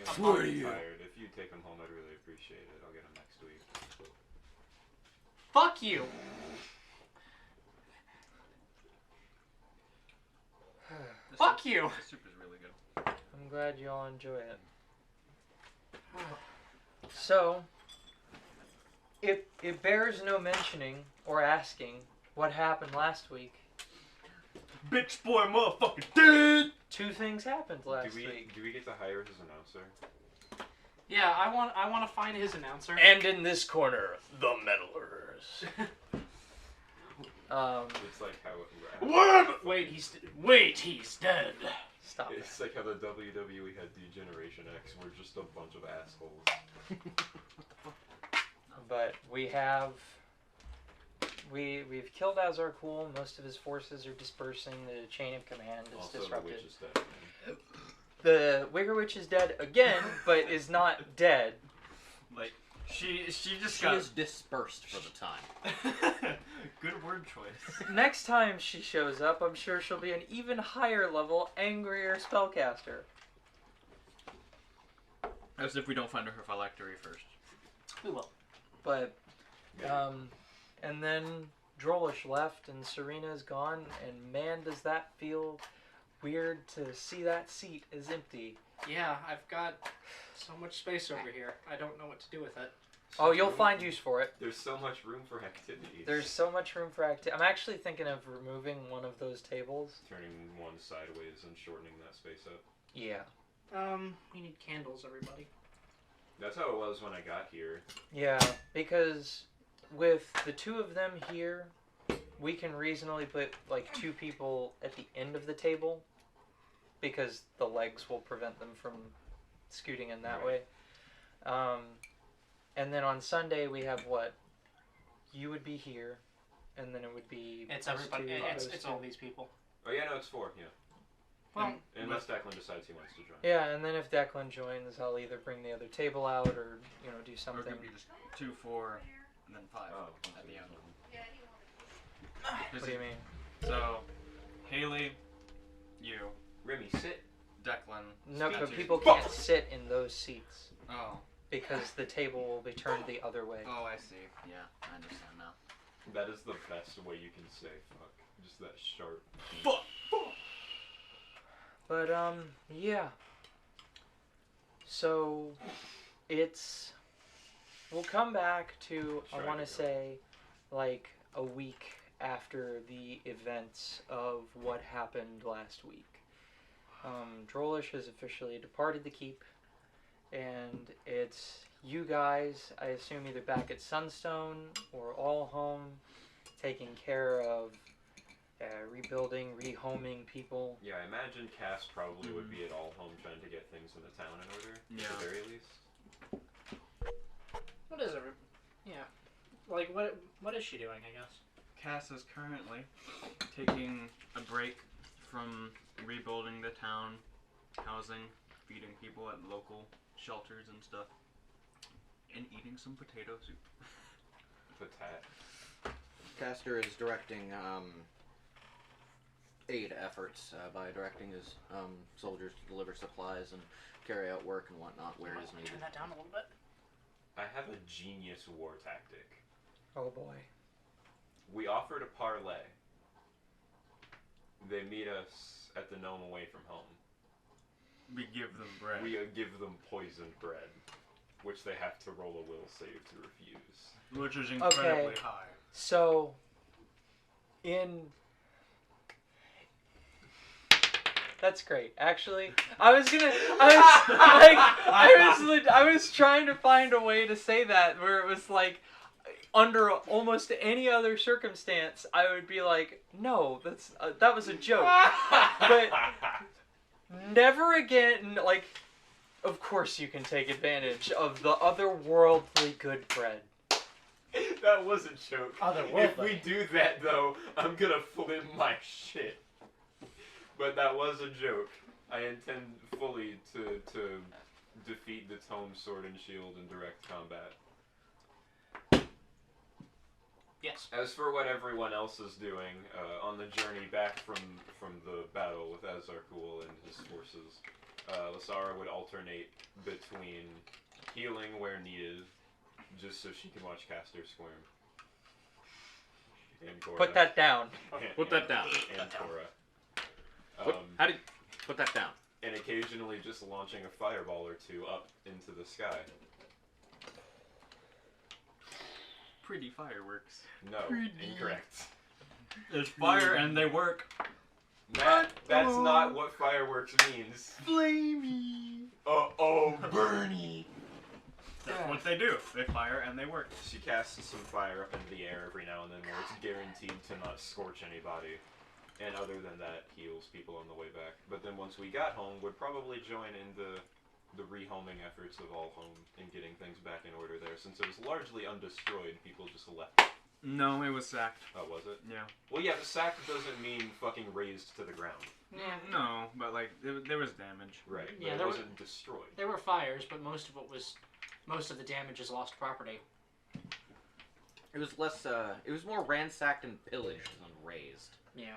Swear to you. Tired. If you take him home, I'd really appreciate it. I'll get him next week. Fuck you! Fuck you! The soup is really good. I'm glad you all enjoy it. So, it bears no mentioning or asking what happened last week. Bitch boy motherfucking dead! 2 things happened last week. Do we get to hire his announcer? Yeah, I want to find his announcer. And in this corner, the meddlers. It's like how it What? Wait, he's dead. Stop It's like how the WWE had Degeneration X. We're just a bunch of assholes. But we've killed Azarkul. Most of his forces are dispersing. The chain of command is Also, disrupted. the witch is dead. The Wigger Witch is dead again, but is not dead. Like, she is dispersed for the time. Good word choice. Next time she shows up, I'm sure she'll be an even higher level, angrier spellcaster. As if we don't find her phylactery first. We will. But, and then Drolish left and Serena's gone, and man, does that feel weird to see that seat is empty. Yeah, I've got so much space over here. I don't know what to do with it. Oh, you'll find use for it. There's so much room for activity. There's so much room for activity. I'm actually thinking of removing one of those tables. Turning one sideways and shortening that space up. Yeah. We need candles, everybody. That's how it was when I got here. Yeah, because with the 2 of them here, we can reasonably put like 2 people at the end of the table because the legs will prevent them from scooting in that way. And then on Sunday we have what? You would be here, and then it would be... It's everybody. It's all these people. Oh yeah, no, it's 4, yeah. Well, unless Declan decides he wants to join. Yeah, and then if Declan joins, I'll either bring the other table out or, do something. Or it could be just 2, 4, and then 5 at the end. What do you mean? So, Haley, you, Remy, sit. Declan. No, Scotty. but people can't sit in those seats. Oh. Because the table will be turned the other way. Oh, I see. Yeah, I understand now. That is the best way you can say fuck. Just that sharp. Fuck! But, yeah. So, we'll come back to, I want to say, like, a week after the events of what happened last week. Drolish has officially departed the keep, and it's you guys, I assume, either back at Sunstone or all home, taking care of rebuilding, rehoming people. Yeah, I imagine Cass probably would be at all home trying to get things in the town in order, at the very least. What is it? Yeah. Like, what is she doing, I guess? Cass is currently taking a break from rebuilding the town, housing, feeding people at local shelters and stuff, and eating some potato soup. Patat. Caster is directing aid efforts by directing his soldiers to deliver supplies and carry out work and whatnot where it is needed. Turn that down a little bit. I have a genius war tactic. Oh boy. We offered a parlay. They meet us at the gnome away from home. We give them bread. We give them poisoned bread, which they have to roll a will save to refuse. Which is incredibly high. So, that's great. Actually, I was trying to find a way to say that where it was like, under almost any other circumstance, I would be like, no, that was a joke. But never again, like, of course you can take advantage of the otherworldly good bread. That was a joke. Otherworldly. If we do that, though, I'm gonna flip my shit. But that was a joke. I intend fully to defeat the Tome Sword and Shield in direct combat. Yes. As for what everyone else is doing on the journey back from the battle with Azarkul and his forces, Lasara would alternate between healing where needed, just so she can watch Caster squirm. And Cora. Put that down. Put that down. And Cora. How do you put that down? And occasionally just launching a fireball or two up into the sky. Pretty fireworks. No, incorrect. There's fire and they work. Matt, that's not what fireworks means. Flamey. Oh, Bernie! That's what they do. They fire and they work. She casts some fire up into the air every now and then where it's guaranteed to not scorch anybody. And other than that, heals people on the way back. But then once we got home, would probably join in the rehoming efforts of all home and getting things back in order there. Since it was largely undestroyed, people just left. No, it was sacked. Oh, was it? Yeah. Well, yeah, the sack doesn't mean fucking razed to the ground. Yeah. No, but like there was damage. Right, but Yeah, it there wasn't destroyed. There were fires, but most of the damage is lost property. It was less. It was more ransacked and pillaged than razed. Yeah.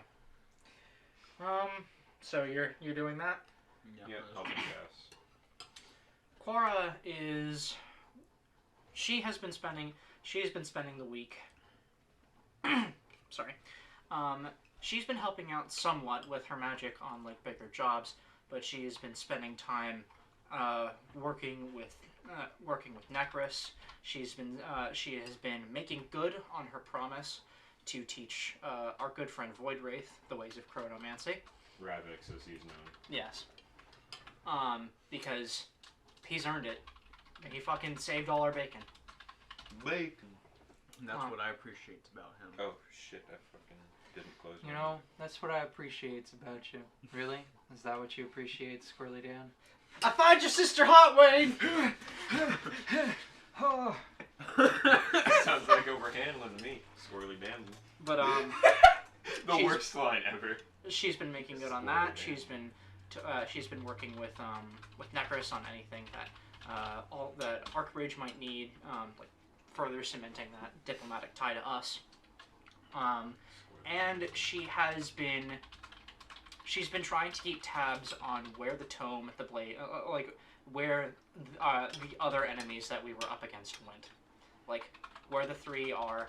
So you're doing that? Yeah, helping gas. Quora is. She has been spending the week. Sorry. She's been helping out somewhat with her magic on like bigger jobs, but she has been spending time working with Necris. She has been making good on her promise to teach our good friend Voidwraith the ways of chronomancy. Ravix, as he's known. Yes. Because he's earned it. He fucking saved all our bacon. Bacon. That's what I appreciate about him. Oh shit! I fucking didn't close. You know, that's what I appreciate about you. Really? Is that what you appreciate, Squirrely Dan? I find your sister hot, Wayne! Oh. Sounds like overhandling to me, Squirrely Dan. But The she's- worst line ever. she's been making good on that. She's been working with Necris on anything that all that Archbridge might need, like further cementing that diplomatic tie to us. And she's been trying to keep tabs on where the tome, the blade, like where the other enemies that we were up against went, like where the three are,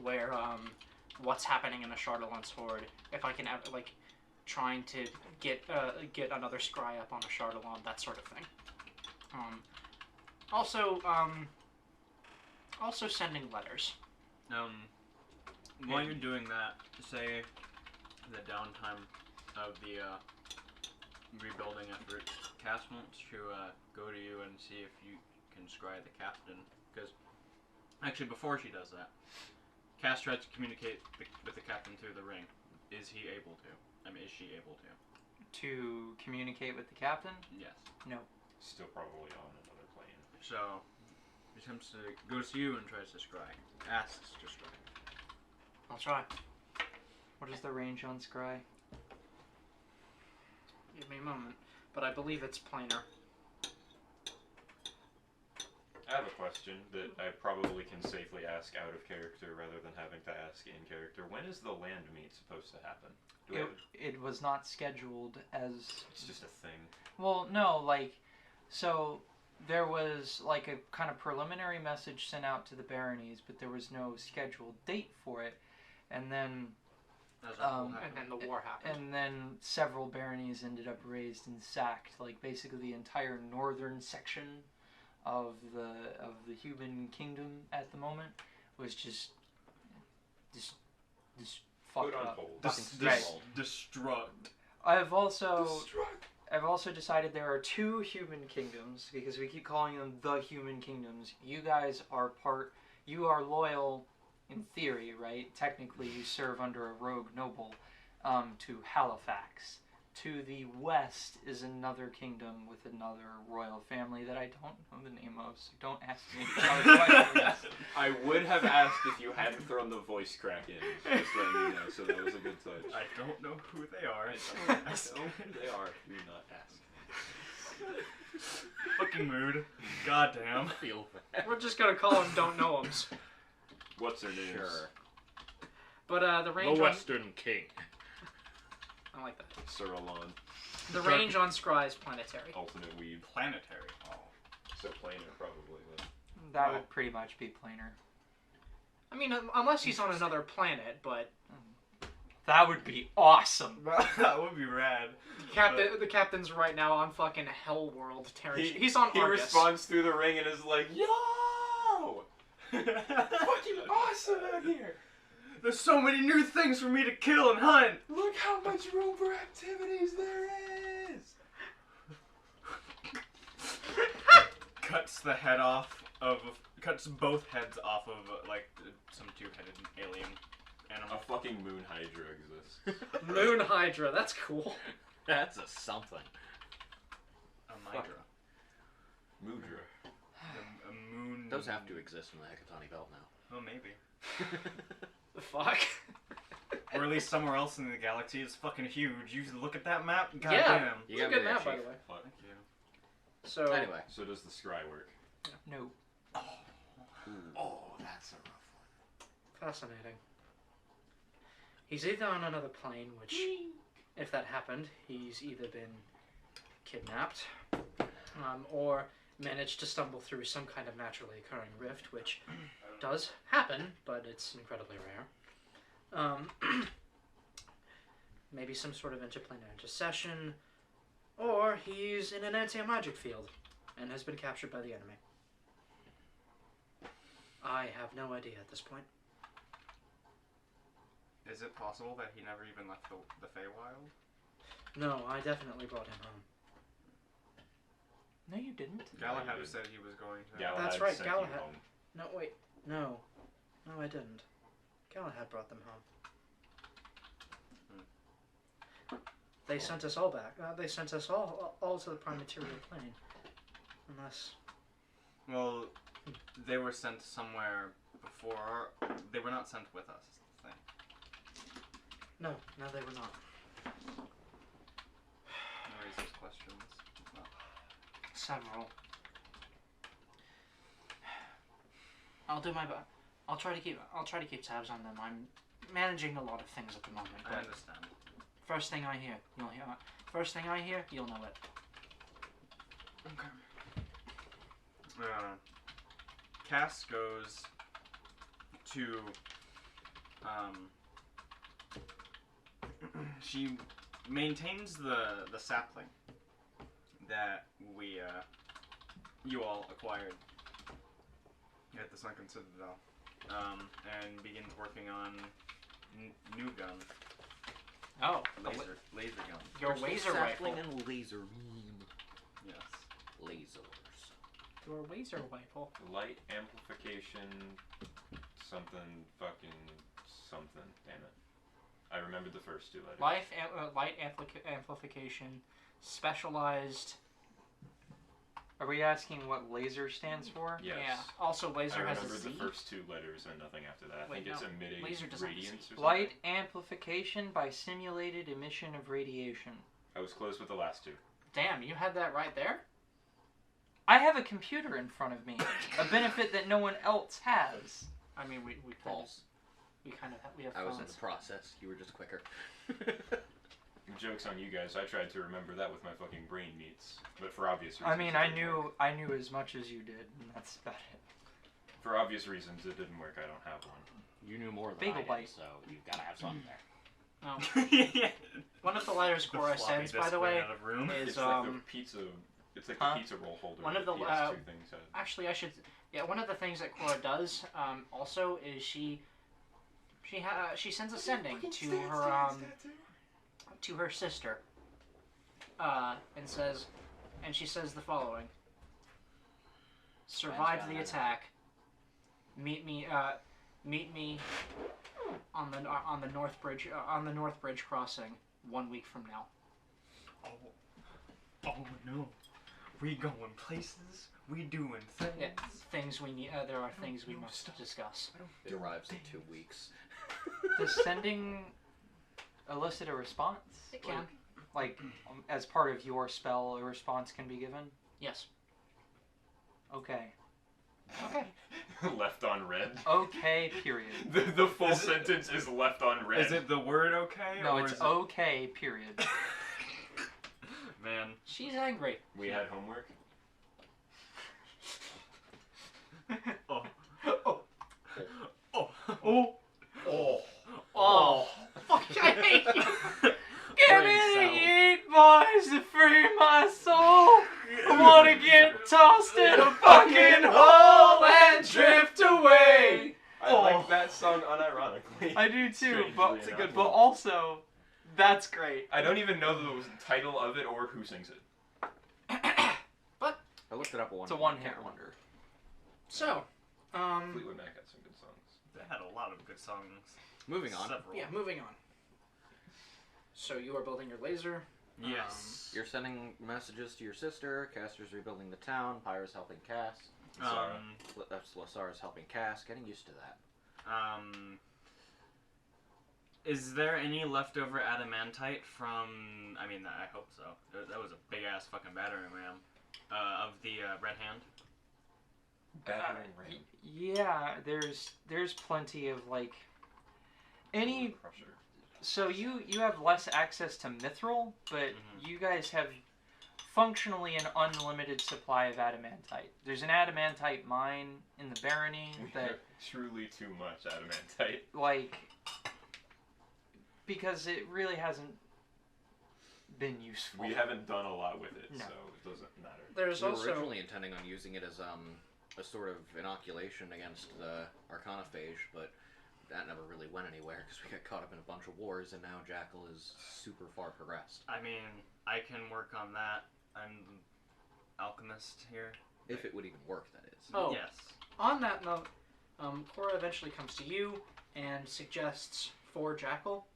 where what's happening in the Chardalon's horde. If I can ever like trying to get another scry up on a Chardalon, that sort of thing. Also sending letters. While you're doing that, say the downtime of the rebuilding effort, Cass wants to go to you and see if you can scry the captain. Because actually, before she does that, Cass tries to communicate with the captain through the ring. Is he able to? I mean, is she able to? To communicate with the captain? Yes. No. Still probably on another plane. So he attempts to goes to you and tries to scry. Asks to scry. I'll try. What is the range on Scry? Give me a moment. But I believe it's planar. I have a question that I probably can safely ask out of character rather than having to ask in character. When is the land meet supposed to happen? Do we have It was not scheduled as... It's just a thing. Well, no, like... So, there was, like, a kind of preliminary message sent out to the baronies, but there was no scheduled date for it. And then... And then the war happened. And then several baronies ended up razed and sacked. Like, basically the entire northern section of the human kingdom at the moment was just fucked Put on up. hold. Destruct. I've also decided there are two human kingdoms because we keep calling them the human kingdoms. You guys are you are loyal in theory, right? Technically you serve under a rogue noble to Halifax. To the west is another kingdom with another royal family that I don't know the name of, so don't ask me questions. I would have asked if you hadn't thrown the voice crack in. Just letting you know, so that was a good touch. I don't know who they are. I know who they are. Do not ask. Fucking mood. Goddamn. Feel bad. We're just gonna call them don't know 'ems. What's her name? Sure. But the range The on Western King. I like that. Sir Alon. The range on Scry is planetary. Ultimate weeb. Planetary. Oh. So planar, probably. But... That Wow. would pretty much be planar. I mean, unless he's on another planet, but That would be awesome. That would be rad. the captain's right now on fucking Hell World. He's on He Argus. responds through the ring and is like, "Yo! Fucking awesome out here! There's so many new things for me to kill and hunt. Look how much room for activities there is!" Cuts both heads off of like some two-headed alien animal. A fucking moon hydra exists. Moon Hydra. That's cool. That's a something. A Hydra. Moodra. A moon. Those have to exist in the Hekatani Belt now. Oh, maybe. The fuck. Or at least somewhere else in the galaxy. It's fucking huge. You look at that map. God Yeah. damn. You It's a got me good there, map, by Chief. the way. Fuck. Thank you. So Anyway. So does the scry work? No. Oh, that's a rough one. fascinating. He's either on another plane, which, if that happened, he's either been kidnapped, or managed to stumble through some kind of naturally occurring rift, which does happen, but it's incredibly rare. Maybe some sort of interplanar intercession, or he's in an anti-magic field and has been captured by the enemy. I have no idea at this point. Is it possible that he never even left the Feywild? No, I definitely brought him home. No, you didn't. Galahad did. said he was going to. Galahad That's right, sent you Galahad. home. No, wait. No. No, I didn't. Galahad brought them home. They sent us all back. They sent us all to the prime material plane. Unless... Well, they were sent somewhere before. They were not sent with us. Is the thing. No, they were not. Raise those questions. Well, Several. I'll do my best. I'll try to keep tabs on them. I'm managing a lot of things at the moment. I But understand. first thing I hear, you'll hear. First thing I hear, you'll know it. Okay. Cass goes to. She maintains the sapling that you all acquired at the Sunken Citadel, and begins working on new gun, Oh, laser gun. your laser rifle. Sapling and laser beam. Yes. Lasers. Your laser rifle. Light amplification, something, fucking something. Damn it. I remembered the first two letters. Light amplification, specialized. Are we asking what laser stands for? Yes. Yeah. Also, I laser has a remembered Z. the first two letters and nothing after that. I Wait, think it's no. emitting Laser doesn't have a radiance Z. or something. Light amplification by simulated emission of radiation. I was close with the last two. Damn, you had that right there. I have a computer in front of me, a benefit that no one else has. I mean, we False. we have I was in phones. the process. You were just quicker. Joke's on you guys. I tried to remember that with my fucking brain meats, but for obvious reasons. I mean, it I didn't work. knew as much as you did, and that's about it. For obvious reasons, it didn't work. I don't have one. You knew more than Bagel I did, bite. so you've got to have something there. Oh. Yeah. One of the letters The Cora floppy sends, by disk the ran way, out of room. is It's like the pizza. It's like Huh? the pizza roll holder. One of that the, PS2 things had. actually I should. Yeah, one of the things that Cora does, also is she sends a sending to her to her sister, and she says the following: survive the attack. Meet me on the North Bridge crossing 1 week from now. Oh no. We going places. We doing things. Yeah, things we need. There are things we must discuss. It arrives in 2 weeks. Does sending elicit a response? It can. Like, as part of your spell, a response can be given? Yes. Okay. Okay. Left on red. Okay, period. The full sentence is left on red. Is it the word okay? No, or it's is okay, period. it... Man. She's angry. We had homework. Oh. Oh. Oh. Oh. Oh. Oh. Fuck, I hate you. Give Brain me cell. the 8 boys to free my soul. I wanna get tossed in a fucking hole and drift away. I like that song unironically. I do too, Strangely but enough. but also, that's great. I don't even know the title of it or who sings it. I looked it up at one It's a point. one-hit wonder. So, Fleetwood Mac had some good songs. They had a lot of good songs. Moving on. Several. yeah, moving on. So you are building your laser. Yes. You're sending messages to your sister. Caster's rebuilding the town. Pyra's helping Cass. That's Lasara's helping Cass. Getting used to that. Is there any leftover adamantite from? I mean, I hope so. That was a big ass fucking battering ram. Of the Red Hand. Battering Ram. Yeah, there's plenty of like any. Crusher. So you have less access to mithril, but you guys have functionally an unlimited supply of adamantite. There's an adamantite mine in the barony We that have truly too much adamantite. like because it really hasn't been useful. We haven't done a lot with it, No. so it doesn't matter. There's We were also originally intending on using it as a sort of inoculation against the Arcanophage, but that never really went anywhere because we got caught up in a bunch of wars, and now Jackal is super far progressed. I mean, I can work on that. I'm alchemist here. If it would even work, that is. Oh. Yes. on that note, Cora eventually comes to you and suggests for Jackal.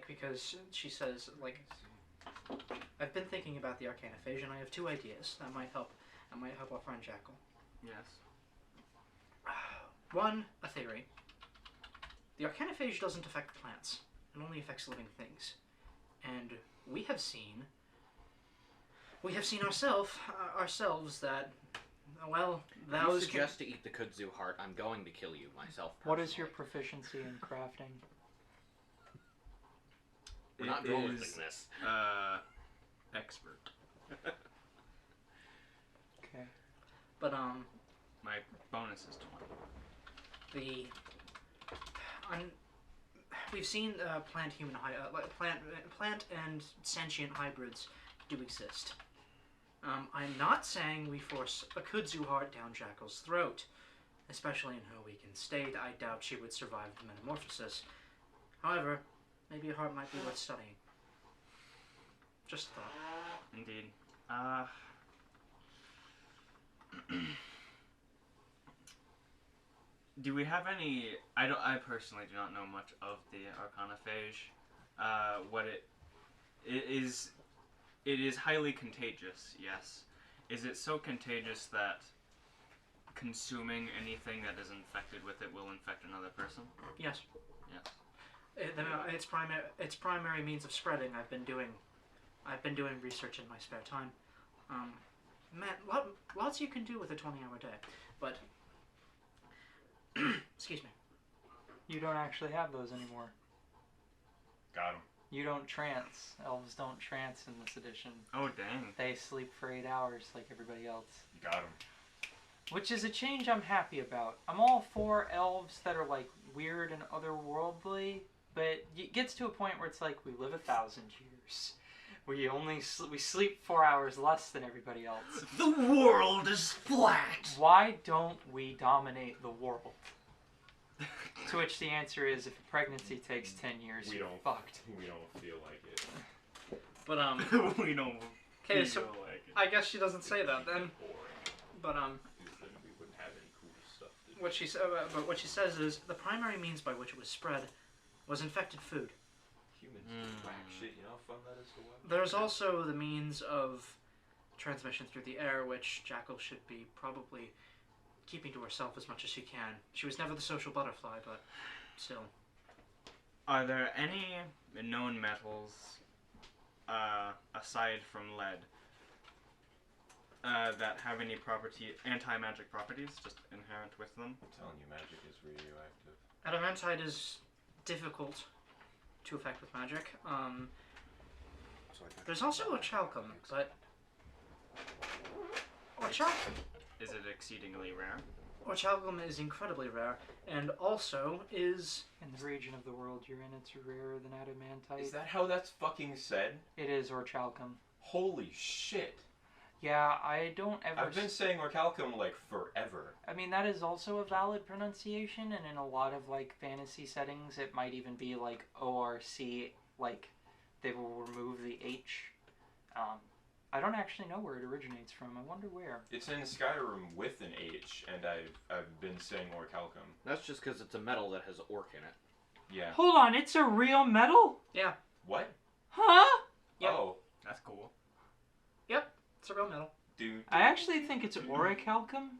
Because she says, I've been thinking about the Arcanophage, and I have 2 ideas that might help. That might help our friend Jackal. Yes. One, a theory. The Arcanophage doesn't affect plants. It only affects living things. And we have seen ourselves that, well, If those you can... suggest to eat the kudzu heart, I'm going to kill you myself. What is your personally. proficiency in crafting? We're not It dueling is, this. expert. Okay. But, My bonus is 20. we've seen plant and sentient hybrids do exist. I'm not saying we force a kudzu heart down Jackal's throat, especially in her weakened state. I doubt she would survive the metamorphosis. However, maybe a heart might be worth studying. Just a thought. Indeed. Do we have any? I personally do not know much of the Arcanophage. What it is. It is highly contagious. Yes. Is it so contagious that consuming anything that is infected with it will infect another person? Yes. Yes. Its primary means of spreading. I've been doing research in my spare time. Lots you can do with a 20-hour day, but excuse me. You don't actually have those anymore. Got him. You don't trance. Elves don't trance in this edition. Oh dang. They sleep for 8 hours like everybody else. Got him. Which is a change I'm happy about. I'm all for elves that are weird and otherworldly, but it gets to a point where it's we live 1,000 years. We sleep 4 hours less than everybody else. The world is flat. Why don't we dominate the world? To which the answer is, if a pregnancy takes 10 years, We you're don't- fucked. We don't feel like it. But We don't. Okay, feel so like it. I guess she doesn't say that then. Boring. But Because then we wouldn't have any cool stuff to do. what she says is the primary means by which it was spread was infected food. Humans do whack shit, you know how fun that is to watch? There's also the means of transmission through the air, which Jackal should be probably keeping to herself as much as she can. She was never the social butterfly, but still. Are there any known metals, aside from lead, that have any anti-magic properties, just inherent with them. I'm telling you, magic is radioactive. Adamantite is difficult to affect with magic. So I There's also orichalcum, but Is it exceedingly rare? orichalcum is incredibly rare, and also is In the region of the world you're in, it's rarer than adamantite. Is that how that's fucking said? It is orichalcum. Holy shit. Yeah, I don't ever. I've been saying orichalcum like forever. I mean, that is also a valid pronunciation, and in a lot of like fantasy settings, it might even be like ORC. Like, they will remove the H. I don't actually know where it originates from. I wonder where. It's in Skyrim with an H, and I've been saying orichalcum. That's just because it's a metal that has orc in it. Yeah. Hold on, it's a real metal? What? Huh? Yep. Oh, That's cool. it's a real metal. dude. I actually think it's orichalcum.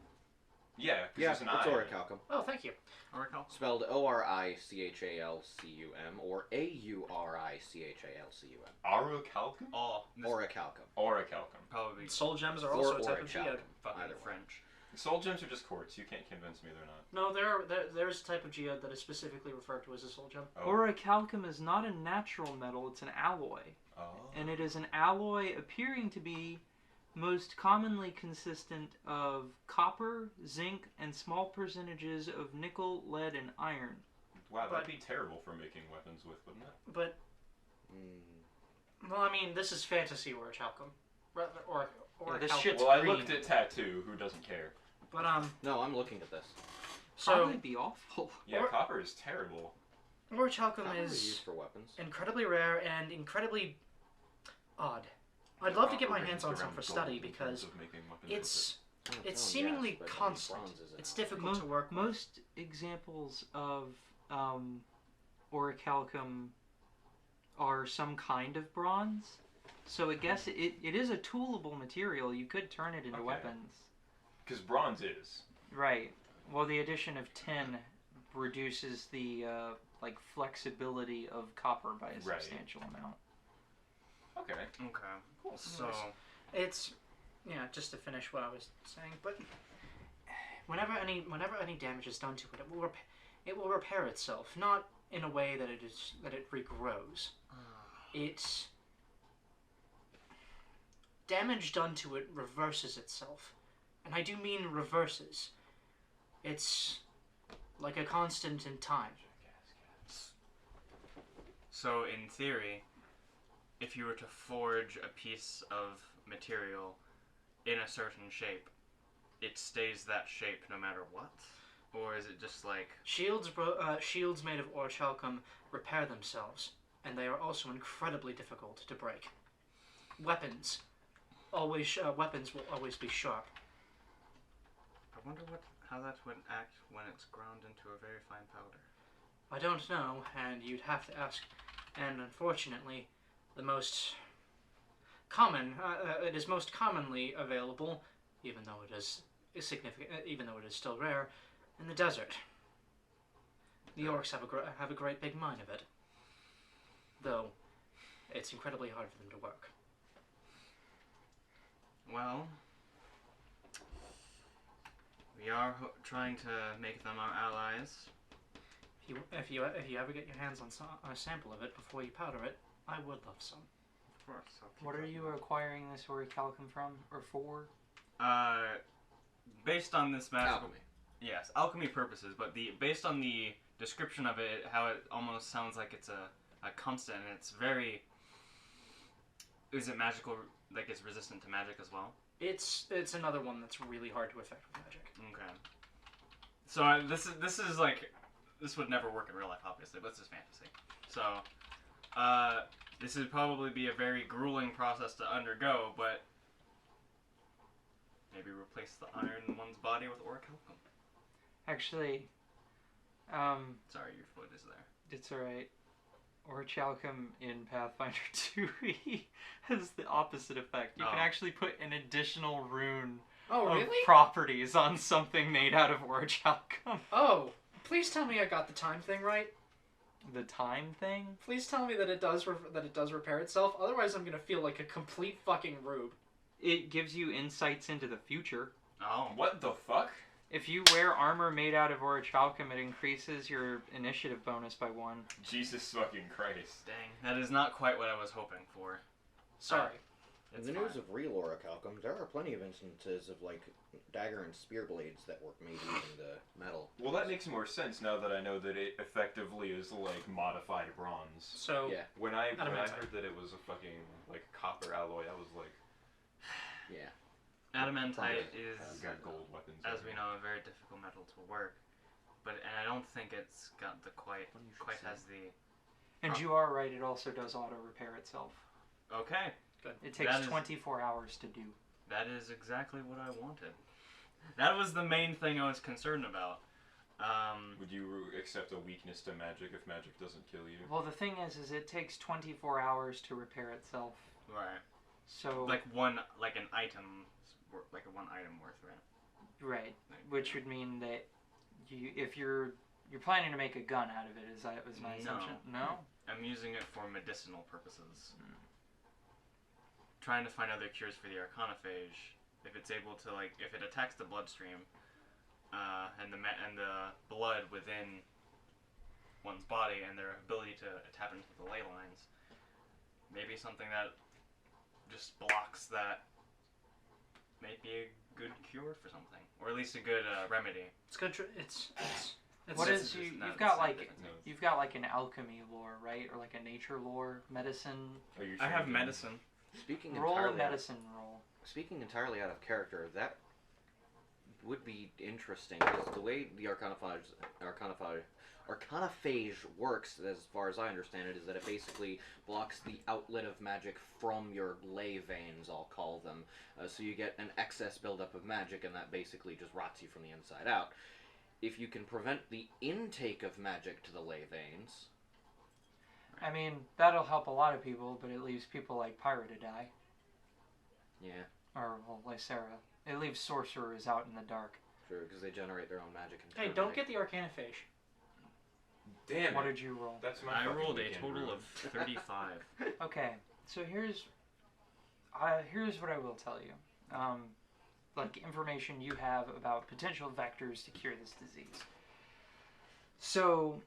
Yeah, because Yeah, there's it's an I. orichalcum. Oh, thank you. Oracle. Spelled ORICHALCUM or AURICHALCUM. Orichalcum? Oh, this Orichalcum. Orichalcum. probably Soul gems are Or also a type of orichalcum. geode. fucking Either way. French. Soul gems are just quartz. You can't convince me they're not. No, there's a type of geode that is specifically referred to as a soul gem. Oh. Orichalcum is not a natural metal, it's an alloy. Oh. And it is an alloy appearing to be most commonly consistent of copper, zinc, and small percentages of nickel, lead, and iron. Wow, that'd be terrible for making weapons with, wouldn't it? But, well, I mean, this is fantasy orichalcum. Or Yeah, this orichalcum. shit's Well, I green. looked at Tattoo, who doesn't care. But, No, I'm looking at this. so, Probably be awful. Yeah, Or- copper is terrible. orichalcum Copper is is used for weapons. incredibly rare and incredibly odd. I'd love to get my Copper hands is on some around for gold study in terms because of making weapons with it's Oh, it's yes, seemingly but constant. bronze is It's an difficult to work with. Most examples of orichalcum are some kind of bronze. So I guess it is a toolable material. You could turn it into Okay. weapons. Because bronze is. Right. Well, the addition of tin reduces the like flexibility of copper by a Right. substantial amount. Okay. Okay. Cool. So, It's just to finish what I was saying, but whenever any damage is done to it, it will repair itself, not in a way that it regrows. It's damage done to it reverses itself, and I do mean reverses. It's like a constant in time. so in theory, if you were to forge a piece of material in a certain shape, it stays that shape no matter what? Or is it just like... Shields made of orichalcum repair themselves, and they are also incredibly difficult to break. Weapons will always be sharp. I wonder how that would act when it's ground into a very fine powder. I don't know, and you'd have to ask. And unfortunately, the most common, it is most commonly available, even though it is significant, even though it is still rare, in the desert. The orcs have a great big mine of it, though it's incredibly hard for them to work. Well, we are trying to make them our allies. If you ever get your hands on a sample of it before you powder it, I would love some. Of course. I'll keep What are that you in mind. acquiring this orichalcum from or for? Based on this magical... Alchemy. Yes, alchemy purposes, but based on the description of it, how it almost sounds like it's a constant, and it's very... Is it magical, like it's resistant to magic as well? It's another one that's really hard to affect with magic. Okay. So this is like... This would never work in real life, obviously, but this is fantasy. So, this would probably be a very grueling process to undergo, but maybe replace the iron in one's body with orichalcum. Actually, Sorry, your foot is there. it's alright. Orichalcum in Pathfinder 2e has the opposite effect. You can Oh. actually put an additional rune Oh, of really? properties on something made out of orichalcum. Oh, please tell me I got the time thing right. The time thing? Please tell me that it does repair itself. Otherwise, I'm gonna feel like a complete fucking rube. It gives you insights into the future. Oh. What the fuck? If you wear armor made out of orichalcum, it increases your initiative bonus by 1. Jesus fucking Christ. Dang. That is not quite what I was hoping for. Sorry. In the news of real orichalcum, there are plenty of instances of like dagger and spear blades that were made using the metal. Well, that makes more sense now that I know that it effectively is like modified bronze. So Yeah. When I Adamantite. heard that it was a fucking like copper alloy, I was like, Yeah. Adamantite is, I've got gold weapons. as we know, a very difficult metal to work. And I don't think it's got the quite has the. And you are right, it also does auto repair itself. Okay. It takes That is- 24 hours to do. That is exactly what I wanted. That was the main thing I was concerned about. Would you accept a weakness to magic if magic doesn't kill you? Well, the thing is it takes 24 hours to repair itself. Right. So Like an item, like a one item worth, right? right, which would mean that if you're planning to make a gun out of it, is that was my No. assumption? No. I'm using it for medicinal purposes. Trying to find other cures for the arcanophage. If it's able to if it attacks the bloodstream, and the blood within one's body and their ability to tap into the ley lines, maybe something that just blocks that may be a good cure for something, or at least a good remedy. it's good. It's What It's is just you've not got the same like difference. you've got like an alchemy lore, right, or like a nature lore, medicine. Are you I have changing- medicine. Speaking Roll a entirely medicine roll. Speaking entirely out of character, that would be interesting because the way the arcanophage works, as far as I understand it, is that it basically blocks the outlet of magic from your ley veins, I'll call them. So you get an excess buildup of magic, and that basically just rots you from the inside out. If you can prevent the intake of magic to the ley veins, I mean, that'll help a lot of people, but it leaves people like Pyra to die. yeah, Or, well, Lysera. It leaves sorcerers out in the dark. sure, because they generate their own magic. Hey, don't get the arcanophage. Damn What it. did you roll? That's my I fucking rolled a weekend total ruin. of 35. Okay, so here's what I will tell you. Like information you have about potential vectors to cure this disease. So,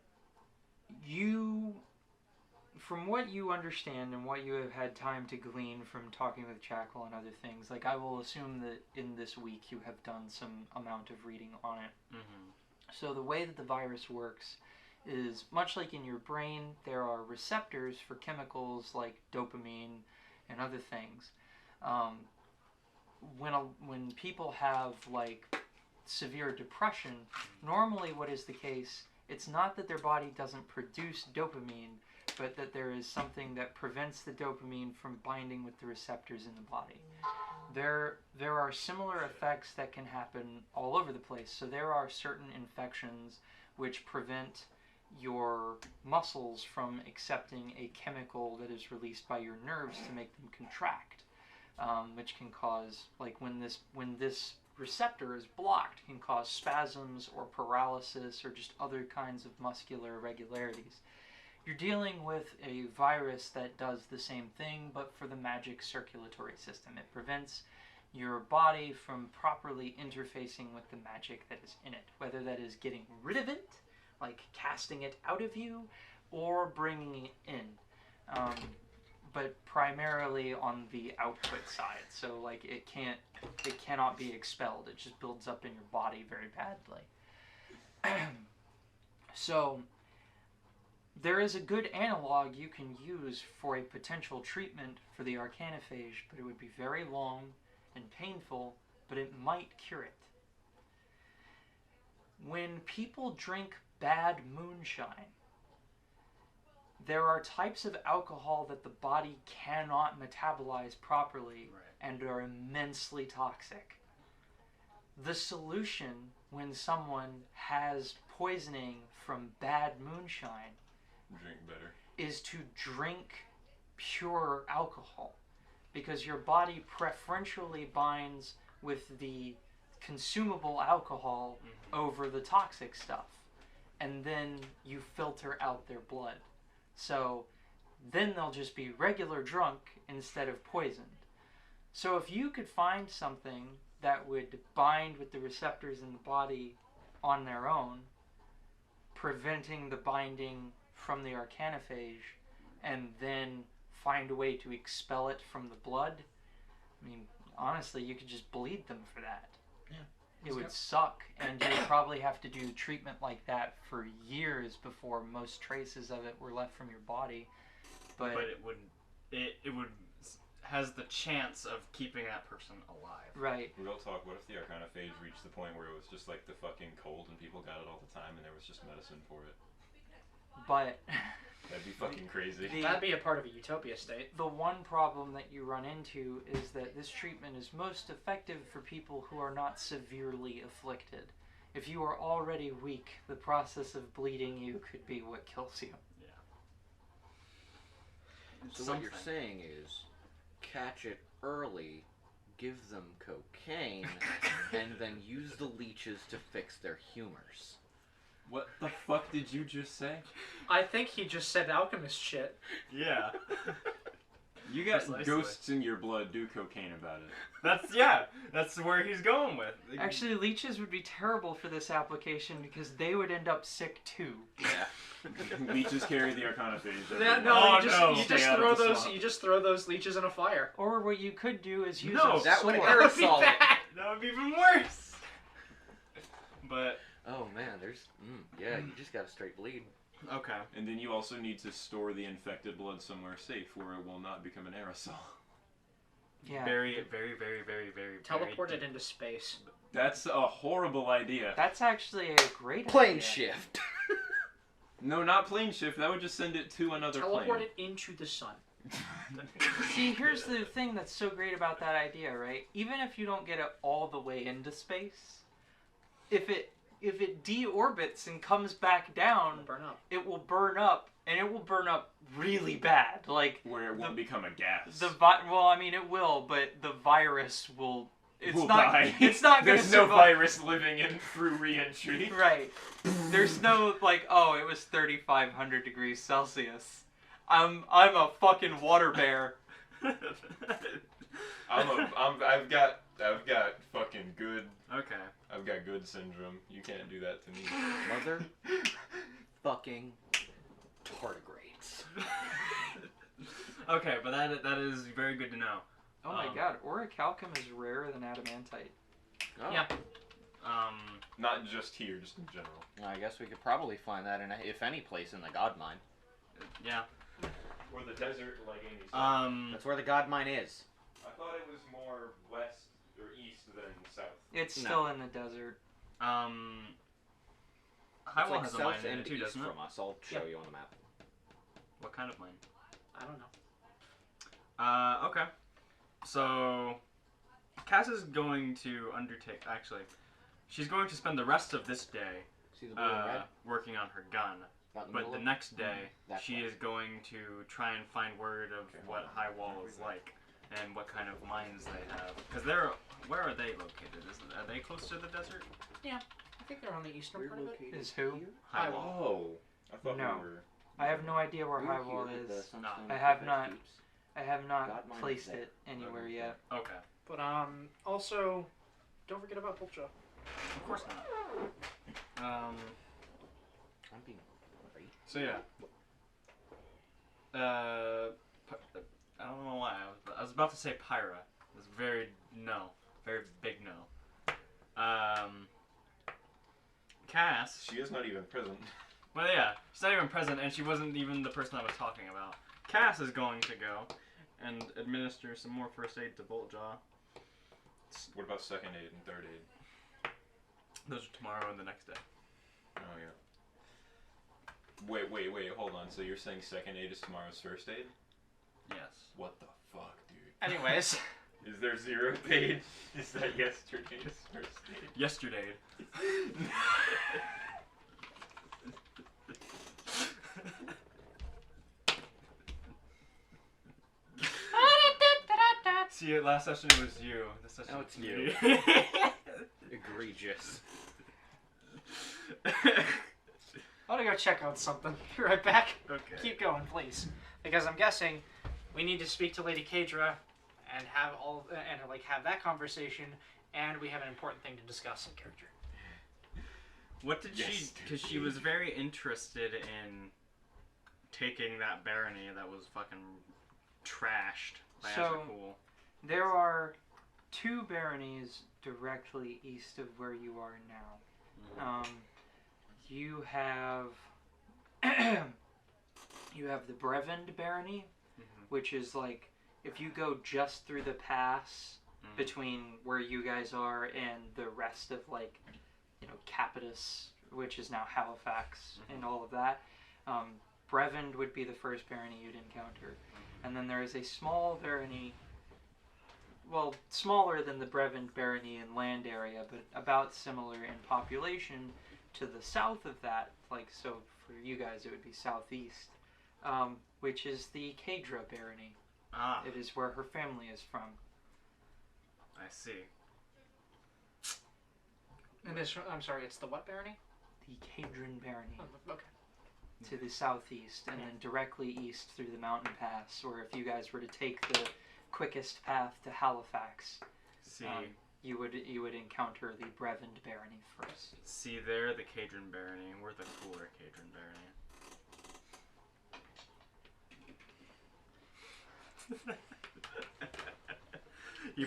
from what you understand and what you have had time to glean from talking with Jackal and other things, like I will assume that in this week you have done some amount of reading on it. Mm-hmm. So the way that the virus works is much like in your brain, there are receptors for chemicals like dopamine and other things. When people have like severe depression, normally what is the case, it's not that their body doesn't produce dopamine, but that there is something that prevents the dopamine from binding with the receptors in the body. There are similar effects that can happen all over the place. So there are certain infections which prevent your muscles from accepting a chemical that is released by your nerves to make them contract, which can cause, like when this receptor is blocked, can cause spasms or paralysis or just other kinds of muscular irregularities. You're dealing with a virus that does the same thing, but for the magic circulatory system. It prevents your body from properly interfacing with the magic that is in it, whether that is getting rid of it, like casting it out of you, or bringing it in. But primarily on the output side. So like it cannot be expelled. It just builds up in your body very badly. So there is a good analog you can use for a potential treatment for the arcanophage, but it would be very long and painful, but it might cure it. When people drink bad moonshine, there are types of alcohol that the body cannot metabolize properly and are immensely toxic. The solution when someone has poisoning from bad moonshine Drink better. is to drink pure alcohol, because your body preferentially binds with the consumable alcohol over the toxic stuff, and then you filter out their blood. So then they'll just be regular drunk instead of poisoned. So if you could find something that would bind with the receptors in the body on their own, preventing the binding from the arcanophage, and then find a way to expel it from the blood, I mean, honestly, you could just bleed them for that. Yeah. It would suck, and you would probably have to do treatment like that for years before most traces of it were left from your body. But it would has the chance of keeping that person alive. right. Real talk, what if the Arcanophage reached the point where it was just like the fucking cold and people got it all the time and there was just medicine for it? But That'd be fucking crazy. That'd be a part of a utopia state. the one problem that you run into is that this treatment is most effective for people who are not severely afflicted. If you are already weak, the process of bleeding you could be what kills you. So what you're saying is, catch it early, give them cocaine, and then use the leeches to fix their humors. What the fuck did you just say? I think he just said alchemist shit. Yeah. You got Precisely. ghosts in your blood, do cocaine about it. That's where he's going with. Actually, leeches would be terrible for this application because they would end up sick too. Yeah. Leeches carry the Arcanophage. Yeah, Oh, you no. just Stay out throw of the those swamp. you just throw those leeches in a fire. Or what you could do is use No, a that would sword. That would be aerosol it. bad. That would be even worse. But Oh man, there's yeah, you just got a straight bleed. okay. And then you also need to store the infected blood somewhere safe where it will not become an aerosol. Yeah. Very, very, very, very, very. Teleport very it into space. That's a horrible idea. That's actually a great Plane idea. shift. No, not plane shift. That would just send it to another Teleport plane. it into the sun. See, here's the thing that's so great about that idea, right? Even if you don't get it all the way into space, if it deorbits and comes back down, Burn up. it will burn up, and it will burn up really bad. Like Where it won't become a gas. well, I mean it will, but the virus will. It's Will not. die. It's not going to There's no survive. virus living in through re-entry. Right. There's no like, oh, it was 3,500 degrees Celsius. I'm a fucking water bear. I've got fucking good. Okay. I've got good syndrome. You can't do that to me. Mother fucking tardigrades. Okay, but that is very good to know. Oh my god, orichalcum is rarer than adamantite. Oh. Yeah. Not just here, just in general. Well, I guess we could probably find that in if any place in the God Mine. Yeah. Or the desert, like Amy said. That's where the God Mine is. I thought it was more west or east than south. It's No. still in the desert. It's Highwall like has a south mine in and it too, east doesn't it? from us. I'll show you on the map. What kind of mine? I don't know. Okay. So, Cass is going to undertake. Actually, she's going to spend the rest of this day See the blue and red? working on her gun. About in the But middle the of- next day, That she way. is going to try and find word of Okay, what hold on. High Wall is like and what kind of mines they have. Because where are they located? Are they close to the desert? I think they're on the eastern part of it. Is who? High High Wall. Oh, I thought No. we were. I have no idea where We were Highwall here with the is. Sunstone I have Prophet not- Keeps. I have not God mine is placed there. it anywhere yet. Okay. But also, don't forget about Pulcha. Of course not. I'm being great. So yeah. I don't know why. I was about to say Pyra. It was very big no. Cass. She is not even present. Well, yeah, she's not even present, and she wasn't even the person I was talking about. Cass is going to go and administer some more first aid to Boltjaw. What about second aid and third aid? Those are tomorrow and the next day. Oh yeah. Wait, hold on. So you're saying second aid is tomorrow's first aid? Yes. What the fuck, dude? Anyways, Is there zero paid? Is that yesterday's first aid? Yesterday. See, last session it was you. This session Now it's me. Egregious. I want to go check out something. Be right back. Okay. Keep going, please. Because I'm guessing we need to speak to Lady Kadra and have that conversation, and we have an important thing to discuss in character. What did she? Because she was very interested in taking that barony that was fucking trashed by Azrakul. There are 2 baronies directly east of where you are now. You have the Brevand barony, which is like if you go just through the pass between where you guys are and the rest of like, Capitus, which is now Halifax, and all of that. Brevand would be the first barony you'd encounter. And then there is a small barony, well, smaller than the Brevand barony in land area, but about similar in population to the south of that, so for you guys it would be southeast, which is the Kadra barony. It is where her family is from. I see. And I'm sorry, it's the what barony? The Kadran barony. Oh, okay. To the southeast, and then directly east through the mountain pass, or if you guys were to take the quickest path to Halifax, you would encounter the Brevand barony first. See, they're the Kadran barony. We're the cooler Kadran barony.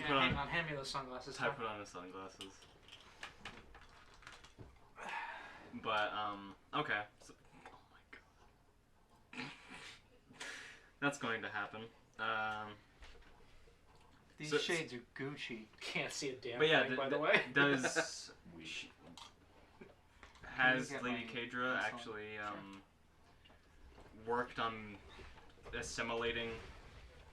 Hang on, hand me those sunglasses. I put on the sunglasses. But, okay. So, oh my god. That's going to happen. These shades are Gucci. Can't see a damn but yeah, thing, by the way. Has Lady Kadra actually worked on assimilating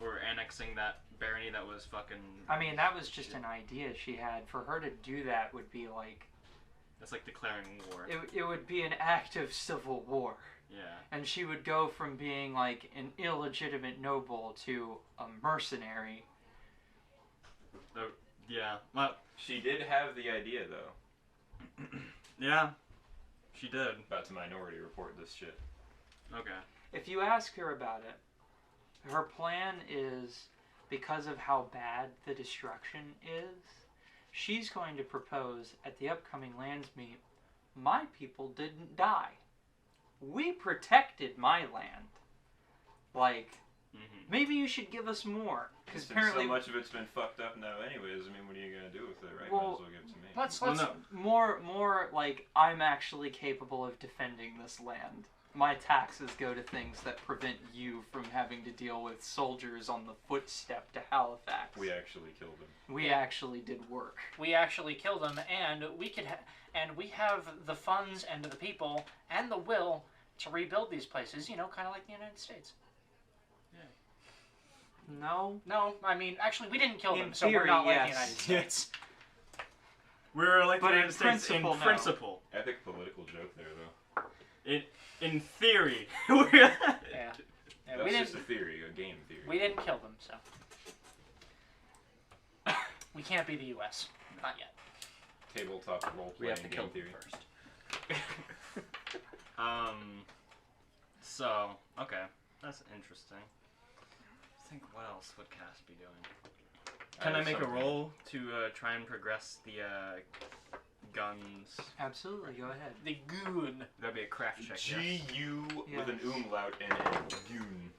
or annexing that barony that was fucking... I mean, that was just an idea she had. For her to do that would be like... That's like declaring war. It would be an act of civil war. Yeah. And she would go from being like an illegitimate noble to a mercenary. Yeah. Well, she did have the idea, though. Yeah. She did. About to Minority Report this shit. Okay. If you ask her about it, her plan is, because of how bad the destruction is, she's going to propose at the upcoming lands meet, my people didn't die. We protected my land. Like, maybe you should give us more. Because apparently so much of it's been fucked up now anyways. I mean, what are you going to do with it, right? Well, might as well give it to me. More like, I'm actually capable of defending this land. My taxes go to things that prevent you from having to deal with soldiers on the footstep to Halifax. We actually killed him. We actually did work. We actually killed him, and we we have the funds and the people and the will to rebuild these places. Kind of like the United States. No. No, I mean, actually, we didn't kill them, so theory, we're not like the yes. United States. We're like But the in United States in principle, no. principle. Epic political joke there, though. In theory. Yeah. That's just a theory, a game theory. We didn't kill them, so we can't be the U.S. Not yet. Tabletop role-playing We have to game kill them theory. first. So, okay. That's interesting. I think what else would Cass be doing? Can I make a roll to try and progress the guns? Absolutely, go ahead. The goon. That'd be a craft check. Yes. G-U Yeah. with an umlaut and a goon.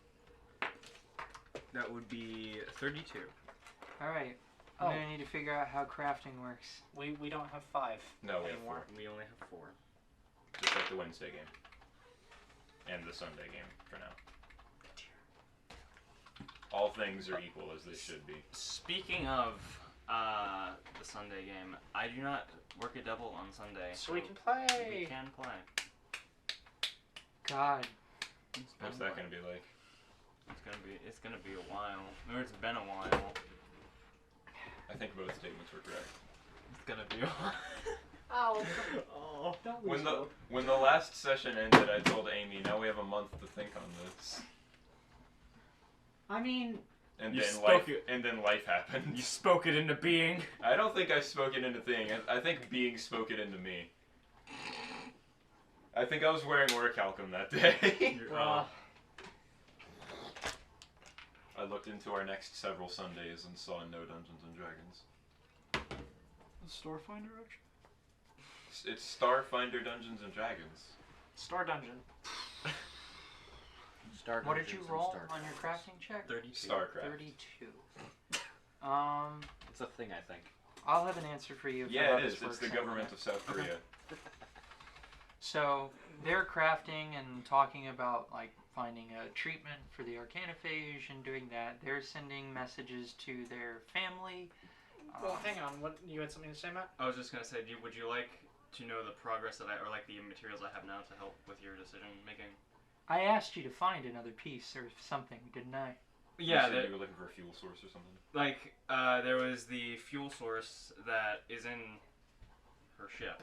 That would be 32. Alright. Oh. I'm gonna need to figure out how crafting works. We don't have 5 No, we have anymore. 4. We only have 4. Just like the Wednesday game. And the Sunday game, for now. All things are equal as they should be. Speaking of the Sunday game, I do not work a double on Sunday. So we can play. We can play. God. What's that gonna be like? It's gonna be a while. Or it's been a while. I think both statements were correct. It's gonna be a while. Oh, don't When the last session ended, I told Amy, now we have a month to think on this. I mean, And You then spoke life happened. You spoke it into being. I don't think I spoke it into thing. I think being spoke it into me. I think I was wearing orichalcum that day. I looked into our next several Sundays and saw no Dungeons and Dragons. Storefinder option? It's Starfinder Dungeons and Dragons. Star Dungeon. Star What did you Dungeons and roll Star on your Dragons. crafting check? 32. StarCraft. 32. It's a thing, I think. I'll have an answer for you. For Yeah, how it this is. It's works the in a government minute. of South Okay. Korea. So they're crafting and talking about like finding a treatment for the arcanophage and doing that. They're sending messages to their family. Well, hang on. What you had something to say, Matt? I was just gonna say, would you like to know the progress that or like the materials I have now to help with your decision making? I asked you to find another piece or something, didn't I? Yeah, You said you were looking for a fuel source or something. like there was the fuel source that is in her ship.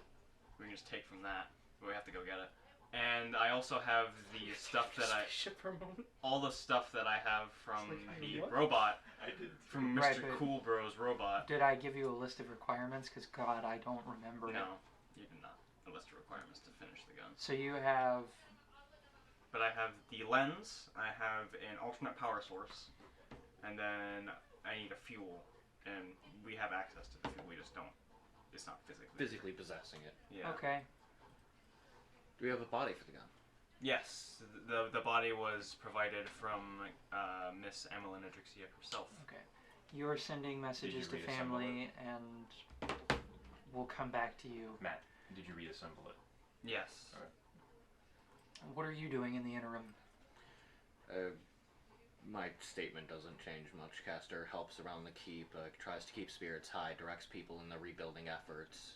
We can just take from that, but we have to go get it. And I also have the stuff that Ship for a moment. all the stuff that I have from It's like, the what? robot, I did. from Right, Mr. but- Cool Bro's robot. Did I give you a list of requirements? Because God, I don't remember it. No, you did not. A list of requirements to finish the gun. So you have But I have the lens, I have an alternate power source, and then I need a fuel. And we have access to the fuel, we just don't. It's not Physically possessing it. Yeah. okay. Do we have a body for the gun? Yes, the body was provided from Miss Emelina Drixia herself. You are sending messages to reassemble family, and we'll come back to you. Matt, did you reassemble it? Yes. What are you doing in the interim? My statement doesn't change much. Caster helps around the keep, tries to keep spirits high, directs people in the rebuilding efforts.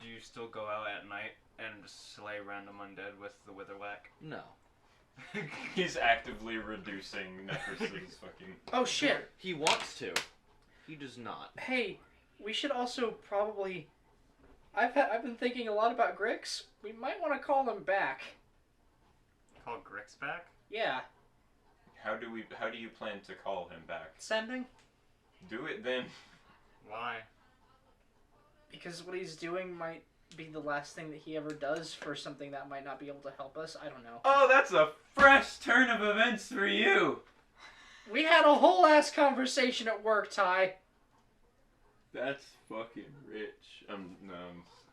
Do you still go out at night and slay random undead with the Witherwhack? No. He's actively reducing Nephris's fucking... Oh shit! He wants to. He does not. Hey, we should also probably. I've been thinking a lot about Grix. We might want to call him back. Call Grix back? Yeah. How do you plan to call him back? Sending? Do it then. Why? Because what he's doing might be the last thing that he ever does for something that might not be able to help us. I don't know. Oh, that's a fresh turn of events for you! We had a whole ass conversation at work, Ty. That's fucking rich.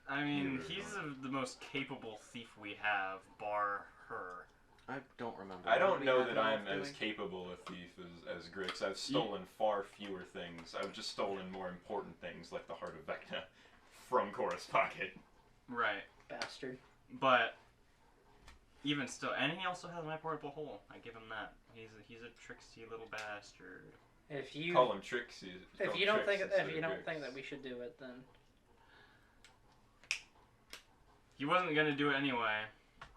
I mean, Neither he's of the most capable thief we have, bar her. I don't remember. I What don't we know had that him I'm off as doing? capable a thief as Grix. I've stolen far fewer things. I've just stolen more important things, like the Heart of Vecna, from Chorus Pocket. Right. Bastard. But even still, and he also has my portable hole. I give him that. He's a tricksy little bastard. If you Call him Trixie. if you don't think that we should do it, then He wasn't gonna do it anyway,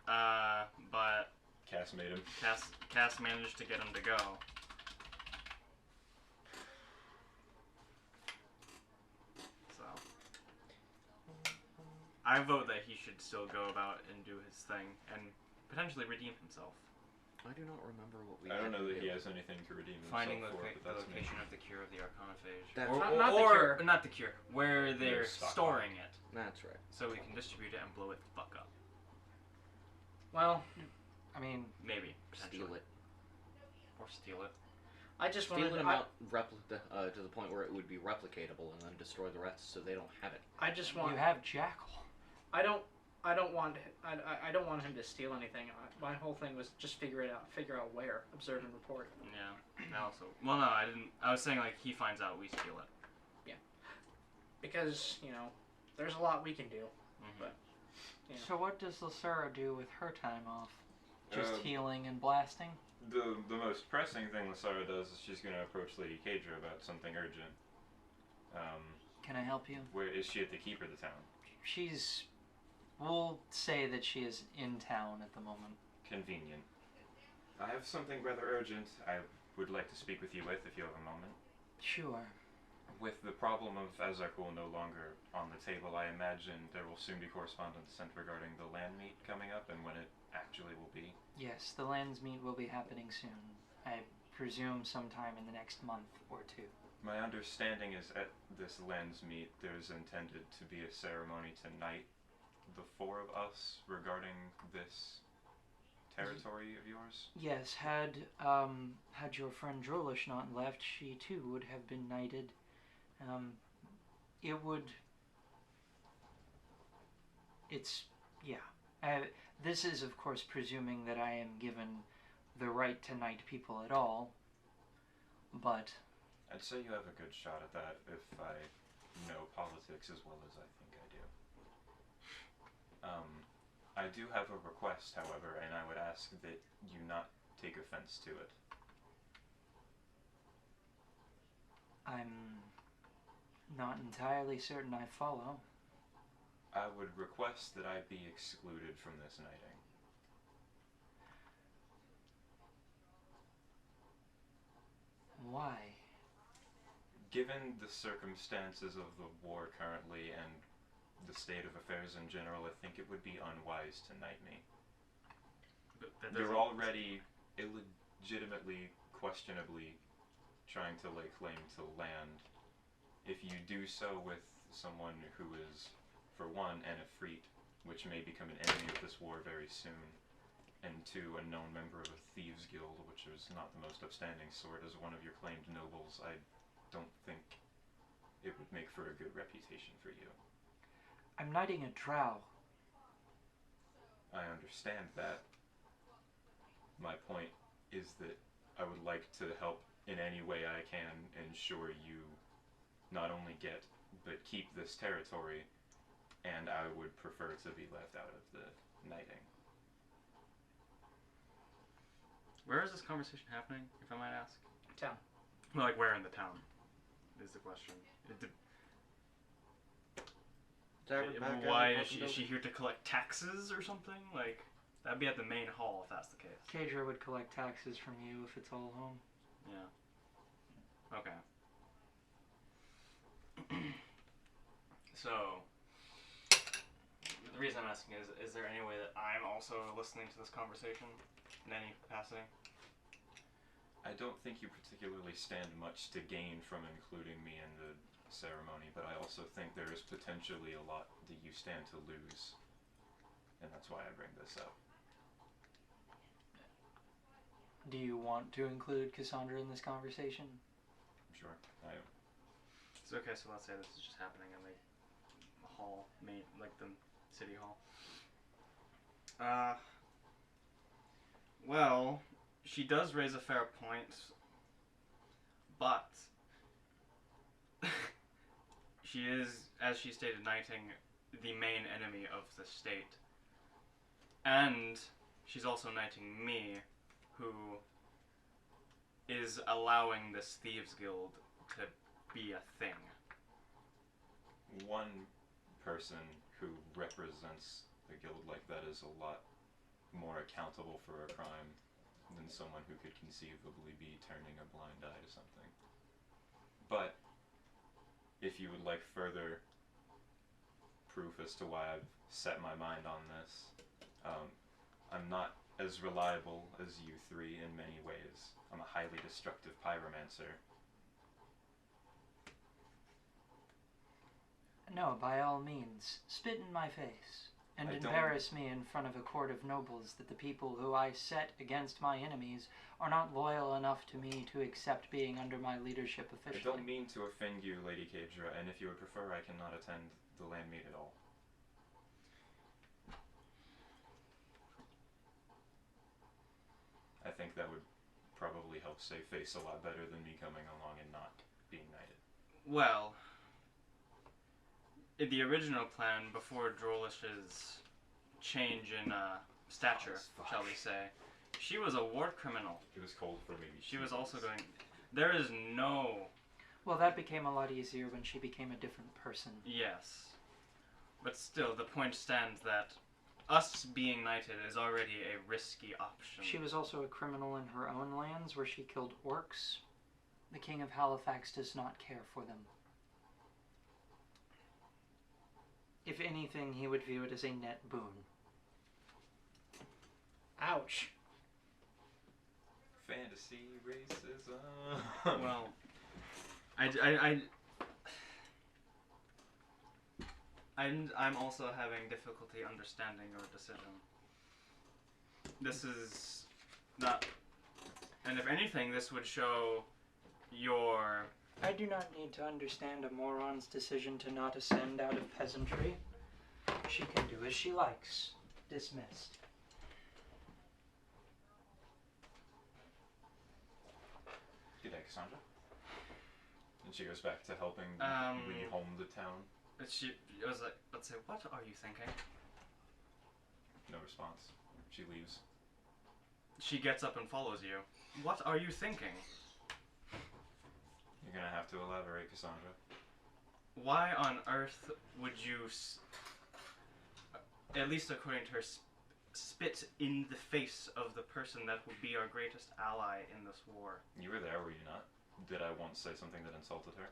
but Cass made him. Cass managed to get him to go. So I vote that he should still go about and do his thing and potentially redeem himself. I do not remember what we. I don't had know to that do. he has anything to redeem Finding himself for, but the that's me. location of the cure of the Arcanophage. That's or, right. Not the or- cure. Not the cure. Where they're stockpile. storing it. That's right. So we can distribute it and blow it the fuck up. well, I mean, Maybe. Potentially. Steal it. Or steal it. I just Steal wanted it to the point where it would be replicatable, and then destroy the rest so they don't have it. I just want you have Jackal. I don't want him to steal anything. My whole thing was just figure out where, observe and report. Yeah. I also. Well, no, I didn't. I was saying like he finds out, we steal it. Because, there's a lot we can do. Mm-hmm. Yeah. So what does Lasura do with her time off? Just Uh, healing and blasting? The most pressing thing Lasara does is she's going to approach Lady Kadra about something urgent. Can I help you? Where is she at the keep or the town? We'll say that she is in town at the moment. Convenient. I have something rather urgent I would like to speak with you with if you have a moment. Sure. With the problem of Azarkul no longer on the table, I imagine there will soon be correspondence sent regarding the land meet coming up and when it actually will be. Yes, the lands meet will be happening soon. I presume sometime in the next month or two. My understanding is at this lands meet there's intended to be a ceremony to knight the four of us regarding this territory of yours? Yes, had your friend Drolish not left, she too would have been knighted. It would. It's yeah. This is of course presuming that I am given the right to knight people at all. But I'd say you have a good shot at that if I know politics as well as I think I do. I do have a request, however, and I would ask that you not take offense to it. I'm not entirely certain I follow. I would request that I be excluded from this knighting. Why? Given the circumstances of the war currently and the state of affairs in general, I think it would be unwise to knight me. You're already illegitimately, questionably trying to lay claim to land. If you do so with someone who is, for one, an Efreet, which may become an enemy of this war very soon, and two, a known member of a thieves guild, which is not the most upstanding sort, as one of your claimed nobles, I don't think it would make for a good reputation for you. I'm knighting a drow. I understand that. My point is that I would like to help in any way I can ensure you not only get, but keep this territory, and I would prefer to be left out of the knighting. Where is this conversation happening, if I might ask? Town. Well, like, where in the town is the question. Why is she here to collect taxes or something? Like, that'd be at the main hall if that's the case. Kadra would collect taxes from you if it's all home. Yeah. Okay. So, the reason I'm asking is there any way that I'm also listening to this conversation in any capacity? I don't think you particularly stand much to gain from including me in the ceremony, but I also think there is potentially a lot that you stand to lose, and that's why I bring this up. Do you want to include Cassandra in this conversation? Sure, I am. So, okay, so let's say this is just happening in the hall, like the city hall. Well, she does raise a fair point, but she is, as she stated, knighting the main enemy of the state. And she's also knighting me, who is allowing this thieves guild to be a thing. One person who represents a guild like that is a lot more accountable for a crime than someone who could conceivably be turning a blind eye to something. But if you would like further proof as to why I've set my mind on this, I'm not as reliable as you three in many ways. I'm a highly destructive pyromancer. No, by all means, spit in my face, and embarrass me in front of a court of nobles that the people who I set against my enemies are not loyal enough to me to accept being under my leadership officially. I don't mean to offend you, Lady Kadra, and if you would prefer, I cannot attend the land meet at all. I think that would probably help save face a lot better than me coming along and not being knighted. Well, in the original plan, before Drolish's change in stature, shall we say, she was a war criminal. It was cold for me. She was also going... There is no... Well, that became a lot easier when she became a different person. Yes. But still, the point stands that us being knighted is already a risky option. She was also a criminal in her own lands where she killed orcs. The King of Halifax does not care for them. If anything, he would view it as a net boon. Ouch. Fantasy racism. Well, I'm also having difficulty understanding your decision. This is not... And if anything, this would show your... I do not need to understand a moron's decision to not ascend out of peasantry. She can do as she likes. Dismissed. G'day, Cassandra. And she goes back to helping rehome the town. She was like, let's say, what are you thinking? No response. She leaves. She gets up and follows you. What are you thinking? You're gonna have to elaborate, Cassandra. Why on earth would you, at least according to her, spit in the face of the person that would be our greatest ally in this war? You were there, were you not? Did I once say something that insulted her?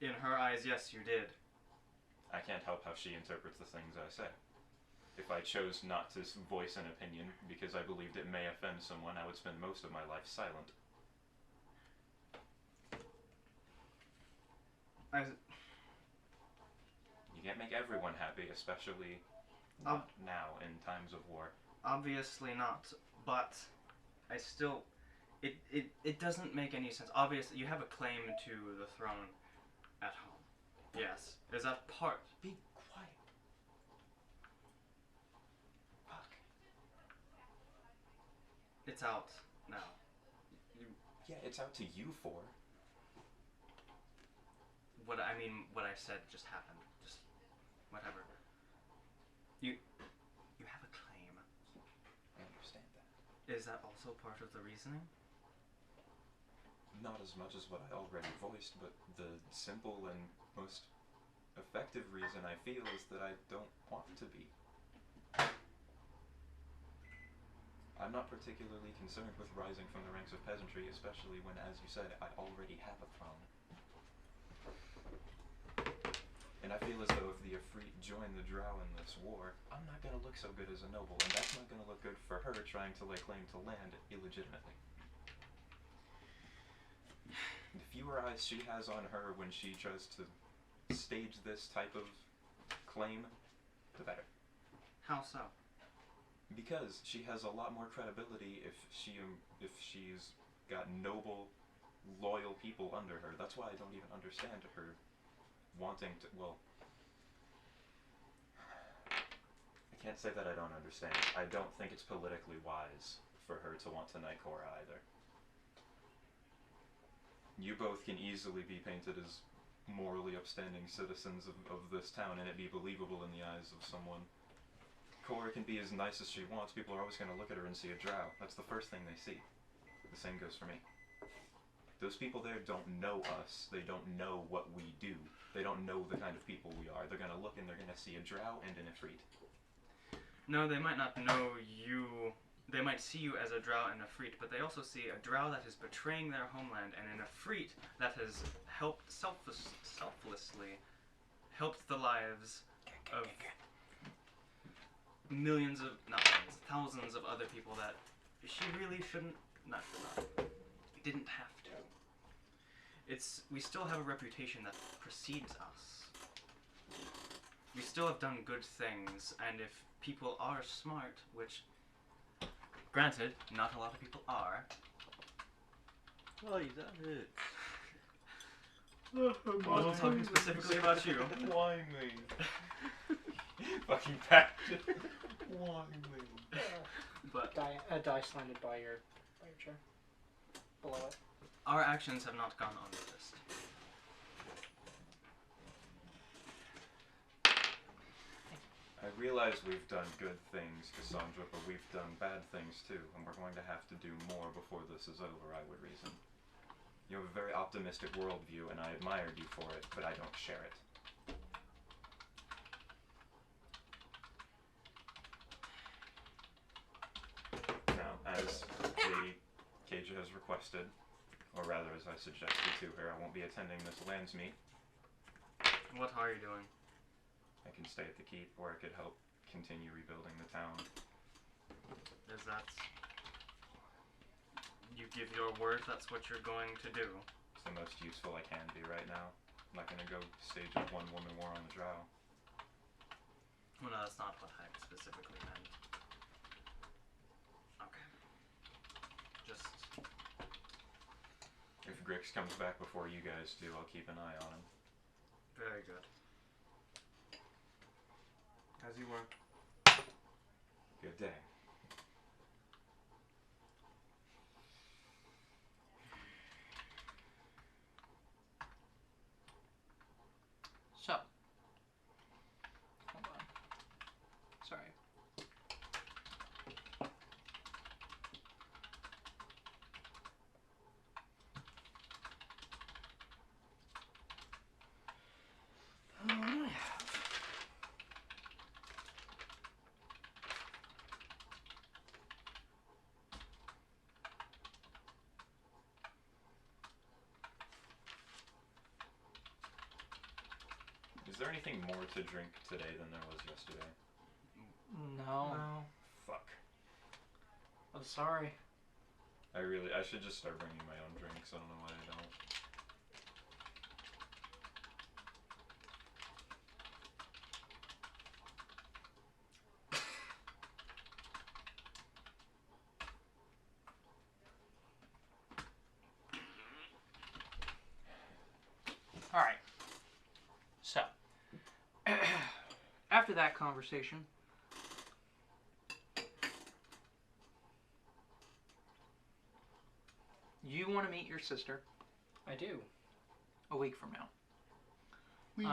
In her eyes, yes, you did. I can't help how she interprets the things I say. If I chose not to voice an opinion because I believed it may offend someone, I would spend most of my life silent. You can't make everyone happy, especially not now in times of war. Obviously not, but I still... It doesn't make any sense. Obviously, you have a claim to the throne at home. Yes. Is that part? Be quiet. Fuck. It's out now. Yeah, it's out to you for. What I said just happened. Just whatever. You have a claim. I understand that. Is that also part of the reasoning? Not as much as what I already voiced, but the simple and most effective reason I feel is that I don't want to be. I'm not particularly concerned with rising from the ranks of peasantry, especially when, as you said, I already have a throne. And I feel as though if the Efreet join the Drow in this war, I'm not going to look so good as a noble, and that's not going to look good for her trying to lay claim to land illegitimately. The fewer eyes she has on her when she tries to stage this type of claim, the better. How so? Because she has a lot more credibility if she's got noble, loyal people under her. That's why I don't even understand her wanting to, well, I can't say that I don't understand. I don't think it's politically wise for her to want to knight Cora either. You both can easily be painted as morally upstanding citizens of this town and it be believable in the eyes of someone. Cora can be as nice as she wants. People are always going to look at her and see a drow. That's the first thing they see. The same goes for me. Those people there don't know us. They don't know what we do. They don't know the kind of people we are. They're going to look and they're going to see a drow and an Efreet. No, they might not know you. They might see you as a drow and a Efreet, but they also see a drow that is betraying their homeland and an Efreet that has helped selflessly helped the lives of millions of, not millions, thousands of other people that she really shouldn't, didn't have to. We still have a reputation that precedes us. We still have done good things, and if people are smart, which, granted, not a lot of people are. Oh, that hurts. I wasn't talking specifically about you. Why me? Fucking bastard. Why me? But A die slanted by your chair. Below it. our actions have not gone unnoticed. I realize we've done good things, Cassandra, but we've done bad things too, and we're going to have to do more before this is over, I would reason. You have a very optimistic worldview, and I admired you for it, but I don't share it. Now, as Lady Kaja has requested, or rather as I suggested to her, I won't be attending this lands meet. What are you doing? I can stay at the keep, or I could help continue rebuilding the town. Is that... You give your word that's what you're going to do? It's the most useful I can be right now. I'm not gonna go stage a one-woman war on the drow. Well, no, that's not what I specifically meant. Okay. Just... If Grix comes back before you guys do, I'll keep an eye on him. Very good. As you were. Good day. So, hold on. Sorry. What do I have? Is there anything more to drink today than there was yesterday? No. Fuck. I'm sorry. I should just start bringing my own drinks. I don't know why I don't. All right. So, after that conversation, you want to meet your sister I do. a week from now. Week.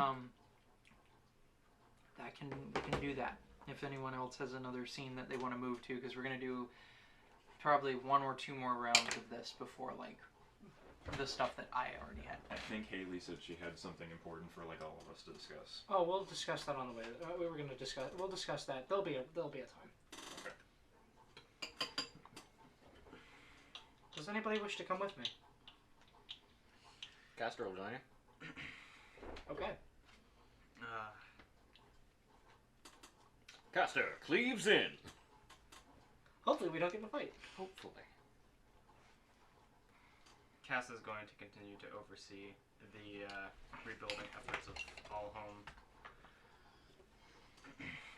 We can do that. If anyone else has another scene that they want to move to, because we're gonna do probably 1 or 2 more rounds of this before like the stuff that I already had. I think Haley said she had something important for like all of us to discuss. Oh, we'll discuss that on the way. We'll discuss that. There'll be a time. Okay. Does anybody wish to come with me? Castor will join you. Okay. Castor cleaves in. Hopefully we don't get in a fight. Hopefully. Cass is going to continue to oversee the rebuilding efforts of All Home.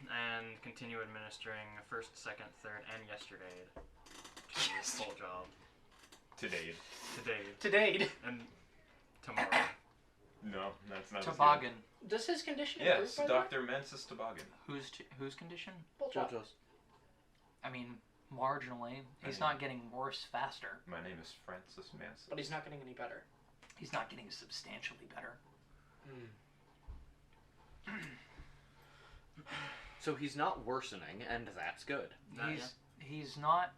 And continue administering first, second, third, and yesterday to his full job. Today. Today. Today. And tomorrow. No, that's not Toboggan. Does his condition improve, Yes, by the way? Dr. Mensis Toboggan. Whose condition? JoJo's. I mean, marginally. He's not getting worse faster. My name is Francis Mansis. But he's not getting any better. He's not getting substantially better. So he's not worsening, and that's good. He's not.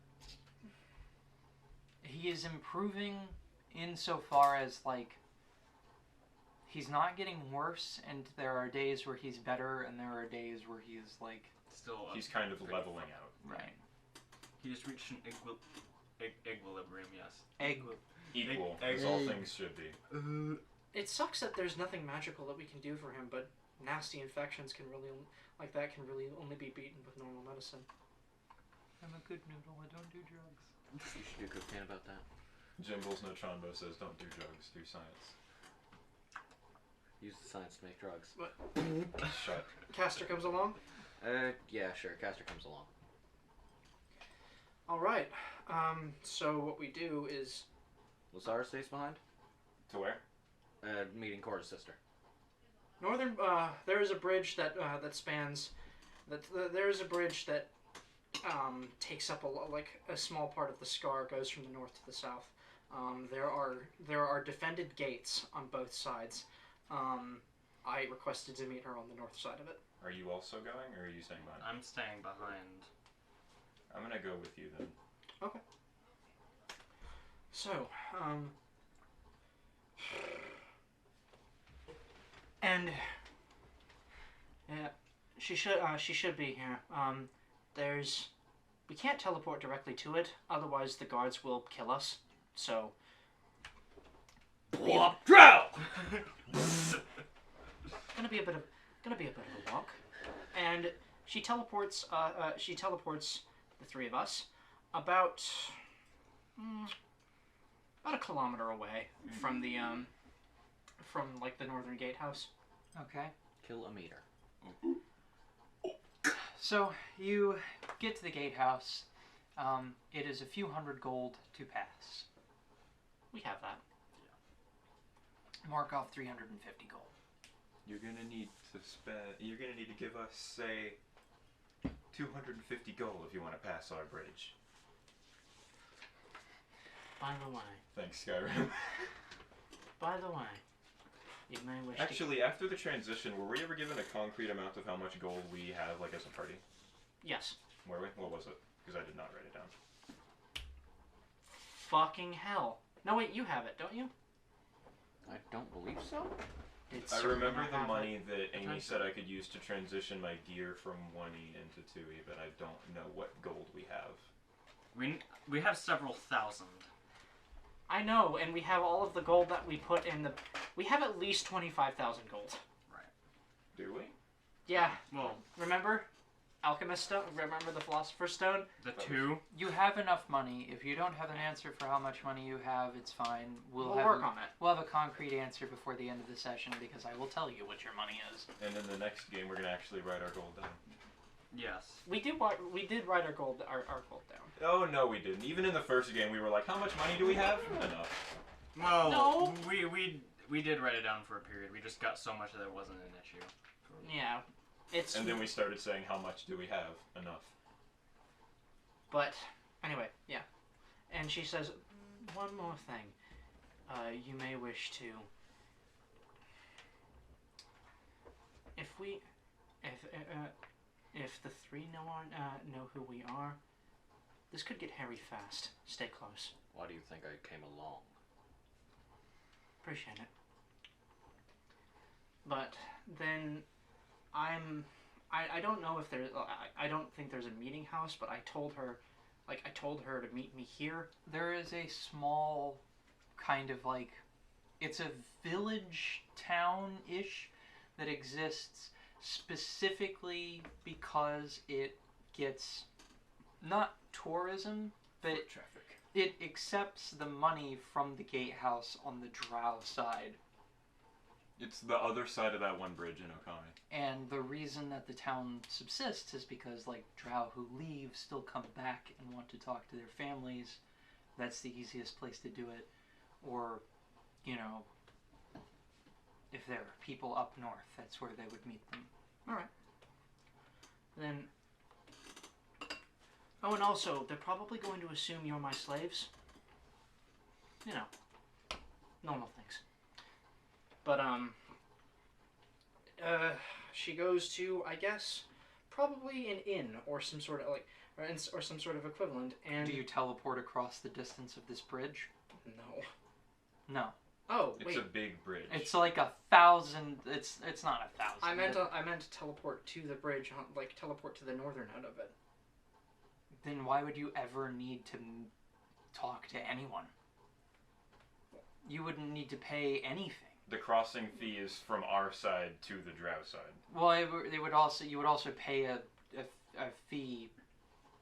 He is improving insofar as like. He's not getting worse, and there are days where he's better, and there are days where he is like. Still. He's kind of leveling out. Right. He just reached an equilibrium, yes. Equal, Egg- as all egg- things should be. It sucks that there's nothing magical that we can do for him, but nasty infections can really only be beaten with normal medicine. I'm a good noodle. I don't do drugs. You should do cocaine about that. Jimbles no Chonbo says don't do drugs, do science. Use the science to make drugs. What? Shut. Castor comes along. Yeah, sure. Castor comes along. All right. So what we do is Lazara stays behind. To where? Meeting Cora's sister. northern. There is a bridge that spans. There is a bridge that takes up a small part of the scar, goes from the north to the south. There are defended gates on both sides. I requested to meet her on the north side of it. Are you also going, or are you staying behind? I'm staying behind. I'm gonna go with you then. Okay. So, and yeah, she should be here. We can't teleport directly to it, otherwise the guards will kill us. So. Drow! Gonna be a bit of a walk, and she teleports the 3 of us about a kilometer away from the from like the northern gatehouse. Okay. Kill a meter. So you get to the gatehouse. It is a few hundred gold to pass. We have that. Mark off 350 gold. You're gonna need to spend. You're gonna need to give us, say, 250 gold if you want to pass our bridge. By the way, Thanks, Skyrim. you may wish Actually, after the transition, were we ever given a concrete amount of how much gold we have, like, as a party? to... Yes. Were we? What was it? Because I did not write it down. Fucking hell. No, wait, you have it, don't you? I don't believe so. It's I certain remember I the have money it. that Amy Okay. said I could use to transition my gear from 1E into 2E, but I don't know what gold we have. We have several thousand. I know, and we have all of the gold that we put in the... We have at least 25,000 gold. Do we? Yeah. Well, Remember? Alchemist Stone? Remember the Philosopher's Stone? the two. You have enough money. If you don't have an answer for how much money you have, it's fine. We'll have work a, on it. We'll have a concrete answer before the end of the session because I will tell you what your money is. And in the next game, we're gonna actually write our gold down. Yes. We did write our gold down. Oh no, we didn't. Even in the first game, we were like, "How much money do we have?" Enough. Well, No. we did write it down for a period. We just got so much that it wasn't an issue. Yeah. It's... And then we started saying, "How much do we have?" Enough. But, anyway, yeah. And she says, one more thing. You may wish to... If the three know who we are, this could get hairy fast. Stay close. Why do you think I came along? Appreciate it. But then I don't know if there I don't think there's a meeting house, but I told her to meet me here. There is a small kind of like, it's a village town-ish that exists specifically because it gets not tourism, but Foot traffic. it accepts the money from the gatehouse on the Drow side. It's the other side of that one bridge in Okami. And the reason that the town subsists is because, like, Drow who leave still come back and want to talk to their families. That's the easiest place to do it. Or, you know, if there are people up north, that's where they would meet them. Alright. Then... Oh, and also, they're probably going to assume you're my slaves. You know, normal things. But, she goes to, I guess, probably an inn or some sort of, like, or some sort of equivalent, and... Do you teleport across the distance of this bridge? No. No. Oh, It's wait. a big bridge. It's like 1,000. It's not 1,000. I meant to teleport to the bridge, like, teleport to the northern end of it. Then why would you ever need to talk to anyone? You wouldn't need to pay anything. The crossing fee is from our side to the Drow side. Well, you would also pay a fee,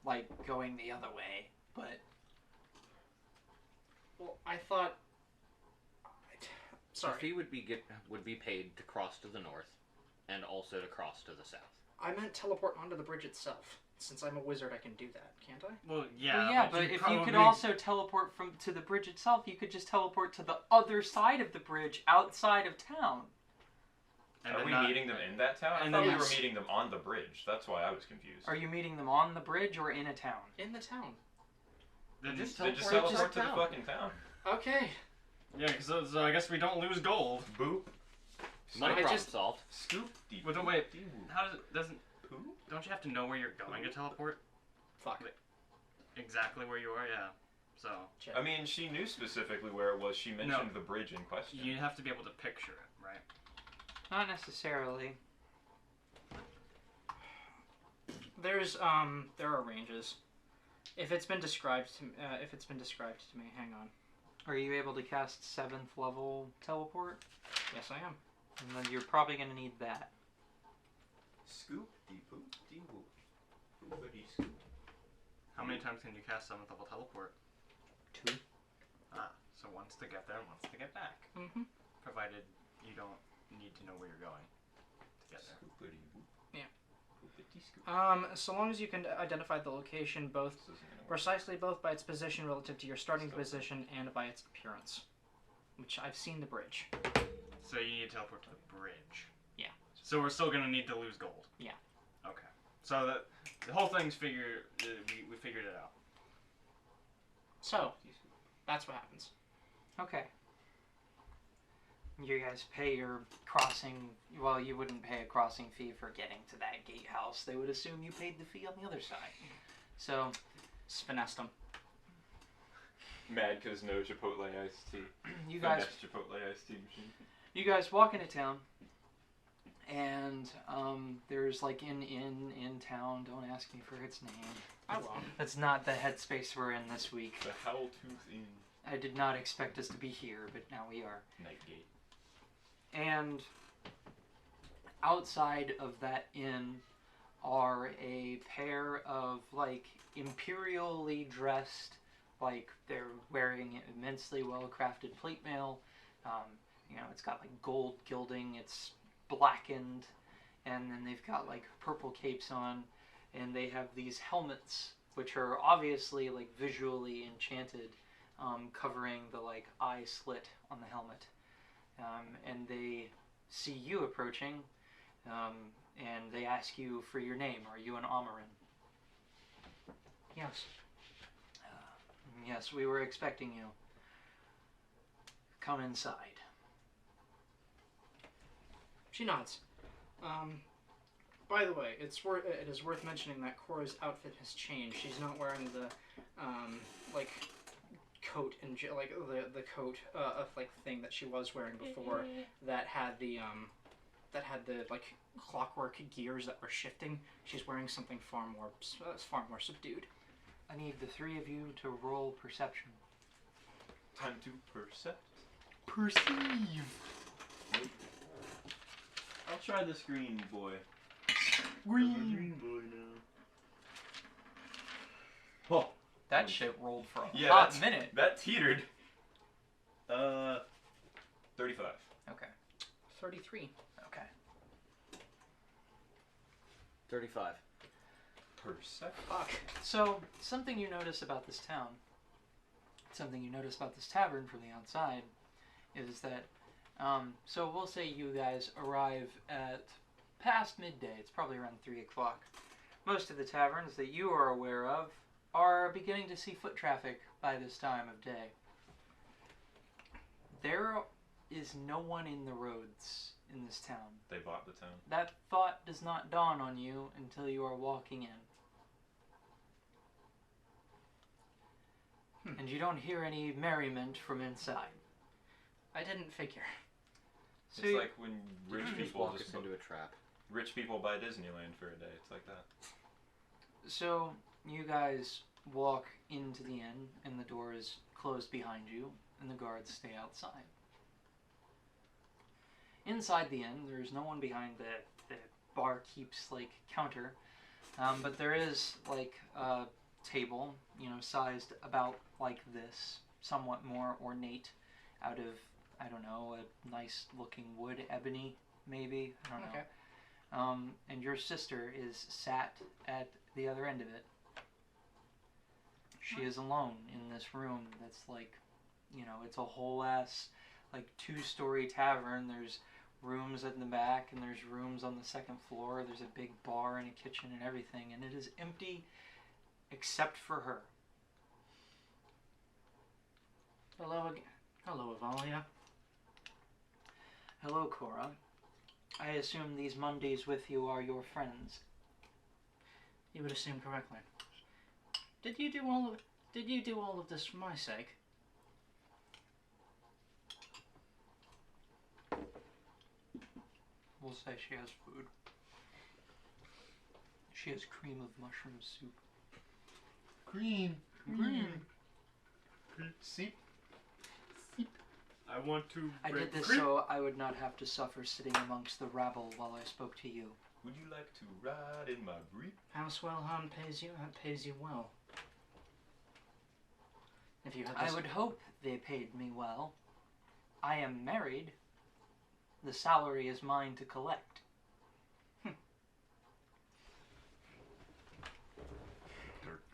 like going the other way. But Well, I thought... Sorry. The fee would be paid to cross to the north, and also to cross to the south. I meant teleport onto the bridge itself. Since I'm a wizard, I can do that, can't I? Well, yeah. well, yeah, but if you could probably- also teleport to the bridge itself, you could just teleport to the other side of the bridge outside of town. and Are then we not- meeting them in that town? I and thought then we were yes. meeting them on the bridge. That's why I was confused. Are you meeting them on the bridge or in a town? In the town. Then Just They just teleport teleport to to the the town. fucking town. Okay. Yeah, because so I guess we don't lose gold. Boop. Money I problem just- solved. Scoop. Deep. Well, wait. Deep. How does it doesn't? Poo? Don't you have to know where you're going to teleport? Fuck. Exactly where you are. Yeah. So Check. I mean, she knew specifically where it was. She mentioned the bridge in question. you have to be able to picture it, right? Not necessarily. There are ranges. If it's been described to me, hang on. Are you able to cast 7th level teleport? Yes, I am. And then you're probably going to need that. Scoop. Deep. Boop. Deep. Boop. Boopity scoop. How many times can you cast 7th level teleport? 2. Ah, so once to get there, once to get back. Mm-hmm. Provided you don't need to know where you're going to get there. Scoopity boop. So long as you can identify the location precisely both by its position relative to your starting position and by its appearance. Which I've seen the bridge. So you need to teleport to the bridge. Yeah. So we're still gonna need to lose gold. Yeah. Okay. So the whole thing's we figured it out. So, that's what happens. Okay. You guys pay your crossing. Well, you wouldn't pay a crossing fee for getting to that gatehouse. They would assume you paid the fee on the other side. So, Finessed them. Mad because no Chipotle iced tea. you guys, Chipotle iced tea machine. you guys walk into town, and there's like an inn in town. Don't ask me for its name. I won't. That's not the headspace we're in this week. The Howltooth Inn. I did not expect us to be here, but now we are. Nightgate. And outside of that inn are a pair of like imperially dressed, like they're wearing immensely well crafted plate mail. It's got like gold gilding, it's blackened, and then they've got like purple capes on, and they have these helmets which are obviously like visually enchanted, covering the like eye slit on the helmet. And they see you approaching, and they ask you for your name. Are you an Amarin? Yes. Yes, we were expecting you. Come inside. She nods. By the way, it is worth mentioning that Cora's outfit has changed. She's not wearing the coat and the coat like thing that she was wearing before that had the like clockwork gears that were shifting. She's wearing something far more subdued. I need the three of you to roll perception. Time to percept. Perceive. I'll try this green boy. Green boy now. Oh, that shit rolled for a yeah, hot minute. That teetered. 35. Okay. 33. Okay. 35. Percept. Fuck. So, something you notice about this town, something you notice about this tavern from the outside, is that, so we'll say you guys arrive at past midday. It's probably around 3 o'clock. Most of the taverns that you are aware of are beginning to see foot traffic by this time of day. There is no one in the roads in this town. They bought the town. That thought does not dawn on you until you are walking in. And you don't hear any merriment from inside. I didn't figure. It's like when rich Just people walk just us into a trap. rich people buy Disneyland for a day. It's like that. So, you guys walk into the inn, and the door is closed behind you, and the guards stay outside. Inside the inn, there's no one behind the barkeep's, like, counter, but there is, like, a table, sized about like this, somewhat more ornate, out of, I don't know, a nice-looking wood, ebony, maybe, I don't know. Okay. And your sister is sat at the other end of it. She is alone in this room that's like, it's a whole ass, like, 2-story tavern. There's rooms in the back, and there's rooms on the second floor. There's a big bar and a kitchen and everything, and it is empty except for her. Hello again. Hello, Avalia. Hello, Cora. I assume these Mondays with you are your friends. You would assume correctly. Did you do all of this for my sake? We'll say she has food. She has cream of mushroom soup. Green. Seep. I want to. I did this creep. so I would not have to suffer sitting amongst the rabble while I spoke to you. Would you like to ride in my brief? Housewellhound pays you. That pays you well. If you had this... I would hope they paid me well. I am married. The salary is mine to collect.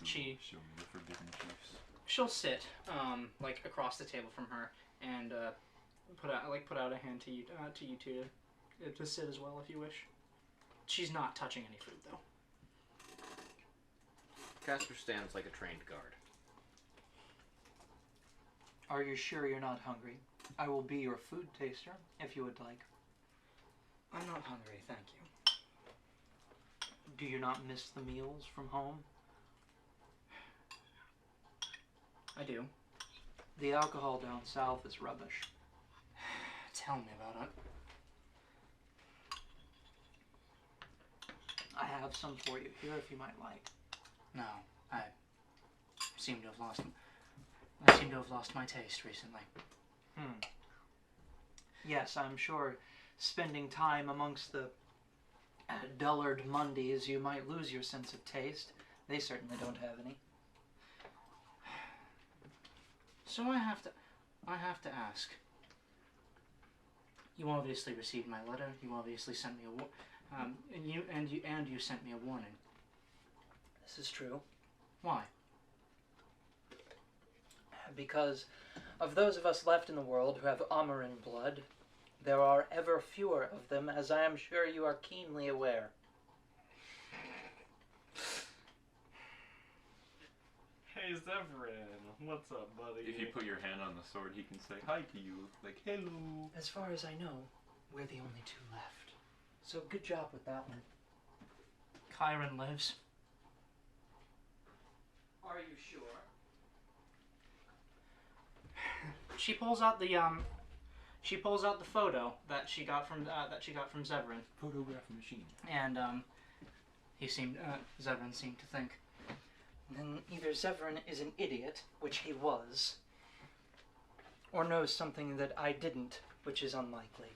Show me the forbidden juice. she'll sit like across the table from her and put out a hand to you two to sit as well if you wish. She's not touching any food though. Casper stands like a trained guard. Are you sure you're not hungry? I will be your food taster, if you would like. I'm not hungry, thank you. Do you not miss the meals from home? I do. The alcohol down south is rubbish. Tell me about it. I have some for you here if you might like. No, I seem to have lost my taste recently. Yes, I'm sure spending time amongst the dullard Mondays, you might lose your sense of taste. They certainly don't have any. So I have to ask. You obviously received my letter. You obviously sent me you sent me a warning. This is true. Why? Because of those of us left in the world who have Amaran blood, there are ever fewer of them, as I am sure you are keenly aware. Hey, Zevran, what's up, buddy? If you put your hand on the sword, he can say hi to you, like, hello. As far as I know, we're the only two left. So good job with that one. Kyron lives. Are you sure? She pulls out the photo that she got from Zevran, Photograph machine. and Zevran seemed to think. Then either Zevran is an idiot, which he was, or knows something that I didn't, which is unlikely.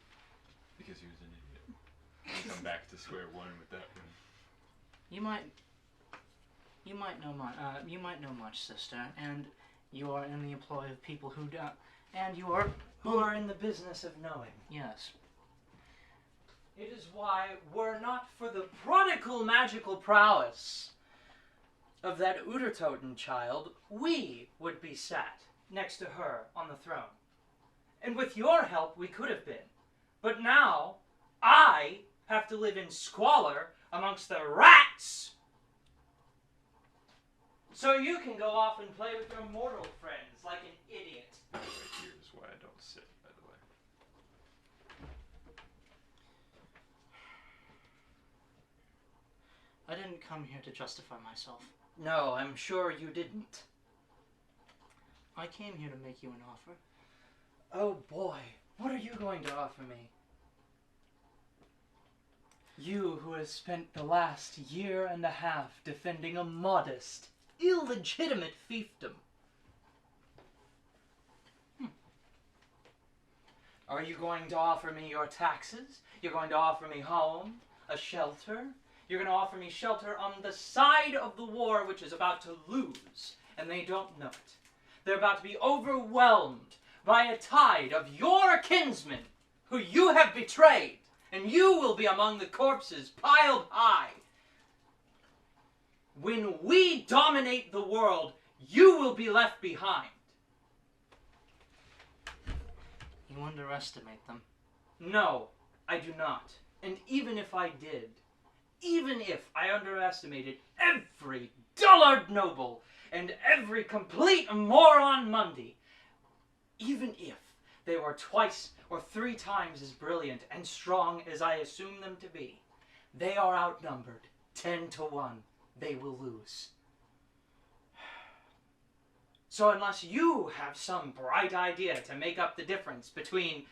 Because he was an idiot. Come back to square one with that one. You might know much, sister, and you are in the employ of people who Who are in the business of knowing. yes. It is why, were not for the prodigal magical prowess of that Udertoten child, we would be sat next to her on the throne. And with your help, we could have been. But now, I have to live in squalor amongst the rats. So you can go off and play with your mortal friends like an idiot. Right here is why I don't sit, by the way. I didn't come here to justify myself. No, I'm sure you didn't. I came here to make you an offer. Oh boy, what are you going to offer me? You who has spent the last year and a half defending a modest, illegitimate fiefdom. Are you going to offer me your taxes? You're going to offer me home, a shelter? You're going to offer me shelter on the side of the war which is about to lose, and they don't know it. They're about to be overwhelmed by a tide of your kinsmen who you have betrayed, and you will be among the corpses piled high. When we dominate the world, you will be left behind. You underestimate them. No, I do not. And even if I did, even if I underestimated every dullard noble and every complete moron Mundy, even if they were twice or three times as brilliant and strong as I assume them to be, they are outnumbered 10-1. They will lose. So unless you have some bright idea to make up the difference between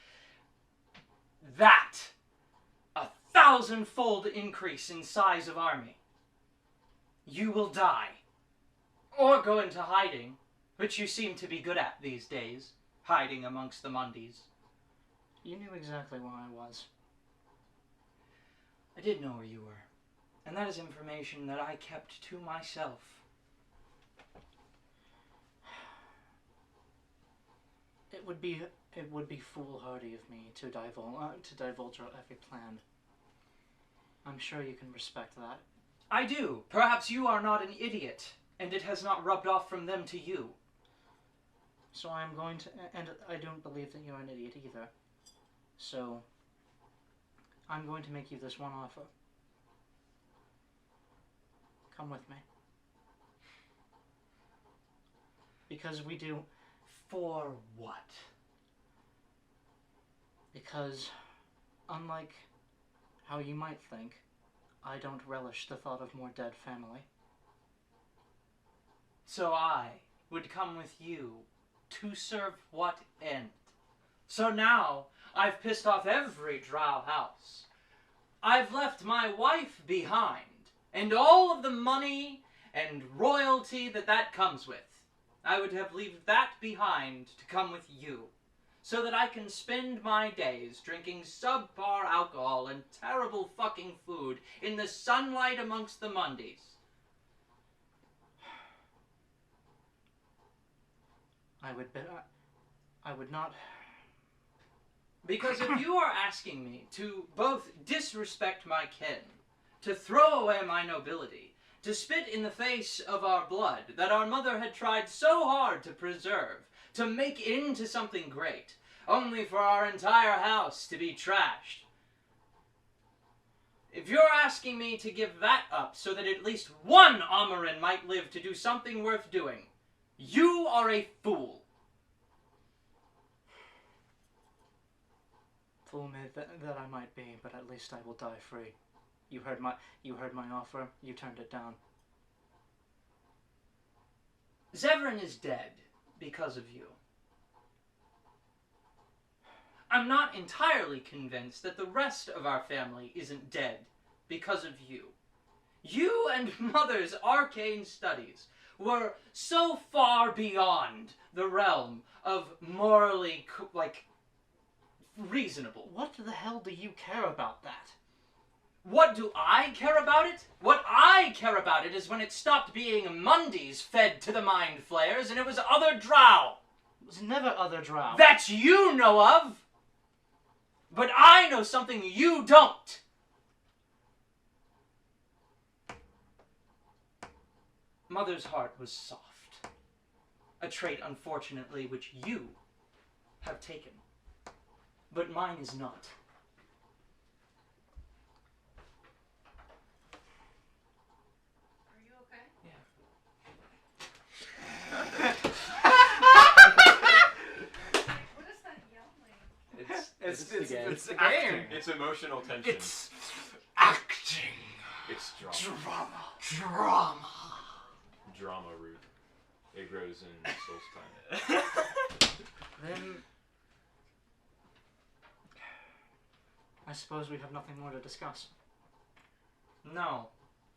that, 1,000-fold increase in size of army, you will die. Or go into hiding, which you seem to be good at these days, hiding amongst the Mundies. You knew exactly where I was. I did know where you were, and that is information that I kept to myself. It would be foolhardy of me to divulge our every plan. I'm sure you can respect that. I do. Perhaps you are not an idiot, and it has not rubbed off from them to you. So I'm going to, and I don't believe that you're an idiot either. So I'm going to make you this one offer. Come with me. Because we do. For what? Because, unlike how you might think, I don't relish the thought of more dead family. So I would come with you to serve what end? So now I've pissed off every drow house. I've left my wife behind, and all of the money and royalty that comes with. I would have left that behind to come with you, so that I can spend my days drinking subpar alcohol and terrible fucking food in the sunlight amongst the Mondays. I would not. Because if you are asking me to both disrespect my kin, to throw away my nobility, to spit in the face of our blood that our mother had tried so hard to preserve, to make into something great, only for our entire house to be trashed. If you're asking me to give that up so that at least one Amarin might live to do something worth doing, you are a fool. Fool me that I might be, but at least I will die free. You heard my offer. You turned it down. Zevran is dead because of you. I'm not entirely convinced that the rest of our family isn't dead because of you. You and Mother's arcane studies were so far beyond the realm of morally, reasonable. What the hell do you care about that? What do I care about it? What I care about it is when it stopped being Mundies fed to the mind flayers and it was other drow. It was never other drow. That you know of! But I know something you don't! Mother's heart was soft. A trait, unfortunately, which you have taken. But mine is not. Are you okay? Yeah. What is that yelling? It's game. acting. It's emotional tension. It's acting. It's drama. Drama. Drama root. It grows in Soul's time. Then I suppose we have nothing more to discuss. No,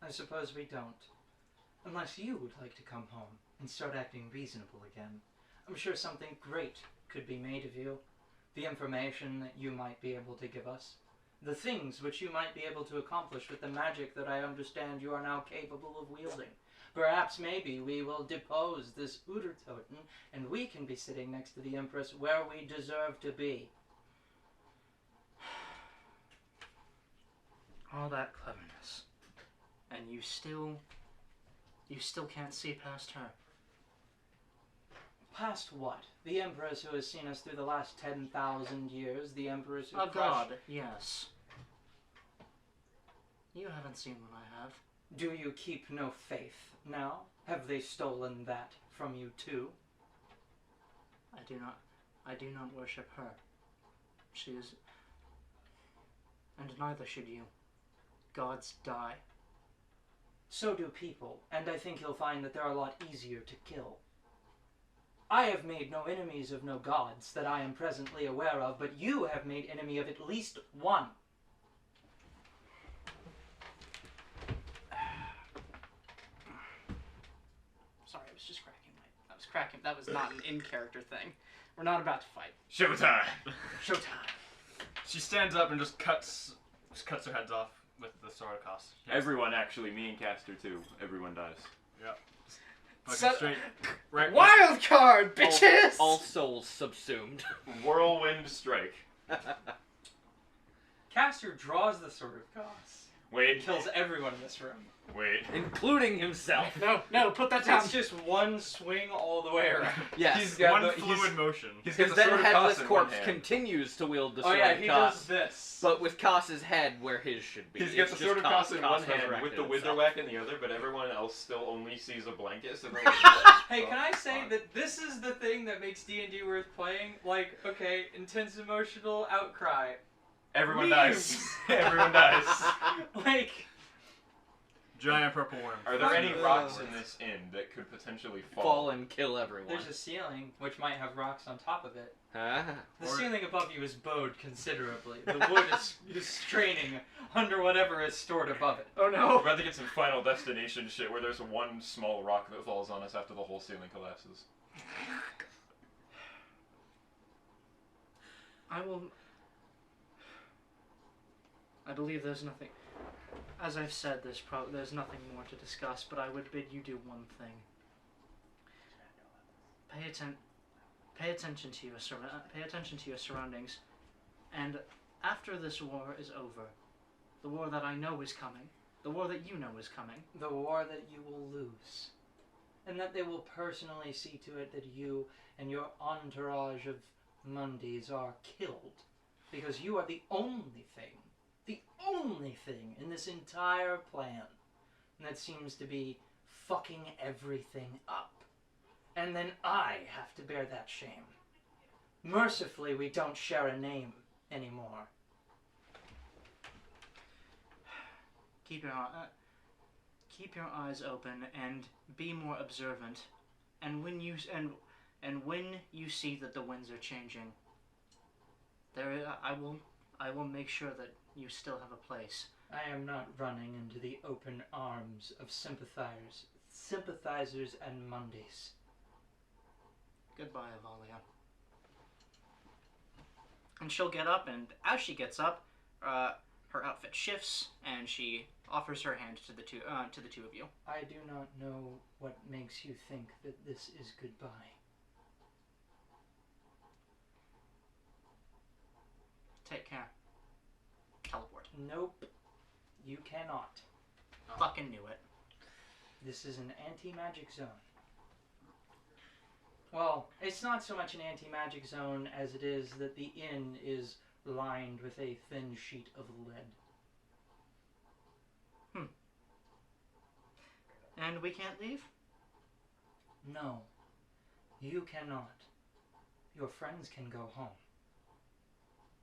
I suppose we don't. Unless you would like to come home and start acting reasonable again. I'm sure something great could be made of you. The information that you might be able to give us. The things which you might be able to accomplish with the magic that I understand you are now capable of wielding. Perhaps maybe we will depose this Udertoten and we can be sitting next to the Empress where we deserve to be. All that cleverness. And you still can't see past her. Past what? The Empress who has seen us through the last 10,000 years. The Empress who A crushed... god, yes. You haven't seen what I have. Do you keep no faith now? Have they stolen that from you too? I do not worship her. She is... And neither should you. Gods die. So do people, and I think you'll find that they're a lot easier to kill. I have made no enemies of no gods that I am presently aware of, but you have made enemy of at least one. Sorry, I was just cracking. That was not an in-character thing. We're not about to fight. Showtime! Showtime. She stands up and just cuts her heads off with the sword cost. Yes. Everyone, actually, me and Caster too. Everyone dies. Yep. Fucking So- straight. Right. Wild card, bitches! All souls subsumed. Whirlwind strike. Caster draws the sword of Goss. Wait. Kills everyone in this room. Wait. Including himself. No, put that down. It's just one swing all the way around. Yes. He's got One the, fluid motion. He's got Because the then sword of Headless Kos in Corpse one hand. continues to wield the Oh sword yeah, of he Kos, does this. but with Kos's head where his should be. He's got It's the just sword of Kos in one hand resurrected with the himself. Witherwhack in the other, but everyone else still only sees a blanket. So Hey, can I say that this is the thing that makes D&D worth playing? Like, okay, intense emotional outcry. everyone Memes. dies. Everyone dies. Like, Giant purple worm. Are there any Ugh. rocks in this inn that could potentially Fall and kill everyone. there's a ceiling which might have rocks on top of it. Ah. The Or- ceiling above you is bowed considerably. The wood is straining under whatever is stored above it. Oh We're no. about to get some Final Destination shit where there's one small rock that falls on us after the whole ceiling collapses. I believe there's nothing. As I've said, there's nothing more to discuss, but I would bid you do one thing. Pay attention to your surroundings, and after this war is over, the war that I know is coming, the war that you know is coming. The war that you will lose. And that they will personally see to it that you and your entourage of Mondays are killed. Because you are the only thing in this entire plan that seems to be fucking everything up. And then I have to bear that shame. Mercifully, we don't share a name anymore. Keep your eyes open and be more observant. And when you see that the winds are changing, I will make sure that you still have a place. I am not running into the open arms of sympathizers and Mondays. Goodbye, Avalia. And she'll get up, and as she gets up, her outfit shifts, and she offers her hand to the two of you. I do not know what makes you think that this is goodbye. Take care. Teleport. Nope. You cannot. Fucking knew it. This is an anti-magic zone. Well, it's not so much an anti-magic zone as it is that the inn is lined with a thin sheet of lead. And we can't leave? No. You cannot. Your friends can go home.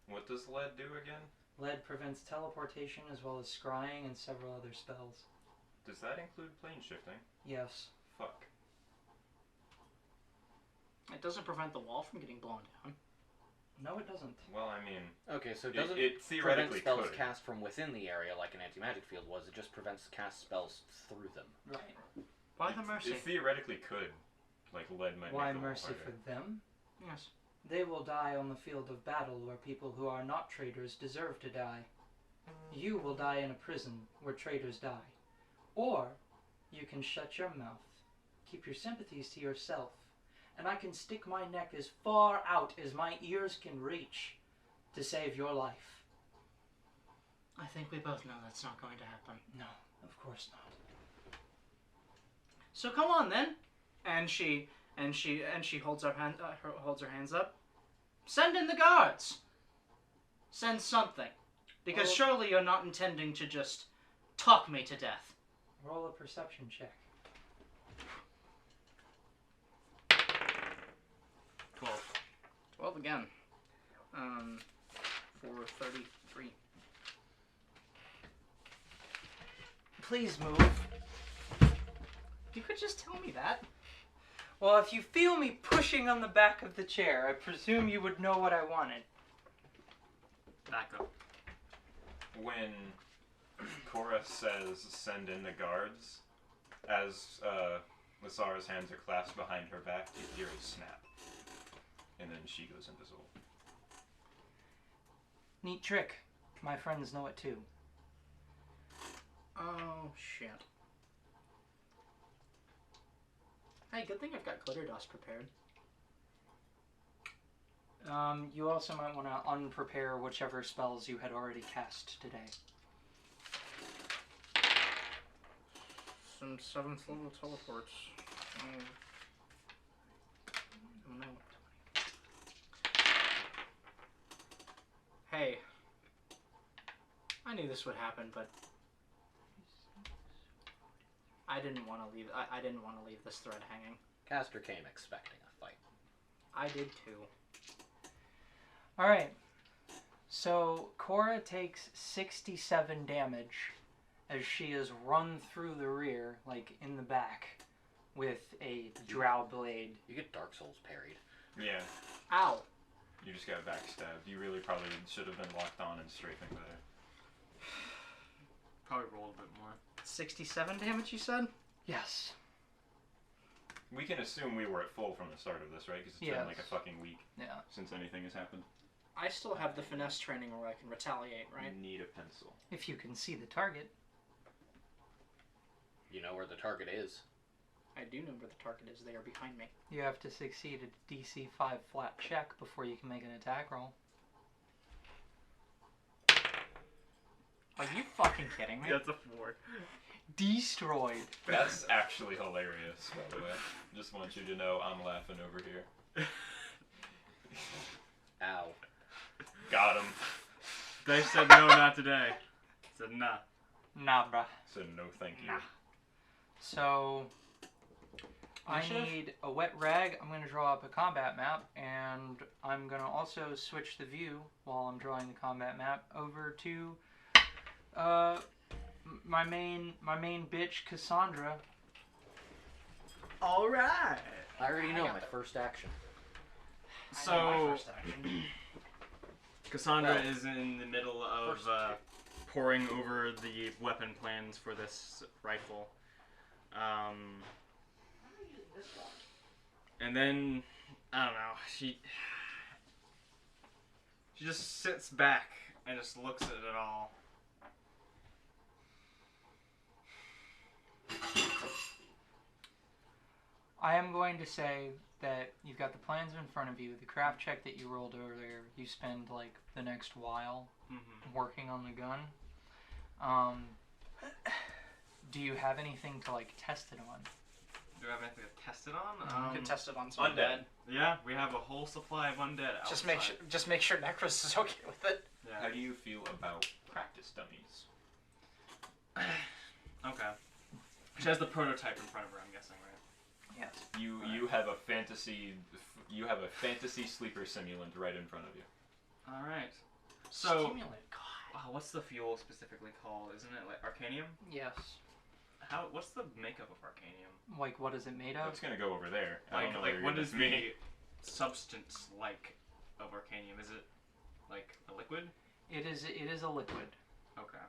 What does lead do again? Lead prevents teleportation as well as scrying and several other spells. Does that include plane shifting? Yes. Fuck. It doesn't prevent the wall from getting blown down. No, it doesn't. Well, I mean, Okay, so it it, doesn't it prevent theoretically spells could. cast from within the area like an anti-magic field was. It just prevents cast spells through them. Right. Why the mercy? It theoretically could. Like, lead might Why make the wall mercy harder. for them? Yes. They will die on the field of battle where people who are not traitors deserve to die. You will die in a prison where traitors die. Or you can shut your mouth, keep your sympathies to yourself, and I can stick my neck as far out as my ears can reach to save your life. I think we both know that's not going to happen. No, of course not. So come on then. And she holds her hands up. Send in the guards. Send something, because Well- surely you're not intending to just talk me to death. Roll a perception check. 12. 12 again. For 33. Please move. You could just tell me that. Well, if you feel me pushing on the back of the chair, I presume you would know what I wanted. Back up. When Cora says send in the guards, as Lasara's hands are clasped behind her back, you hear a snap. And then she goes invisible. Neat trick. My friends know it too. Oh, shit. Hey, good thing I've got glitter dust prepared. You also might want to unprepare whichever spells you had already cast today. some 7th level teleports. Oh no. Hey. I knew this would happen, but I didn't want to leave. I didn't want to leave this thread hanging. Caster came expecting a fight. I did too. Alright. So, Cora takes 67 damage as she is run through the rear, like in the back, with a drow blade. You get Dark Souls parried. Yeah, Ow. you just got backstabbed. You really probably should have been locked on and strafing better. Probably roll a bit more. 67 damage, you said? Yes. We can assume we were at full from the start of this, right? Because it's been like a fucking week Yeah. since anything has happened. I still have the finesse training where I can retaliate, right? Need a pencil. If you can see the target. You know where the target is. I do know where the target is. They are behind me. You have to succeed a DC 5 flat check before you can make an attack roll. Are you fucking kidding me? That's a 4. Destroyed. That's actually hilarious, by the way. Just want you to know I'm laughing over here. Ow. Got him. They said no, not today. Said nah. Nah, bruh. So no thank you. Nah. So, I Initiative? need a wet rag. I'm going to draw up a combat map, and I'm going to also switch the view while I'm drawing the combat map over to my main bitch, Cassandra. All right. I already know got my that. first action. I know my So first action. Cassandra Well, is in the middle of first poring over the weapon plans for this rifle. And then I don't know. She just sits back and just looks at it all. I am going to say that you've got the plans in front of you. The craft check that you rolled earlier, you spend like the next while Mm-hmm. working on the gun. Do you have anything to like test it on? Do I have anything to test it on? You can test it on some Undead. Yeah, we have a whole supply of undead outside. Just make sure Necros is okay with it. How Yeah. do you feel about practice dummies? Okay. She has the prototype in front of her, I'm guessing, right? Yes. You have a fantasy sleeper simulant right in front of you. All right. So, Stimulant, God. wow, what's the fuel specifically called? Isn't it like Arcanium? Yes. What's the makeup of Arcanium? Like, what is it made of? That's gonna go over there. I don't know Like where what you're is gonna the substance like of Arcanium? Is it like a liquid? It is a liquid. Okay.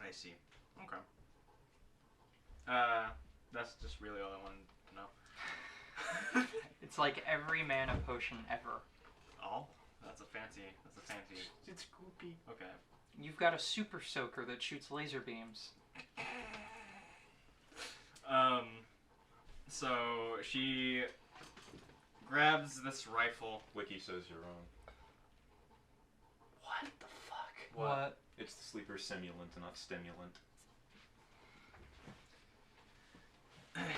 I see. Okay. That's just really all I wanted to know. It's like every mana potion ever. All? That's a fancy. It's goopy. Okay. You've got a super soaker that shoots laser beams. So she grabs this rifle. Wiki says you're wrong. What the fuck? What? It's the sleeper simulant, not stimulant.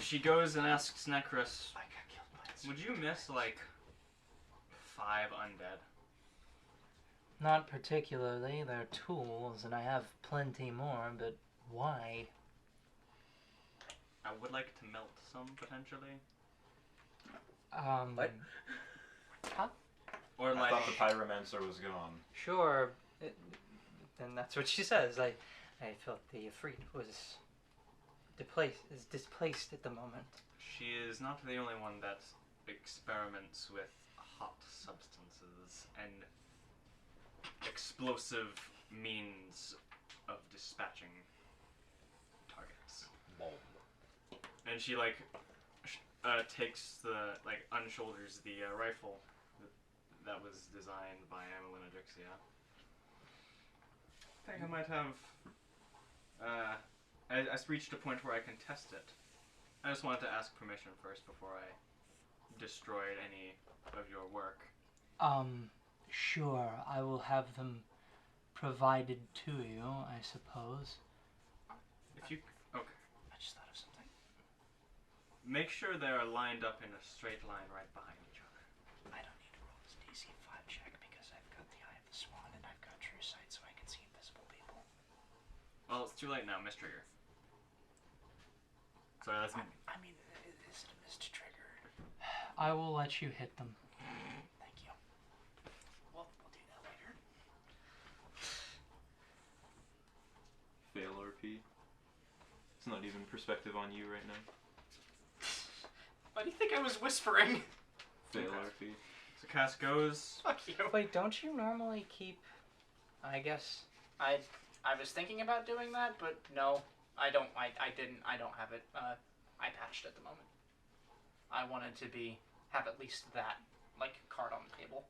She goes and asks Necros, I got killed by a would you miss like 5 undead? Not particularly. They're tools, and I have plenty more, but why? I would like to melt some potentially. What? Or I like thought the pyromancer was gone. Sure. And that's what she says. I felt the Ifrit was displaced at the moment. she is not the only one that experiments with hot substances and explosive means of dispatching targets. Bulb. And she takes the unshoulders the rifle that was designed by Amelin Adrixia. I think I might have. I reached a point where I can test it. I just wanted to ask permission first before I destroyed any of your work. Sure. I will have them provided to you, I suppose. If you okay, I just thought of make sure they're lined up in a straight line right behind each other. I don't need to roll this DC 5 check because I've got the Eye of the Swan and I've got True Sight so I can see invisible people. Well, it's too late now. Miss trigger. Sorry, that's I mean, is it a missed trigger? I will let you hit them. Thank you. We'll do that later. Fail RP. It's not even perspective on you right now. Why do you think I was whispering? Fail Okay. RP. so cast goes. Fuck you. Wait, don't you normally keep? I guess. I was thinking about doing that, but no, I don't. I didn't. I don't have it. I patched at the moment. I wanted to have at least that card on the table.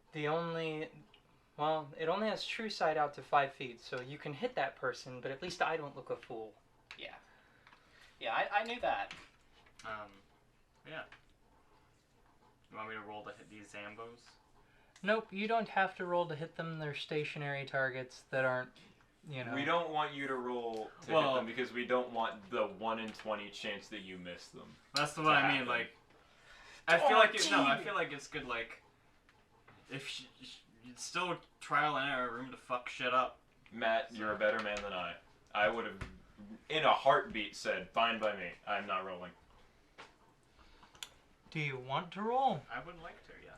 Well, it only has true sight out to 5 feet, so you can hit that person, but at least I don't look a fool. Yeah. Yeah, I knew that. Yeah. You want me to roll to hit these Zambos? Nope, you don't have to roll to hit them. They're stationary targets that aren't, We don't want you to roll to hit them because we don't want the 1 in 20 chance that you miss them. That's what I mean. Like, I feel like I feel like it's good. Like, if you'd still trial and error, room to fuck shit up. Matt, you're a better man than I. I would have, in a heartbeat, said, fine by me. I'm not rolling. Do you want to roll? I would like to, yes.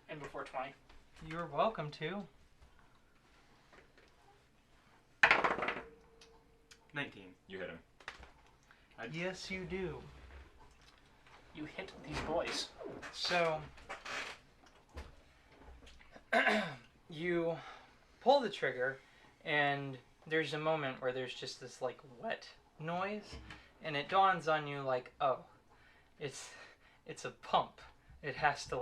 And before 20. You're welcome to. 19. You hit him. Yes, you do. You hit these boys. So, you pull the trigger, and there's a moment where there's just this wet noise, and it dawns on you oh, it's a pump. It has to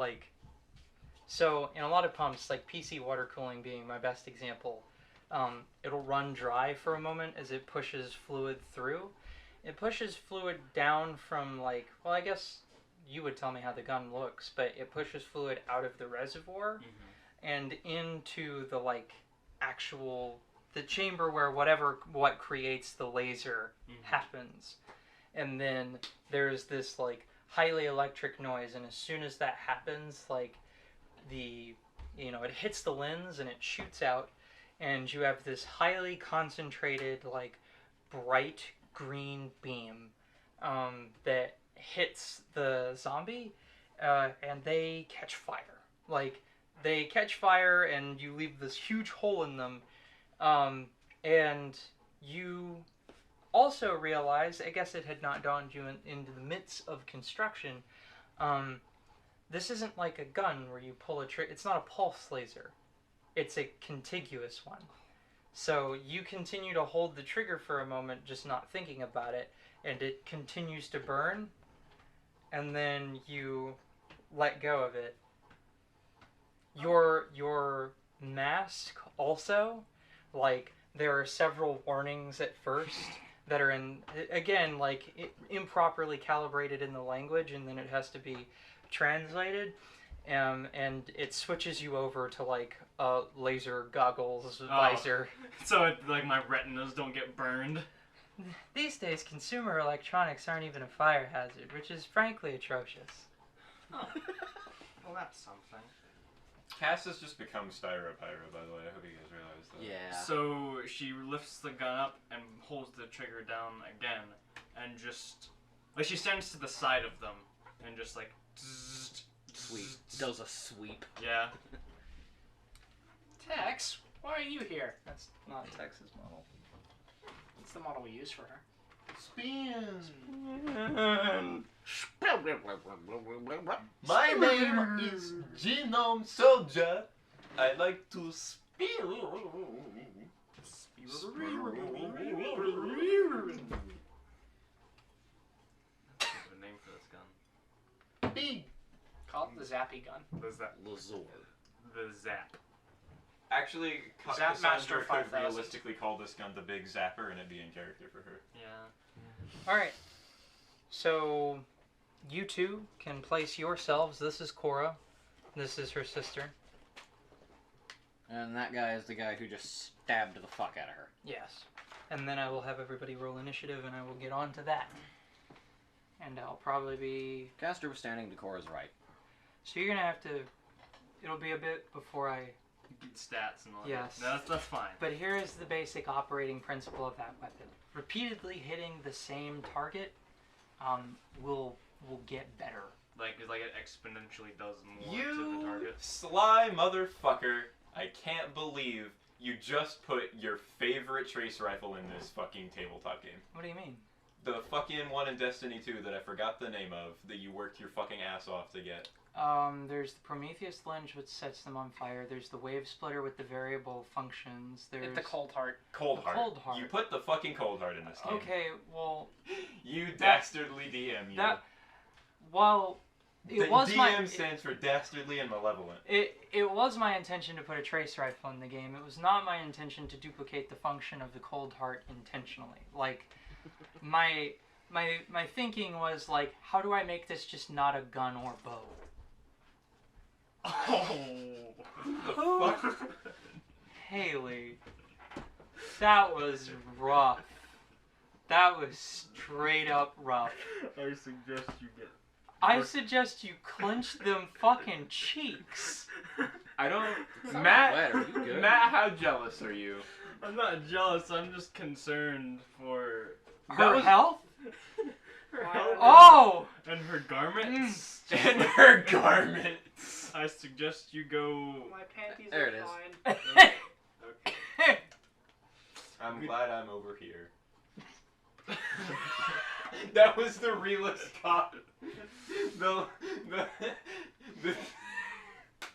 so in a lot of pumps, PC water cooling being my best example, it'll run dry for a moment as it pushes fluid through. It pushes fluid down from well, I guess you would tell me how the gun looks, but it pushes fluid out of the reservoir and into the actual the chamber where what creates the laser happens. And then there's this highly electric noise, and as soon as that happens, it hits the lens and it shoots out, and you have this highly concentrated bright green beam that hits the zombie, and they catch fire. They catch fire, and you leave this huge hole in them, and you also realize, I guess it had not dawned you into the midst of construction, this isn't like a gun where you pull a trigger. It's not a pulse laser. It's a contiguous one. So you continue to hold the trigger for a moment, just not thinking about it, and it continues to burn, and then you let go of it. Your mask also, there are several warnings at first that are improperly calibrated in the language, and then it has to be translated, and it switches you over to a laser goggles visor. So my retinas don't get burned. These days, consumer electronics aren't even a fire hazard, which is frankly atrocious. Oh. Well, that's something. Cass has just become Styropyro, by the way. I hope you guys realize that. Yeah. So she lifts the gun up and holds the trigger down again, and just she stands to the side of them and just Sweep. Does a sweep. Yeah. Tex, why are you here? That's not Tex's model. What's the model we use for her? My name is Genome Soldier. I like to spin. What's the name for this gun? Big. Call it the Zappy gun. What is that? Lazor. The Zap. Actually, Zapmaster Cassandra could 5000. realistically call this gun the Big Zapper, and it'd be in character for her. Yeah. Alright, so you two can place yourselves. This is Cora. This is her sister. And that guy is the guy who just stabbed the fuck out of her. Yes. And then I will have everybody roll initiative, and I will get on to that. and I'll probably be. Caster withstanding decor is right. So you're gonna have to. It'll be a bit before I. Stats and all Yes. that. That's fine. But here is the basic operating principle of that weapon. Repeatedly hitting the same target, will get better. Like it exponentially does more to You the target. sly motherfucker! I can't believe you just put your favorite trace rifle in this fucking tabletop game. What do you mean? The fucking one in Destiny 2 that I forgot the name of, that you worked your fucking ass off to get. There's the Prometheus lens, which sets them on fire. There's the wave splitter with the variable functions. There's The cold heart. Cold Heart. Cold Heart. You put the fucking Cold Heart in this game. Okay, well, You dastardly DM, you. that while it The was DM my stands for dastardly and malevolent. it was my intention to put a trace rifle in the game. It was not my intention to duplicate the function of the Cold Heart intentionally. Like my thinking was like, how do I make this just not a gun or bow? Oh. The fuck? Haley, that was rough. That was straight up rough. I suggest you get. I suggest you clench them fucking cheeks. I don't. Sounds Matt, wet. Are you good? Matt, how jealous are you? I'm not jealous. I'm just concerned for Her health? her Wow. health Oh! and her garments. And her garments. I suggest you go. My panties There are it is. fine. Okay. I'm glad I'm over here. That was the realest cop. The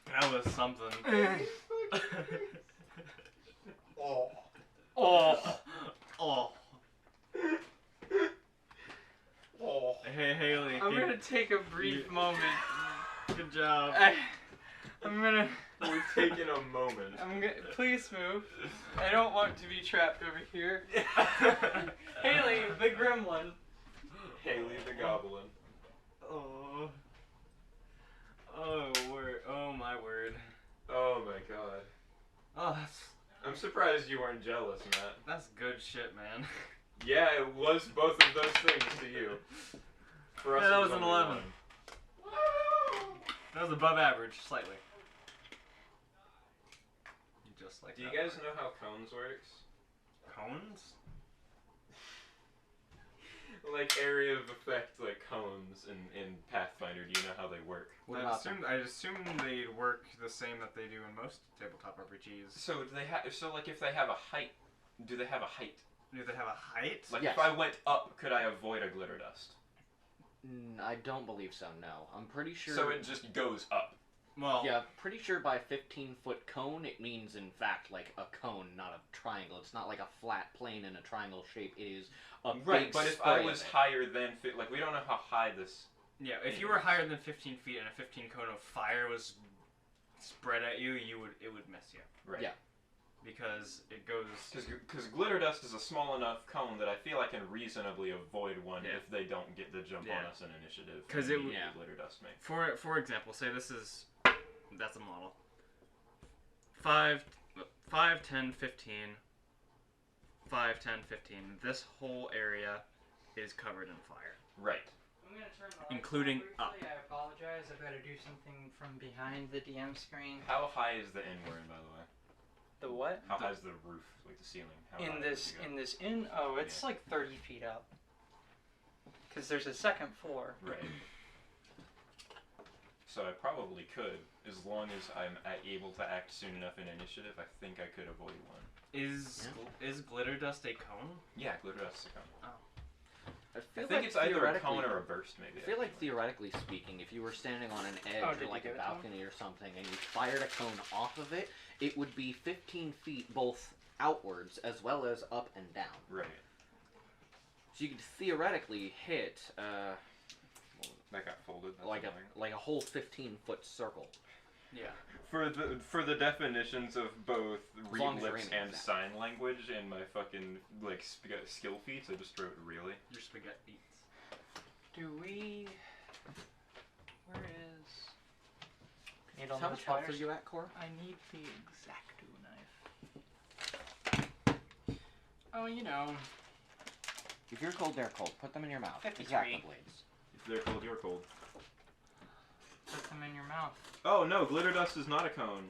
That was something. oh. Oh. Oh. Oh. Hey Haley. I'm gonna take a brief moment. Good job. I'm gonna. We're taking a moment. Please move. I don't want to be trapped over here. Haley, the gremlin. Haley the Goblin. Oh. Oh word. Oh my word. Oh my god. Oh, I'm surprised you weren't jealous, Matt. that's good shit, man. Yeah, it was both of those things to you. For us, Yeah, that it was an only 11. one. That was above average, slightly. Just like Do you that. guys know how cones works? Cones? Like area of effect, like cones in Pathfinder. Do you know how they work? What I about them? assume they work the same that they do in most tabletop RPGs. So do they have? So like if they have a height, do they have a height? Do they have a height? Like Yes. if I went up, could I avoid a glitter dust? I don't believe so, no. I'm pretty sure... So it just goes up. Well, Yeah, pretty sure by 15-foot cone, it means, in fact, like a cone, not a triangle. It's not like a flat plane in a triangle shape. It is a Right, big but if spray I of was it. higher than like we don't know how high this. yeah. If you were higher than 15 feet and a 15 cone of fire was spread at you, it would miss you Right. Yeah. because it goes. Because glitter dust is a small enough cone that I feel I can reasonably avoid one Yeah. if they don't get the jump on Yeah. us in initiative. 'Cause and it would- immediately Yeah. glitter dust me. For example, say this is that's a model. 5, 10, 15. 5, 10, 15. This whole area is covered in fire. Right. I'm gonna turn the lights Including on briefly. I apologize. I've got to do something from behind the DM screen. How high is the inn we're in, by the way? The what? How high is the roof, like the ceiling? How high In does it this go? inn? Oh, it's Yeah. like 30 feet up. Because there's a second floor. Right. So I probably could, as long as I'm able to act soon enough in initiative. I think I could avoid one. Is glitter dust a cone? Yeah, glitter dust's a cone. I I feel think like it's either a theoretically- cone or a burst, maybe. I feel like actually. theoretically speaking, if you were standing on an edge Oh, or did you like give a it to him? balcony or something and you fired a cone off of it, it would be 15 feet both outwards as well as up and down. Right. So you could theoretically hit That got folded. That's like annoying. a whole 15-foot circle. Yeah. For the definitions of both read long as you're lips aiming and at that. sign language in my fucking like skill feats, I just wrote really. Your spaghetti beats. Do we? Where is? Need all How those much health are wires? you at, Cora? I need the X-Acto knife. Oh, you know. If you're cold, they're cold. Put them in your mouth. 53. Exacto blades. They're cold, you're cold. Put them in your mouth. Oh no, glitter dust is not a cone.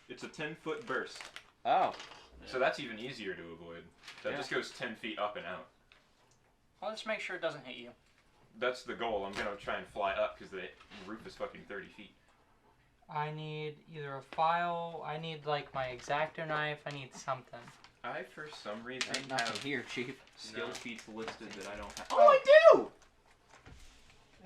It's a 10-foot burst. Oh. So that's even easier to avoid. That just goes 10 feet up and out. Well, let's make sure it doesn't hit you. That's the goal. I'm gonna try and fly up because the roof is fucking 30 feet. I need either a file. I need like my X-Acto knife. I need something. I, for some reason, Ain't nothing have here, Chief. skill No. feats listed that I don't have. Oh, I do!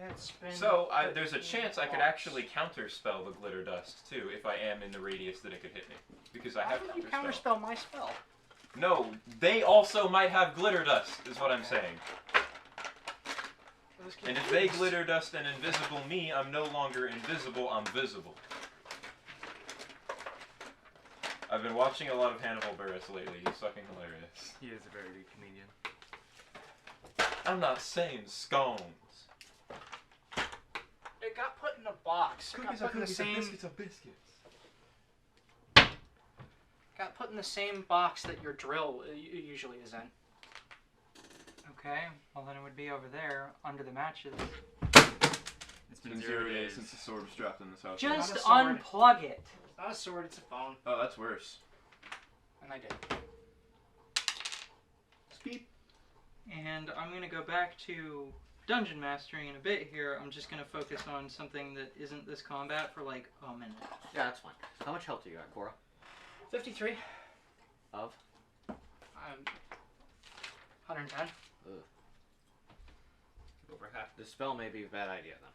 It's been. So, there's a chance I could actually counterspell the glitter dust, too, if I am in the radius that it could hit me. Because I How have did you counterspell. counterspell my spell? No, they also might have glitter dust, is what I'm saying. And if they glitter dust and invisible me, I'm no longer invisible, I'm visible. I've been watching a lot of Hannibal Buress lately, he's fucking hilarious. He is a very good comedian. I'm not saying scones. It got put in a box. Got put in the same. biscuits are biscuits. Got put in the same box that your drill usually is in. Okay. Well, then it would be over there under the matches. It's been 0 days. since the sword was dropped in this house. Just Not a sword. unplug it. It's not a sword, it's a phone. Oh, that's worse. And I did. Beep. And I'm gonna go back to dungeon mastering in a bit here. I'm just gonna focus on something that isn't this combat for like a minute. Yeah, that's fine. How much health do you got, Cora? 53. Of? 110. Over half. This spell may be a bad idea then.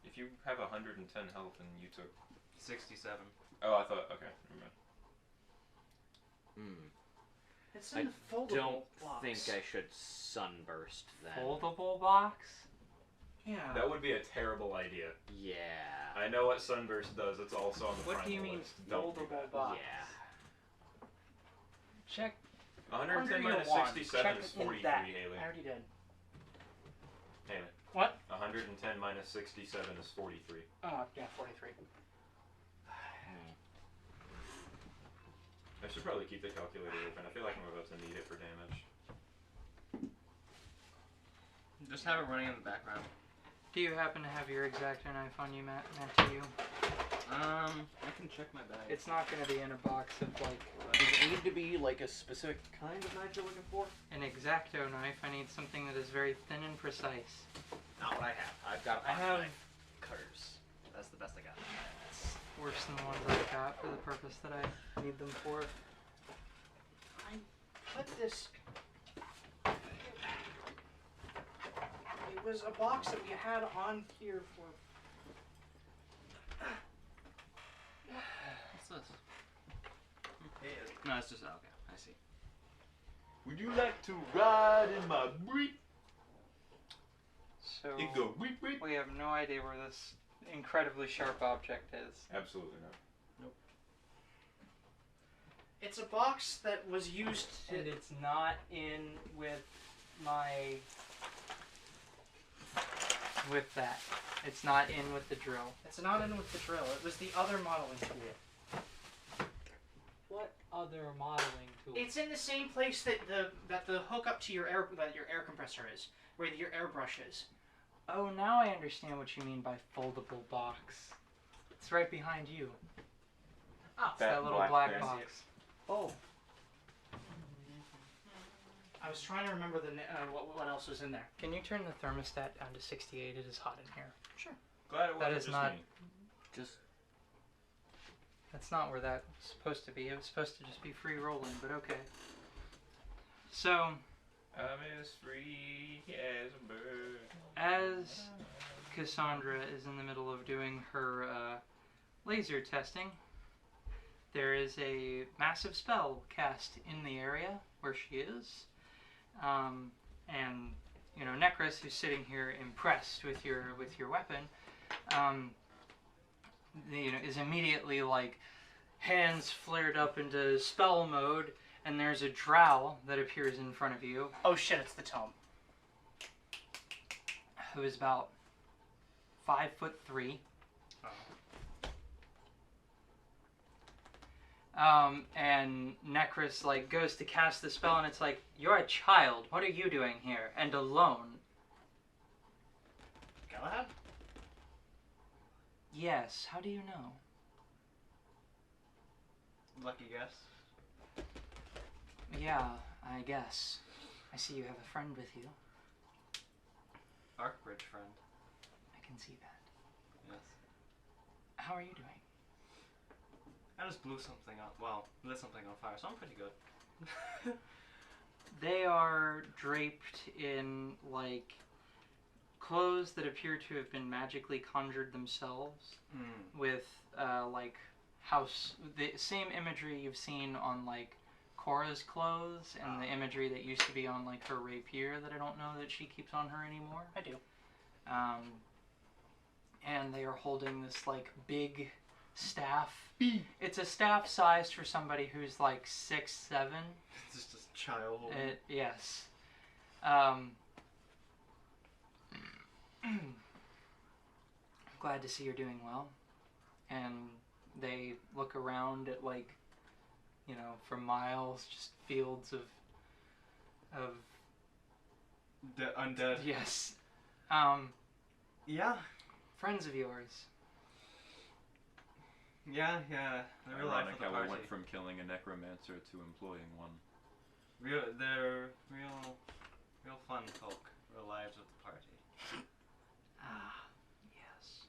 If you have 110 health and you took... 67. Oh, I thought... Okay, never mind. It's I in the foldable don't box. think I should sunburst then. Foldable box. Yeah. That would be a terrible idea. Yeah. I know what Sunburst does, it's also on the What do you primal mean list. Don't do foldable that. box? Yeah. Check. 110 Under minus your wand. 67 Check is in 43, that. Haley. I already did. Haley. What? 110 minus 67 is 43. Oh, yeah, 43. I should probably keep the calculator open. I feel like I'm about to need it for damage. Just have it running in the background. Do you happen to have your X-Acto knife on you, Matt? To you? I can check my bag. It's not gonna be in a box of like Does it need to be like a specific kind of knife you're looking for? an X-Acto knife. I need something that is very thin and precise. Not what I have. I've got a I have cutters. That's the best I got. worse than the ones I've got for the purpose that I need them for. I put this. It was a box that we had on here for. What's this? No, it's just okay. I see. Would you like to ride in my break? So It go weep weep. we have no idea where this incredibly sharp object is. Absolutely not. It's a box that was used to. And it's not in with my with that. It's not in with the drill. It's not in with the drill. It was the other modeling tool. What other modeling tool? It's in the same place that the hookup to your air compressor is, where your airbrush is. Oh, now I understand what you mean by foldable box. It's right behind you. Oh, It's that little black thing. box. Oh. I was trying to remember what else was in there. Can you turn the thermostat down to 68? It is hot in here. Glad it wasn't is just not- me. Just That's not where that's supposed to be. It was supposed to just be free rolling, but okay. So, I'm as free as a bird. as Cassandra is in the middle of doing her laser testing, there is a massive spell cast in the area where she is. And, you know, Necros, who's sitting here impressed with your weapon, you know, is immediately like hands flared up into spell mode, and there's a drow that appears in front of you, Oh shit! It's the tome. who is about 5'3". And Necros like goes to cast the spell, and it's like, you're a child. What are you doing here? And alone. Galahad? Yes, how do you know? Lucky guess. Yeah, I guess. I see you have a friend with you. Arkbridge friend. I can see that. Yes. How are you doing? I just blew something up. Well, lit something on fire, so I'm pretty good. They are draped in, like, clothes that appear to have been magically conjured themselves with, like, the same imagery you've seen on, like, Cora's clothes and the imagery that used to be on, like, her rapier that I don't know that she keeps on her anymore. I do. And they are holding this, like, big staff. It's a staff sized for somebody who's, like, 6'7". It's just a child. Yes. Glad to see you're doing well. And they look around at, like, you know, for miles, just fields of Undead. yes. Yeah. Friends of yours. Yeah. The real life Ironic of the how party. we went from killing a necromancer to employing one. They're real fun folk. Real lives of the party. Ah, yes.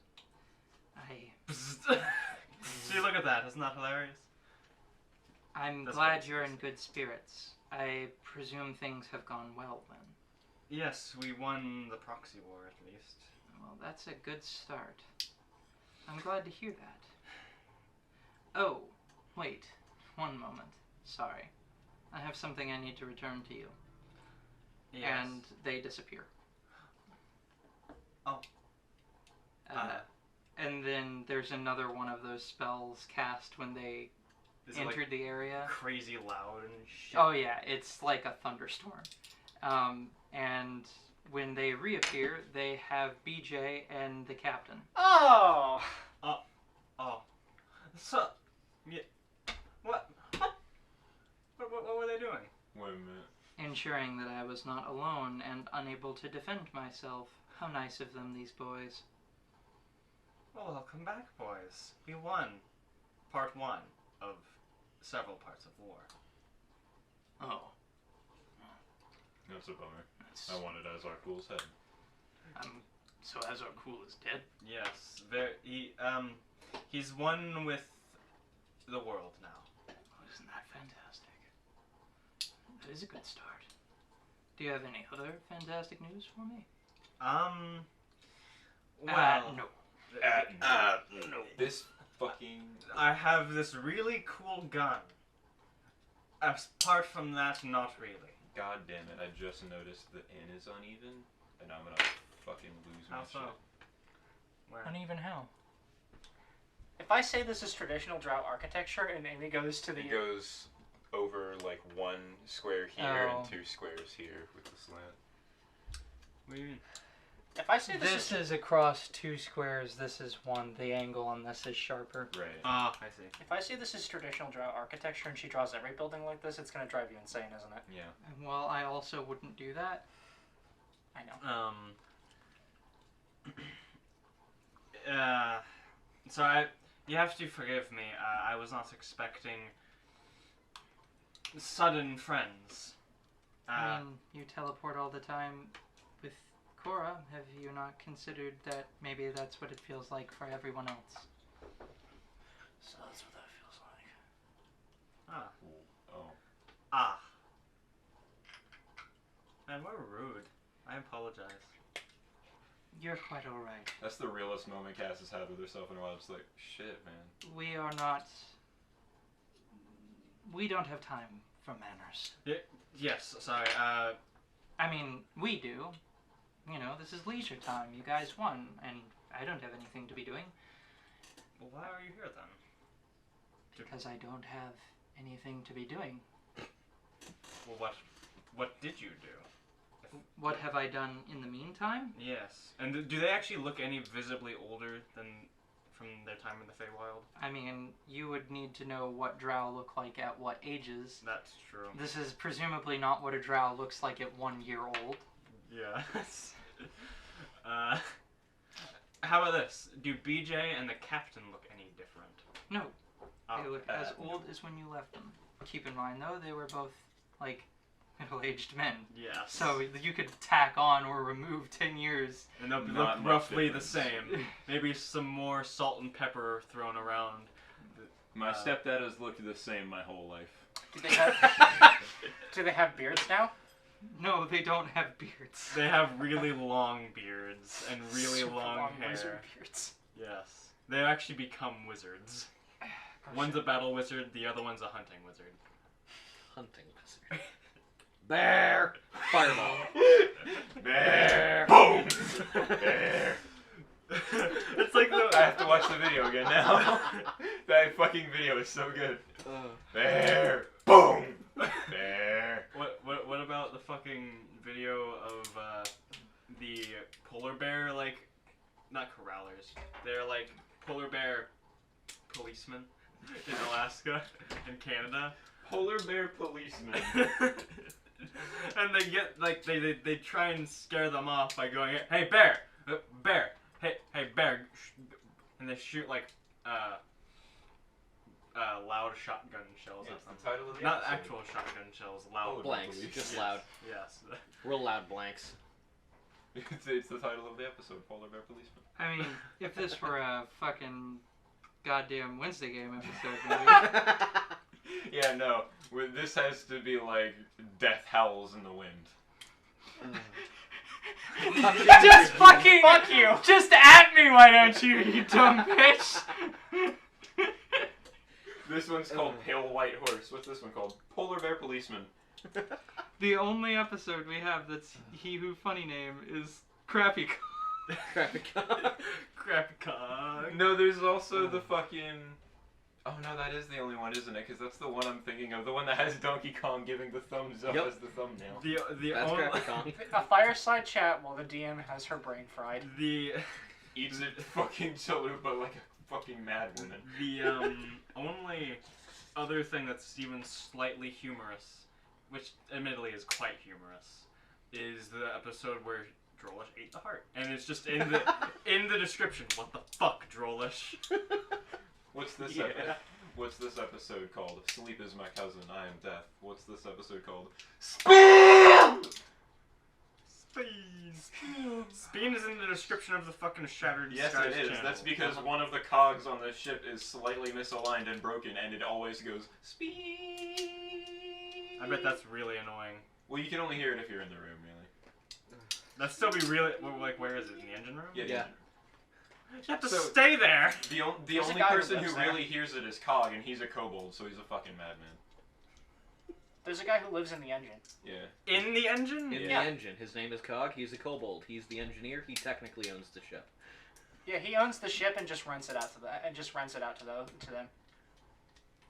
See, look at that. Isn't that hilarious? I'm That's glad what you're it in good spirits. I presume things have gone well then. Yes, we won the proxy war at least. Well, that's a good start. I'm glad to hear that. Oh, wait. One moment. Sorry. I have something I need to return to you. Yes. And they disappear. Oh. And then there's another one of those spells cast when they Is it, entered like, the area. crazy loud and shit? Oh yeah, it's like a thunderstorm. And when they reappear, they have BJ and the captain. Oh! Oh. So, yeah. What were they doing? Wait a minute. Ensuring that I was not alone and unable to defend myself. How nice of them, these boys. Well, welcome back, boys. We won. Part 1 of several parts of war. Oh. That's a bummer. That's, I wanted Azarkul's head. so Azarkul is dead? Yes, he's one with the world now. Oh, isn't that fantastic? That is a good start. Do you have any other fantastic news for me? Well, No. No. This fucking... I have this really cool gun. Apart from that, not really. God damn it, I just noticed the N is uneven, and I'm gonna fucking lose my How so? shit. Where? Uneven how? If I say this is traditional Drow architecture and Amy goes to the... It goes over like 1 square here Oh. and 2 squares here with the slant. What do you mean? If I say This is across 2 squares, this is 1. The angle on this is sharper. Right. Ah, I see. If I say this is traditional Drow architecture and she draws every building like this, it's gonna drive you insane, isn't it? Yeah. Well, I also wouldn't do that. I know. So you have to forgive me. I was not expecting sudden friends. I mean, you teleport all the time with Cora. Have you not considered that maybe that's what it feels like for everyone else? So that's what that feels like. Oh. Ah. Man, we're rude. I apologize. You're quite alright. That's the realest moment Cass has had with herself in a while. It's like, shit, man. We are not... We don't have time for manners. Yes, sorry. I mean, we do. You know, this is leisure time. You guys won, and I don't have anything to be doing. Well, why are you here then? Because I don't have anything to be doing. Well, what did you do? What have I done in the meantime? Yes. And do they actually look any visibly older than from their time in the Feywild? I mean, you would need to know what drow look like at what ages. That's true. This is presumably not what a drow looks like at 1 year old. Yeah. How about this? Do BJ and the captain look any different? No. Oh, They look as old as when you left them. Keep in mind, though, they were both, like, middle-aged men. yes. So you could tack on or remove 10 years. And they'll Not look much roughly the difference. same. Maybe some more salt and pepper thrown around. My stepdad has looked the same my whole life. Do they have beards now? No, they don't have beards. They have really long beards and really Super long hair. wizard beards. Yes. They actually become wizards. One's a battle wizard, the other one's a hunting wizard. Hunting wizard. Bear! Fireball. Bear! Boom! Bear! It's like the... I have to watch the video again now. That fucking video is so good. Bear! Boom! Bear! What about the fucking video of the polar bear, like, not corrallers, they're like polar bear policemen in Alaska and Canada. Polar bear policeman. And they get, like, they try and scare them off by going, hey bear, bear, hey bear, and they shoot like loud shotgun shells Yeah, at it's them. the title of the Not episode. actual shotgun shells, loud Blanks, Police. just Yes. loud. Yes. Real loud blanks. It's the title of the episode, Polar Bear Policeman. I mean, if this were a fucking goddamn Wednesday game episode, maybe. Yeah, no. This has to be like Death Howls in the Wind. Just fucking fuck you. Just at me, why don't you, you dumb bitch? This one's called Pale White Horse. What's this one called? Polar Bear Policeman. The only episode we have that's He Who Funny Name is Crappy. Crappy Crappy cock. No, there's also the fucking... Oh no, that is the only one, isn't it? Because that's the one I'm thinking of. The one that has Donkey Kong giving the thumbs up Yep. as the thumbnail. The That's only... Crappy Kong. A fireside chat while the DM has her brain fried. The... Eats it fucking chalupa like a fucking mad woman. The only other thing that's even slightly humorous, which admittedly is quite humorous, is the episode where Drollish ate the heart, and it's just in the description. What the fuck, Drollish? What's this Yeah. What's this episode called? Sleep is my cousin, I am death. What's this episode called? Spin! Spin is in the description of the fucking Shattered Yes, Skies it is. channel. That's because one of the cogs on the ship is slightly misaligned and broken, and it always goes spin. I bet that's really annoying. Well, you can only hear it if you're in the room, really. That'd still be really... Like, where is it? In the engine room? Yeah. You have to So- stay there! The There's a only guy who person who lives there. really hears it is Cog, and he's a kobold, so he's a fucking madman. There's a guy who lives in the engine. Yeah. In the engine? In Yeah. the engine. His name is Cog. He's a kobold. He's the engineer. He technically owns the ship. Yeah, he owns the ship and just rents it out to to them.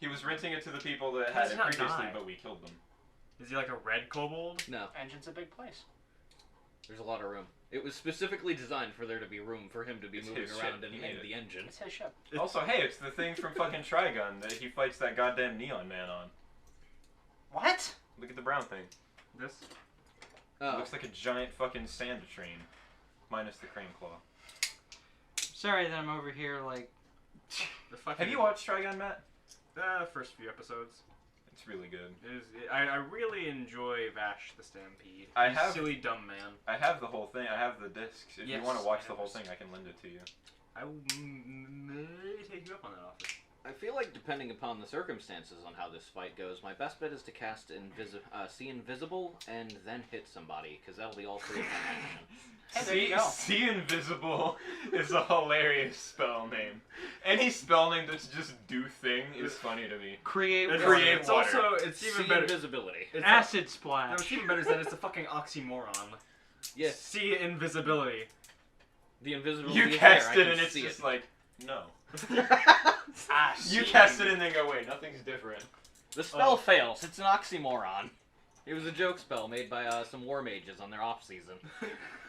He was renting it to the people that How had does it he not previously, die? but we killed them. Is he like a red kobold? No, Engine's a big place. there's a lot of room. It was specifically designed for there to be room for him to be It's moving his around ship. in He made it. the engine. It's his ship. Also, hey, it's the thing from fucking Trigun that he fights that goddamn Neon Man on. What? Look at the brown thing. This? It Oh, looks like a giant fucking sand train. Minus the crane claw. Sorry that I'm over here, like, The fucking... Have you watched Trigun, Matt? The first few episodes. It's really good. I really enjoy Vash the Stampede. I He's have- silly dumb man. I have the whole thing. I have the discs. If you Yes, want to watch I the whole have thing, I can lend it to you. I may take you up on that offer. I feel like depending upon the circumstances on how this fight goes, my best bet is to cast See Invisible and then hit somebody, because that'll be all three of my action. Hey, there you go. See Invisible is a hilarious spell name. Any spell name that's just do thing is funny to me. create It's, Create it's water. also, it's even See better. Invisibility. It's acid no, splash. it's even better than it's a fucking oxymoron. Yes, See invisibility. the invisibility You is cast there. it I and can it's see just it. like, no. Ah, You see. cast it and then go, wait, nothing's different. The spell fails. It's an oxymoron. It was a joke spell made by some war mages on their off season.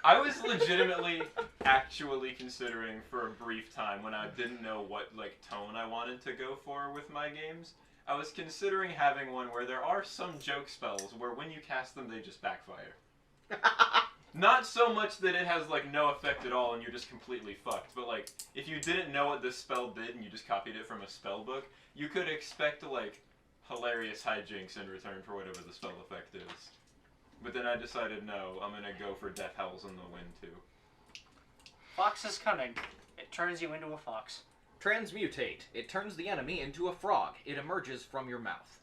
I was legitimately actually considering for a brief time when I didn't know what like tone I wanted to go for with my games. I was considering having one where there are some joke spells where when you cast them they just backfire. Not so much that it has like no effect at all and you're just completely fucked, but like if you didn't know what this spell did and you just copied it from a spell book, you could expect like hilarious hijinks in return for whatever the spell effect is. But then I decided no, I'm gonna go for Death Howls in the Wind too. Fox is cunning. It turns you into a fox. Transmutate. It turns the enemy into a frog. It emerges from your mouth.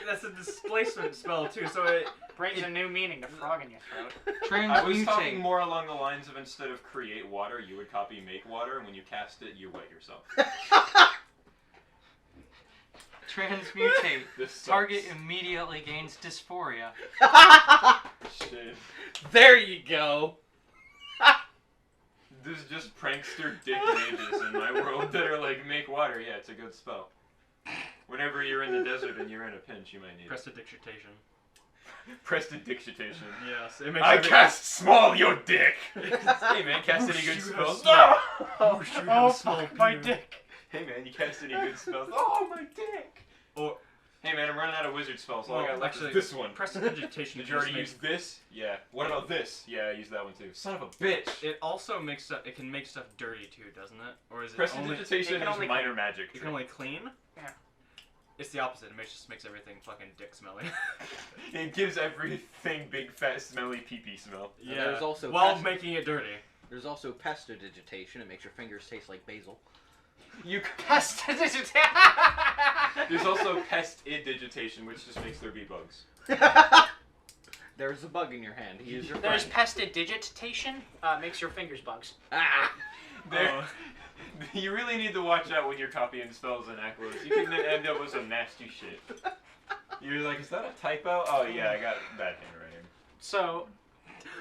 That's a displacement spell too. So it Brings a new meaning to frog in your throat. I was talking Transmutate. more along the lines of instead of create water, you would copy make water, and when you cast it, you wet yourself. Transmutate. This sucks. Target immediately gains dysphoria. Shit. There you go. This is just prankster dick mages in my world that are like, make water, yeah, it's a good spell. Whenever you're in the desert and you're in a pinch, you might need prestidigitation. it. Prestidigitation. Yes, it makes I every- cast small your dick! Hey man, cast any good Whoosh, you spells? have No! Whoosh, you have Oh, small fuck my penis. dick. Hey man, you cast any good spells? Oh, my dick! Or Hey man, I'm running out of wizard spells, so all I Well, got left actually, is this one. prestidigitation. Did you already use just this? Yeah. What about this? Yeah, I used that one too. Son of a bitch! It also makes stuff. It can make stuff dirty too, doesn't it? Or is it only? Prestidigitation it can is only minor magic. You can only clean. Yeah. It's the opposite. It just makes everything fucking dick smelly. It gives everything big, fat, smelly pee-pee smell. And there's also while pest- making it dirty. There's also prestidigitation. It makes your fingers taste like basil. You. Prestidigitation. There's also pestidigitation, which just makes there be bugs. There's a bug in your hand. He is your There's friend. prestidigitation. Makes your fingers bugs. Ah! There, Oh. You really need to watch out when you're copying spells in Aquos. You can then end up with some nasty shit. You're like, is that a typo? Oh yeah, I got bad handwriting. So,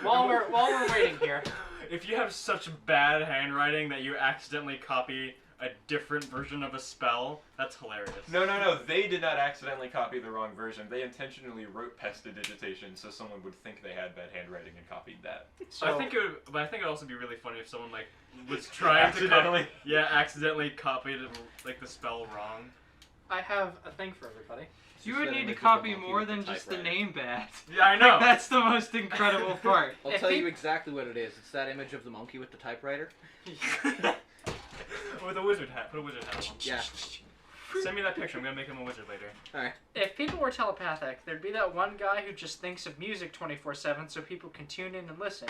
while we're waiting here, If you have such bad handwriting that you accidentally copy a different version of a spell, that's hilarious. No. They did not accidentally copy the wrong version. They intentionally wrote pestidigitation so someone would think they had bad handwriting and copied that. so I think it'd also be really funny if someone like was trying Accidentally. to accidentally copied like the spell wrong. I have a thing for everybody. You Just would that need to image of the copy monkey more with the than just the typewriter. name badge. Yeah, I know. Like, that's the most incredible part. I'll If tell he- you exactly what it is. It's that image of the monkey with the typewriter. With a wizard hat. Put a wizard hat on. Yeah. Send me that picture. I'm gonna make him a wizard later. If people were telepathic, there'd be that one guy who just thinks of music 24/7 so people can tune in and listen.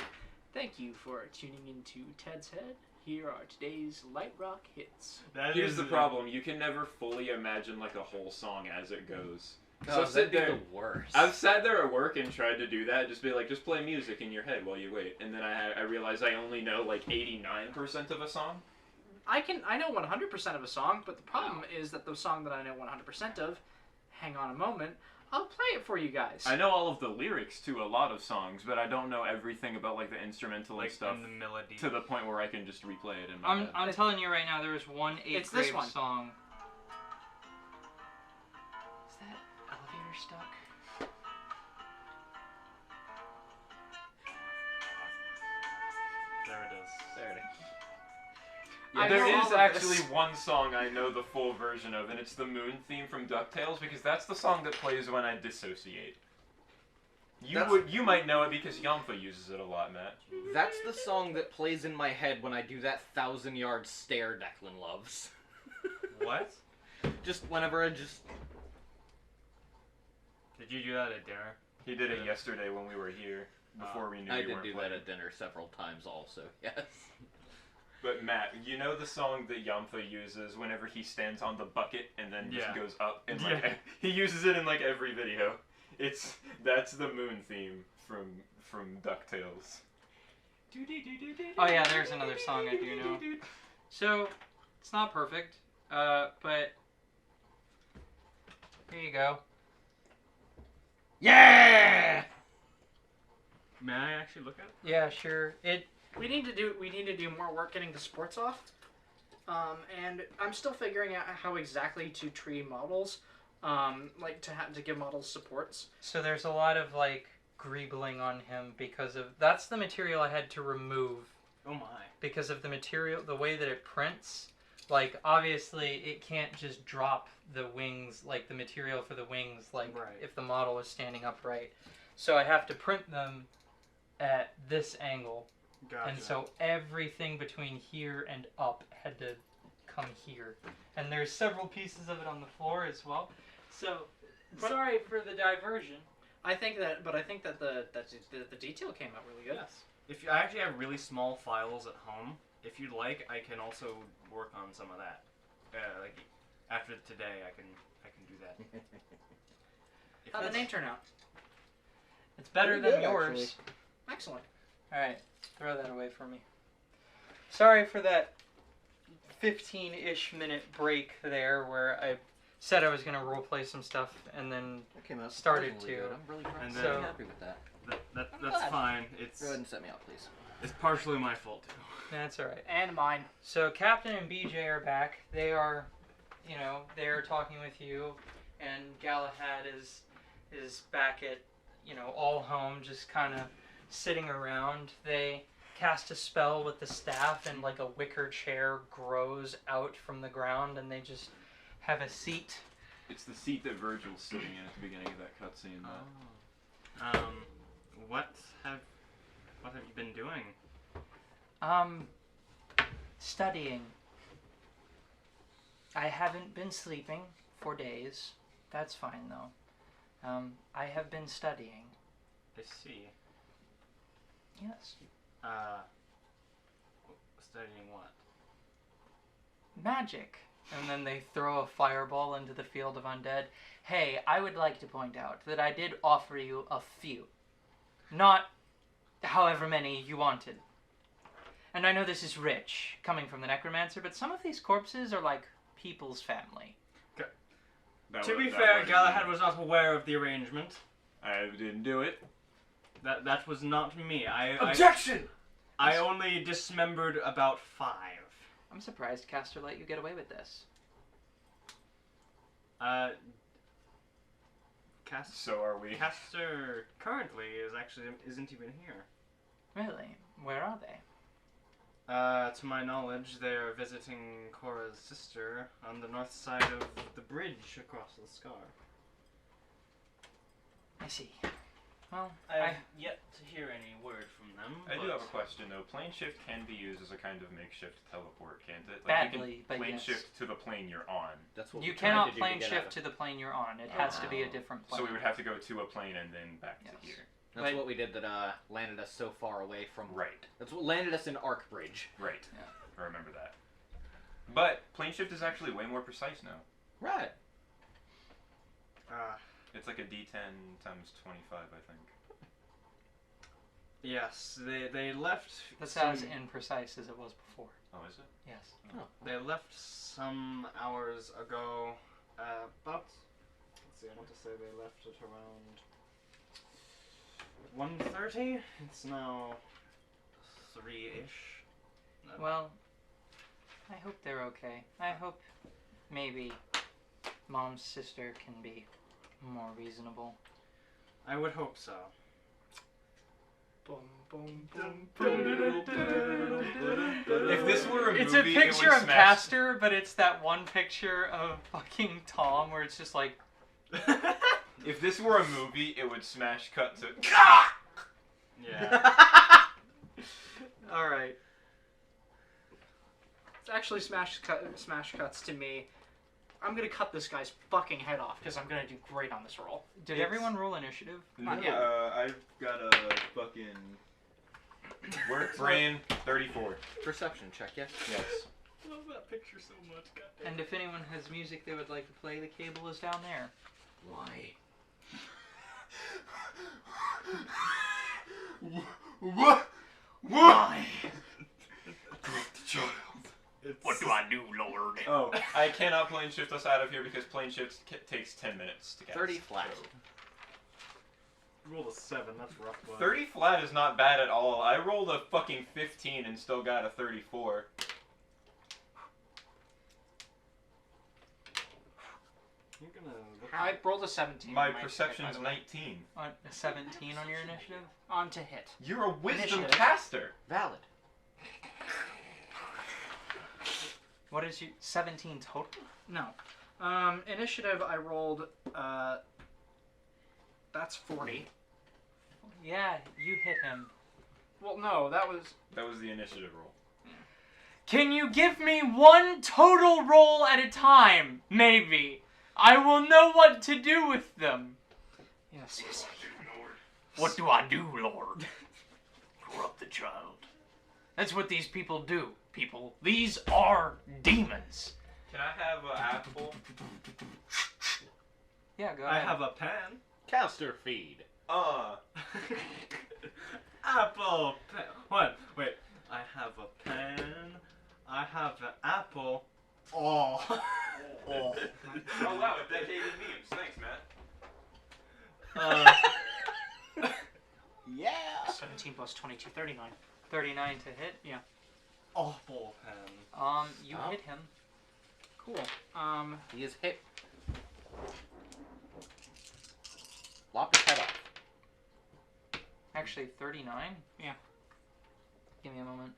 Thank you for tuning into Ted's Head. Here are today's light rock hits. That Here's is the problem: you can never fully imagine like a whole song as it goes. Oh, So that'd sit be there. the worst. I've sat there at work and tried to do that. Just be like, just play music in your head while you wait, and then I realized I only know like 89% of a song. I know 100% of a song, but the problem is that the song that I know 100% of, hang on a moment, I'll play it for you guys. I know all of the lyrics to a lot of songs, but I don't know everything about like the instrumental and like stuff in the melody. to the point where I can just replay it in my head. I'm telling you right now, there was one It's eighth this grade one. song. Is that elevator stuck? There it is. There it is. I There know is all of actually this. one song I know the full version of, and it's the Moon theme from DuckTales because that's the song that plays when I dissociate. You might know it because Yamfa uses it a lot, Matt. That's the song that plays in my head when I do that 1,000-yard stare Declan loves. What? Just whenever I just... Did you do that at dinner? He did it yesterday when we were here before we knew I we did weren't do playing. that at dinner several times also, yes. But Matt, you know the song that Yamfa uses whenever he stands on the bucket and then just Yeah. goes up and like Yeah. he uses it in like every video. That's the Moon theme from DuckTales. Oh yeah, there's another song I do know. So, it's not perfect, but here you go. Yeah! May I actually look at it? Yeah, sure. We need to do more work getting the sports off. And I'm still figuring out how exactly to tree models. Like to give models supports. So there's a lot of like greebling on him because of that's the material I had to remove Oh my. because of the material, the way that it prints. Like, obviously, it can't just drop the wings, like the material for the wings, like Right. if the model is standing upright. So I have to print them at this angle. Gotcha. And so everything between here and up had to come here. And there's several pieces of it on the floor as well. So, sorry for the diversion. I think that the detail came out really good. Yes. If I actually have really small files at home, if you'd like, I can also work on some of that. Like after today, I can do that. How'd the name turn out? It's better Pretty than good, yours. Excellent. Alright, throw that away for me. Sorry for that 15-ish minute break there where I said I was going to roleplay some stuff and then That came out started surprisingly to. good. I'm really And really then- happy with that. That's glad. fine. It's Go ahead and set me up, please. it's partially my fault too. That's alright. And mine. So Captain and BJ are back. They are, they're talking with you, and Galahad is back at, all home, just kind of sitting around. They cast a spell with the staff, and like a wicker chair grows out from the ground, and they just have a seat. It's the seat that Virgil's sitting in at the beginning of that cutscene. What have you been doing? Studying. I haven't been sleeping for days. That's fine though. I have been studying. I see. Yes. Studying what? Magic. And then they throw a fireball into the field of undead. Hey, I would like to point out that I did offer you a few. Not however many you wanted. And I know this is rich, coming from the necromancer, but some of these corpses are like people's family. To be fair, Galahad was not aware of the arrangement. I didn't do it. That was not me. Objection! I only dismembered about 5. I'm surprised Castor let you get away with this. So are we. Castor currently isn't even here. Really? Where are they? To my knowledge, they're visiting Cora's sister on the north side of the bridge across the scar. I see. Well, I've yet to hear any word from them. I do but- have a question though. Plane shift can be used as a kind of makeshift teleport, can't it? Badly, you but can plane yes. shift to the plane you're on. That's what You we tried cannot to do plane to get shift out to of. the plane you're on. It has to be a Oh. different plane. So we would have to go to a plane and then back Yes. to here. That's But- what we did that landed us so far away from. Right. That's what landed us in Arc Bridge. Right. Yeah. I remember that. But plane shift is actually way more precise now. Right. It's like a D10 times 25, I think. Yes, they left. That's some- as imprecise as it was before. Oh, is it? Yes. They left some hours ago. About. Let's see. I want to say they left at around 1:30. It's now 3-ish. Well, I hope they're okay. I hope maybe Mom's sister can be more reasonable. I would hope so. If this were a movie, It's a it picture would of smash. Castor, but it's that one picture of fucking Tom where it's just like, If this were a movie, it would smash cut to. Yeah. alright. It's actually smash cuts to me. I'm gonna cut this guy's fucking head off because I'm gonna do great on this roll. Did It's- everyone roll initiative? Yeah. I've got a fucking work brain 34. Perception check, yes? Yes. I love that picture so much. Goddamn. And if anyone has music they would like to play, the cable is down there. Why? What? Why? What do I do, Lord? Oh, I cannot plane shift us out of here because plane shift takes 10 minutes to cast. 30 flat. So. Roll a 7. That's rough. Bud. 30 flat is not bad at all. I rolled a fucking 15 and still got a 34. I'm gonna look I rolled a 17. My on perception's by the way. 19. On a 17 on your initiative? On to hit. You're a wisdom Initiative. caster. Valid. What is your 17 total? No. Initiative, I rolled, that's 40. Yeah, you hit him. Well, no, that was... That was the initiative roll. Can you give me one total roll at a time? Maybe. I will know what to do with them. Yes, yes. What do I do, Lord? Corrupt the child. That's what these people do, people. These are demons. Can I have an apple? Yeah, go I ahead. have a pen. Caster feed. Apple pen. What? Wait. I have a pen. I have an apple. Oh. Oh wow, decaded memes. Thanks, Matt. Yeah. 17 plus 22, 39. 39 to hit. Yeah. Apple pen. You Oh. hit him. Cool. He is hit. Lop his head off. Actually, 39? Yeah. Give me a moment.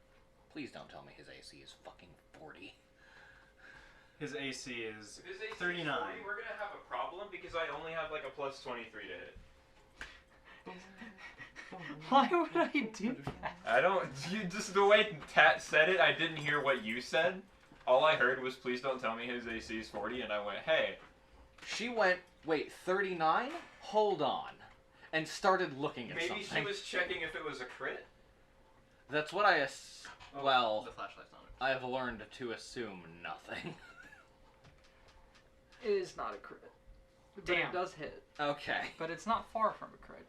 Please don't tell me his AC is fucking 40. His AC is If his AC is 39. 40, we're gonna have a problem because I only have like a plus 23 to hit. Why would I do that? I don't. You just the way Tat said it, I didn't hear what you said. All I heard was, "Please don't tell me his AC is 40," and I went, "Hey." She went, wait, 39? Hold on. And started looking at Maybe something. she was checking if it was a crit. That's what I well, the flashlight's on it. I have learned to assume nothing. It is not a crit. But Damn. it does hit. Okay. But it's not far from a crit.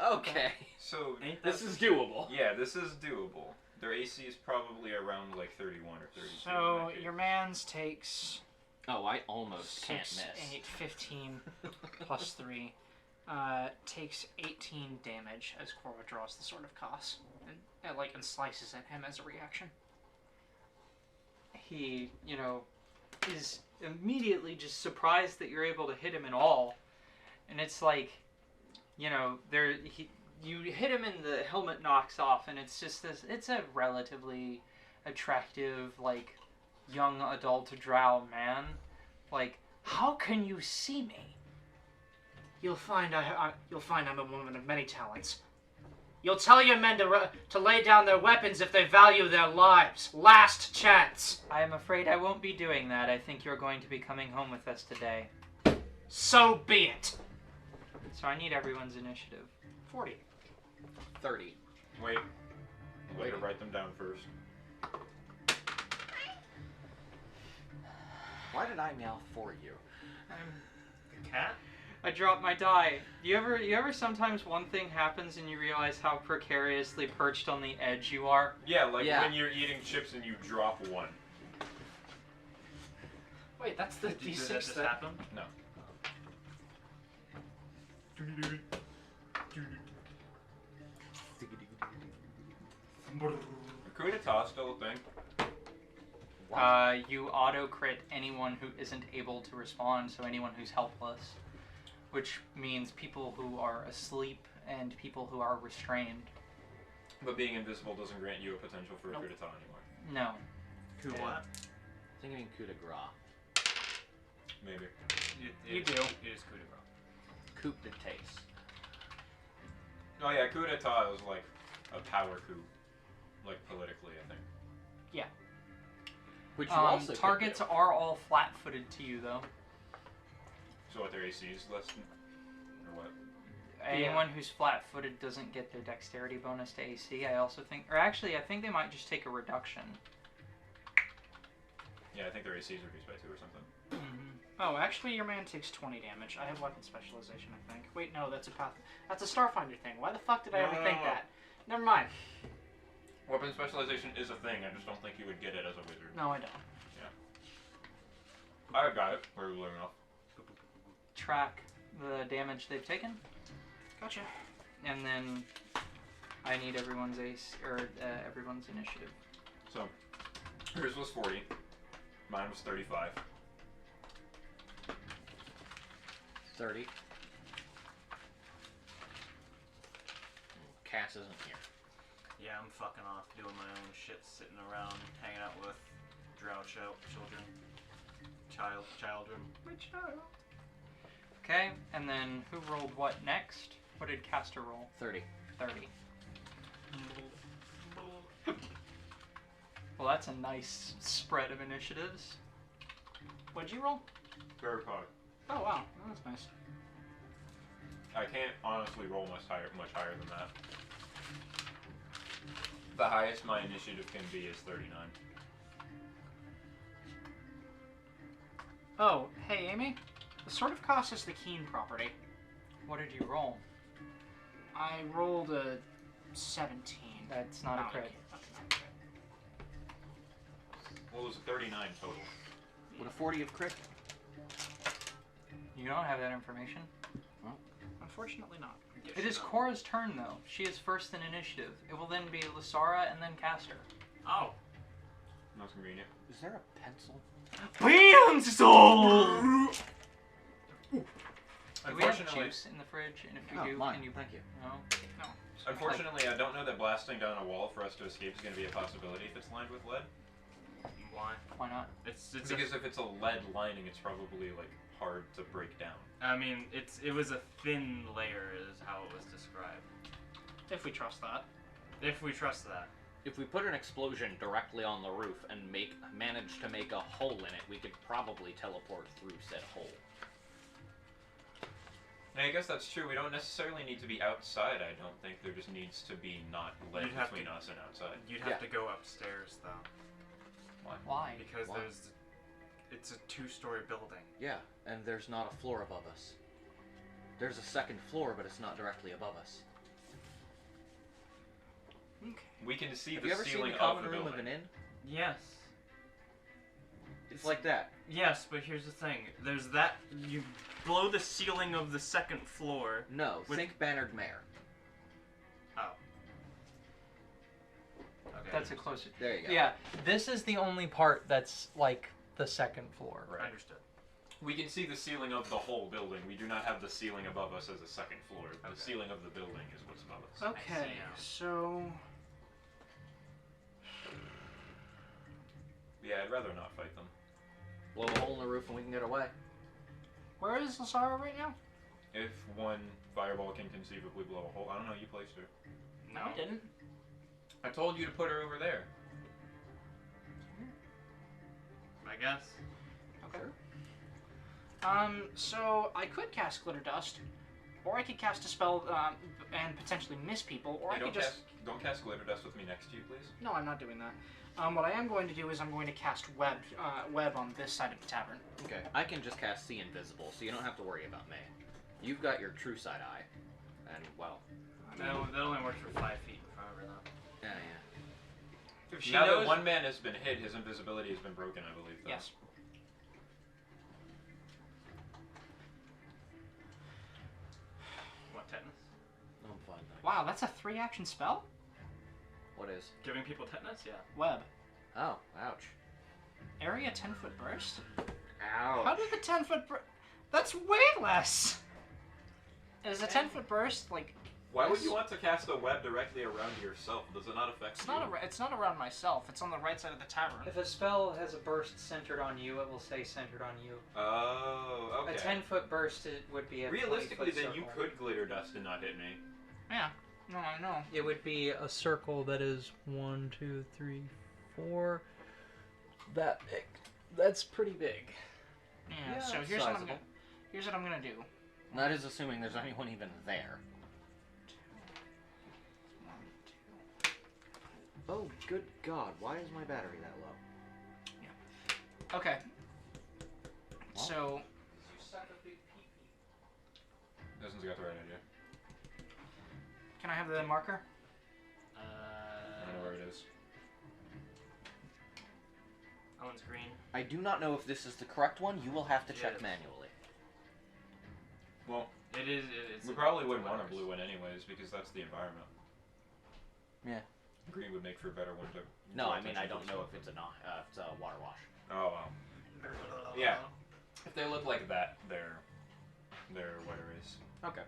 Okay. So Ain't that This is doable. yeah, this is doable. Their AC is probably around like 31 or 32. so in that case. your man's takes Oh, I almost can't 6, miss. 8, 15 plus 3. Takes 18 damage as Korva draws the Sword of Kos and slices at him as a reaction. He, is immediately just surprised that you're able to hit him at all. And it's like, you hit him and the helmet knocks off, and it's just this, it's a relatively attractive, young adult drow man. How can you see me? You'll find I'm a woman of many talents. You'll tell your men to lay down their weapons if they value their lives. Last chance. I am afraid I won't be doing that. I think you're going to be coming home with us today. So be it. So I need everyone's initiative. 40. 30. Wait. Way to write them down first. Why did I meow for you? The cat? I dropped my die. You ever sometimes one thing happens and you realize how precariously perched on the edge you are? Yeah, like Yeah. when you're eating chips and you drop one. Wait, that's the Did that D6 just that... happen? No. Kudata still a thing. You auto crit anyone who isn't able to respond, so anyone who's helpless. Which means people who are asleep and people who are restrained. But being invisible doesn't grant you a potential for a Nope. Kudata anymore. No. Who Yeah. what? Thinking coup de grace. Maybe. You do. It is coup de grace. Coup de taste. Oh yeah, Kudata is like a power coup. Like politically, I think. Which you also could Targets do. are all flat-footed to you, though. So what, their AC is less than... Or what? Anyone who's flat-footed doesn't get their dexterity bonus to AC. I also think, or actually, I think they might just take a reduction. Yeah, I think their AC is reduced by 2 or something. Oh, actually, your man takes 20 damage. I have weapon specialization, I think. Wait, no, that's a path. That's a Starfinder thing. Why the fuck did I ever think that? Never mind. Weapon specialization is a thing, I just don't think you would get it as a wizard. No, I don't. I got it. Where are we learning off? Track the damage they've taken, Gotcha. and then I need everyone's everyone's initiative. So, hers was 40. Mine was 35. 30. Cass isn't here. Yeah, I'm fucking off doing my own shit, sitting around, hanging out with drow children. Children. My child. Okay, and then who rolled what next? What did Caster roll? 30. 30. Well, that's a nice spread of initiatives. What'd you roll? Very high. Oh wow, that's nice. I can't honestly roll much higher than that. The highest my initiative can be is 39. Oh, hey Amy. The Sword of Cost is the Keen property. What did you roll? I rolled a 17. That's not a crit. Okay, not a crit. Well, it was a 39 total. With a 40 of crit? You don't have that information. Unfortunately not. It is Cora's turn, though. She is first in initiative. It will then be Lysara and then Caster. Oh. That's convenient. Is there a pencil? BAM! Soul! Do we have Unfortunately, juice in the fridge? And if we Oh, do, mine. can you... Thank you. No? No. unfortunately, I don't know that blasting down a wall for us to escape is going to be a possibility if it's lined with lead. Why? Why not? It's Because if it's a lead lining, it's probably like hard to break down. I mean, it was a thin layer, is how it was described. If we trust that. If we trust that. If we put an explosion directly on the roof and manage to make a hole in it, we could probably teleport through said hole. And I guess that's true. We don't necessarily need to be outside, I don't think. There just needs to be not lead You'd have between us and outside. You'd have to go upstairs though, Why? because Why? it's a 2-story building. Yeah, and there's not a floor above us. There's a second floor, but it's not directly above us. Okay. We can see Have the you ever seen ceiling the common of the room building. of an inn? Yes. It's like that. Yes, but here's the thing. There's that. You blow the ceiling of the second floor. No, With- think Bannered Mare. Oh. Okay. That's a closer... There you go. Yeah, this is the only part that's like the second floor. Understood. We can see the ceiling of the whole building. We do not have the ceiling above us as a second floor. The Okay. ceiling of the building is what's above us. Okay, now. so Yeah, I'd rather not fight them. Blow a hole in the roof and we can get away. where is Lysara right now? If one fireball can conceivably blow a hole. I don't know, you placed her. No. I didn't. I told you to put her over there. I guess. Okay. So I could cast Glitter Dust, or I could cast a spell and potentially miss people, or Hey, I could just... don't cast glitter dust with me next to you, please. No, I'm not doing that. What I am going to do is I'm going to cast web on this side of the tavern. Okay. I can just cast See Invisible, so you don't have to worry about me. You've got your true side eye. And, well, That only works for 5 feet in front of her though. yeah. If she now that one man has been hit, his invisibility has been broken, I believe. Though. Yes. What, tetanus? I'm fine. Thanks. Wow, that's a 3-action spell? What is? Giving people tetanus? Yeah. Web. Oh, ouch. Area 10-foot burst? Ow. How did the 10-foot burst... That's way less! Is a 10-foot burst, like... Why would you want to cast a web directly around yourself? Does it not affect you? It's not around myself. It's on the right side of the tavern. If a spell has a burst centered on you, it will stay centered on you. Oh, okay. A 10-foot burst would be a Realistically, 20-foot then you circle. could glitter dust and not hit me. Yeah. No, I know. It would be a circle that is 1, 2, 3, 4. That big. That's pretty big. Yeah. Yeah, So it's here's what I'm sizable. gonna. Here's what I'm gonna do. That is assuming there's anyone even there. 1, 2. Oh, good God. Why is my battery that low? Okay. What? So Doesn't got the right idea. can I have the marker? I don't know where it is. That one's green. I do not know if this is the correct one. You will have to check Yes. manually. Well, It is. we probably it's wouldn't want a letters. blue one anyways because that's the environment. Yeah. Green would make for a better one to. No, draw I mean, I attention don't to. know if it's a water wash. Oh wow. Yeah. If they look like that, they're what it is. Okay.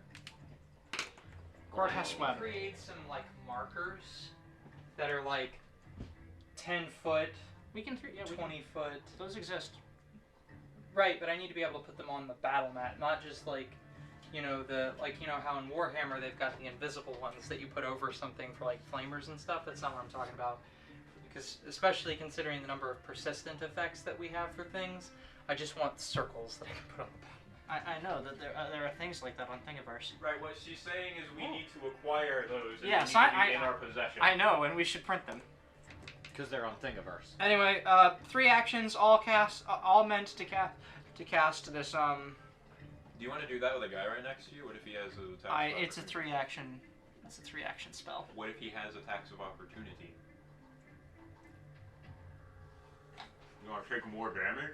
Court has web. Create some like markers that are like 10 foot We can 20 foot. Those exist. Right, but I need to be able to put them on the battle mat, not just like, you know, how in Warhammer they've got the invisible ones that you put over something for like flamers and stuff. That's not what I'm talking about. Because especially considering the number of persistent effects that we have for things, I just want circles that I can put on the battle. I know that there are things like that on Thingiverse. Right, what she's saying is we need to acquire those and Yes, they need to be in our possession. I know, and we should print them. Because they're on Thingiverse. Anyway, 3 actions, all meant to cast this. Do you want to do that with a guy right next to you? What if he has a attack? It's a 3 action. It's a 3 action spell. What if he has attacks of opportunity? You want to take more damage?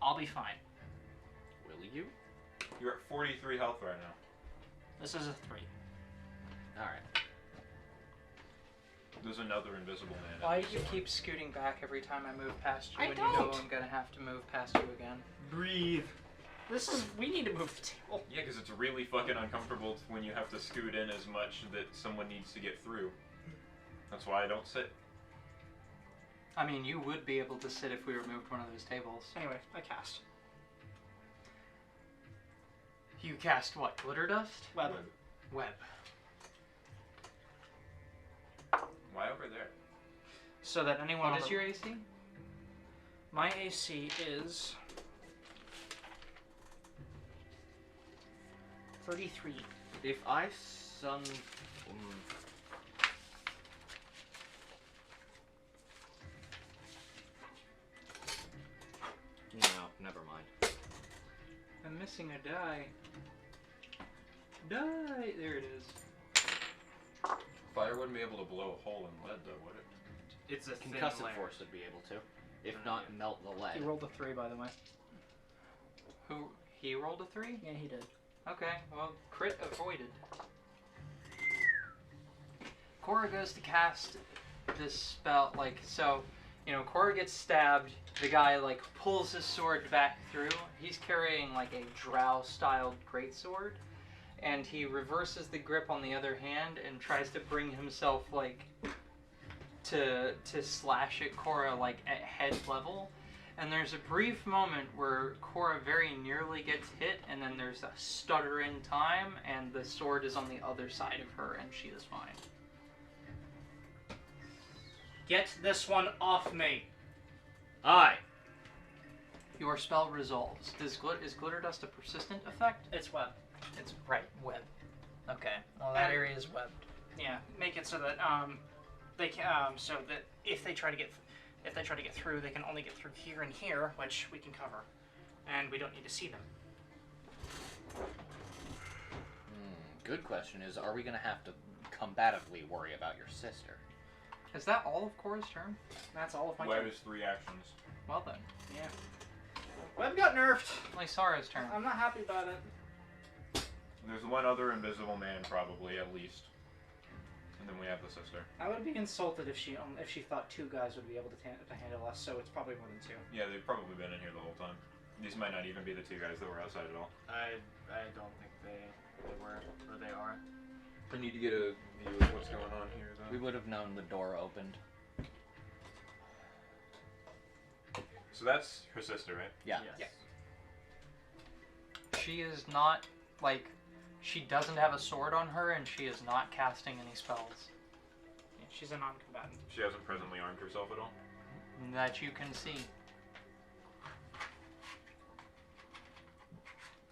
I'll be fine. Will you? You're at 43 health right now. This is a 3. Alright. There's another invisible man. Why do you keep scooting back every time I move past you I when you know don't. I'm gonna have to move past you again? Breathe. We need to move the table. Yeah, because it's really fucking uncomfortable when you have to scoot in as much that someone needs to get through. That's why I don't sit. I mean, you would be able to sit if we removed one of those tables. Anyway, I cast. You cast what? Glitter dust? Web. Web. Why over there? So that anyone. What is your AC? My AC is 33. If I No, never mind. I'm missing a die. Die! There it is. Fire wouldn't be able to blow a hole in lead, though, would it? It's a thin Concussive layer. force would be able to. If not, melt the lead. He rolled a 3, by the way. He rolled a 3? Yeah, he did. Okay, well, crit avoided. Cora goes to cast this spell, Cora gets stabbed, the guy, pulls his sword back through. He's carrying, a drow-styled greatsword, and he reverses the grip on the other hand and tries to bring himself, to slash at Cora, at head level. And there's a brief moment where Cora very nearly gets hit, and then there's a stutter in time, and the sword is on the other side of her, and she is fine. Get this one off me. Aye. Your spell resolves. Is glitter dust a persistent effect? It's web. It's right, web. Okay. Well, that area is webbed. Yeah, make it so that they can so that if they try to get through, they can only get through here and here, which we can cover, and we don't need to see them. Good question is, are we going to have to combatively worry about your sister? Is that all of Cora's turn? That's all of my Web turn. is 3 actions. Well then. Yeah. Web got nerfed. Lysara's turn. I'm not happy about it. There's one other invisible man, probably, at least. And then we have the sister. I would be insulted if she thought 2 guys would be able to handle us. So it's probably more than 2. Yeah, they've probably been in here the whole time. These might not even be the 2 guys that were outside at all. I don't think they were, or they are. I need to get a view of what's going on here, though. We would have known the door opened. So that's her sister, right? Yeah. Yes. She is not, she doesn't have a sword on her, and she is not casting any spells. Yeah, she's a non-combatant. She hasn't presently armed herself at all? That you can see.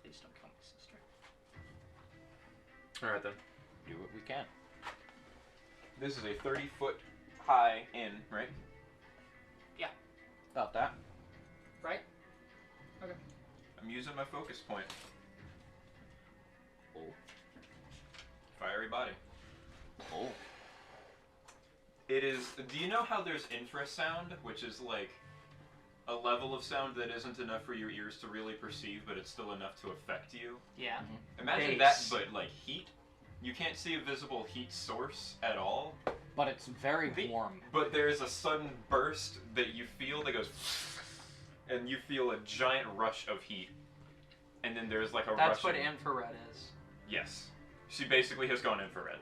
Please don't kill my sister. Alright then. Do what we can. This is a 30-foot high inn, right? About that. Right? I'm using my focus point. Oh. Fiery body. Oh. It is... Do you know how there's infrasound, which is a level of sound that isn't enough for your ears to really perceive, but it's still enough to affect you? Yeah. Imagine Bass. that, but heat. You can't see a visible heat source at all, But it's very warm. but there's a sudden burst that you feel that goes... And you feel a giant rush of heat. And then there's a rush That's what of... infrared is. Yes. She basically has gone infrared.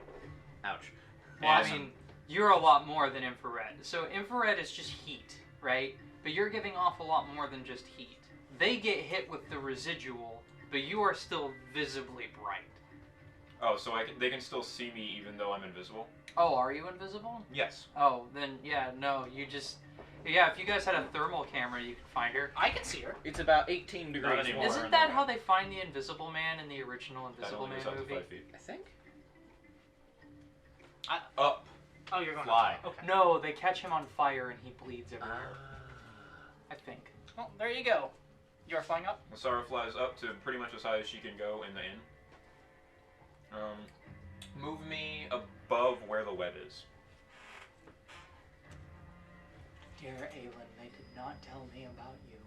Ouch. Well, Awesome. I mean, you're a lot more than infrared. So infrared is just heat. right? But you're giving off a lot more than just heat. They get hit with the residual, but you are still visibly bright. Oh, so they can still see me even though I'm invisible? Oh, are you invisible? Yes. Oh, then yeah, no, you just... Yeah, if you guys had a thermal camera, you could find her. I can see her. It's about 18 degrees anymore. warmer. Isn't that how they find the Invisible Man in the original That Invisible only Man goes up to movie? 5 feet. I think. Up. Oh, you're going Fly. up. Okay. No, they catch him on fire and he bleeds everywhere. I think. Well, there you go. You're flying up? Masara flies up to pretty much as high as she can go in the inn. Move me above where the web is. Dear Aelin, they did not tell me about you.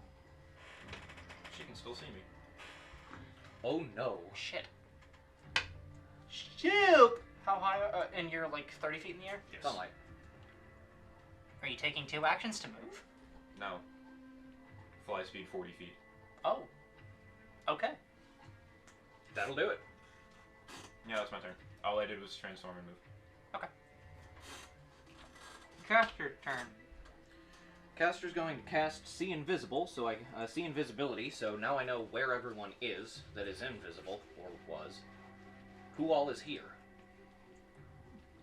She can still see me. Oh no. Shit. Shoot! How high? And you're like 30 feet in the air? Yes. Sunlight. Are you taking 2 actions to move? No. Fly speed 40 feet. Oh. Okay. That'll do it. Yeah, that's my turn. All I did was transform and move. Caster's turn. Caster's going to cast See Invisible, so I see invisibility. So now I know where everyone is that is invisible or was. Who all is here?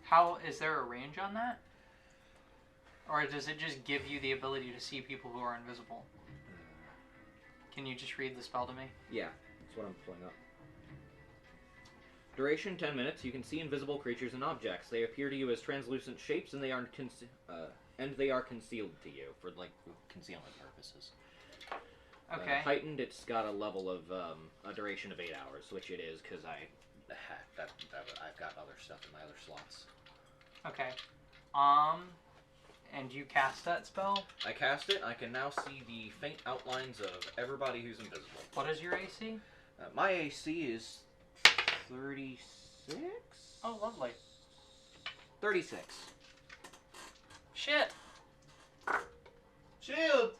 How is there a range on that? Or does it just give you the ability to see people who are invisible? Can you just read the spell to me? Yeah, that's what I'm pulling up. Duration 10 minutes. You can see invisible creatures and objects. They appear to you as translucent shapes, and they are concealed to you for like concealment purposes. Okay. Heightened, it's got a level of a duration of 8 hours, which it is because I've got other stuff in my other slots. Okay. And you cast that spell? I cast it. I can now see the faint outlines of everybody who's invisible. What is your AC? My AC is 36. Oh, lovely. 36. Shit. Shield!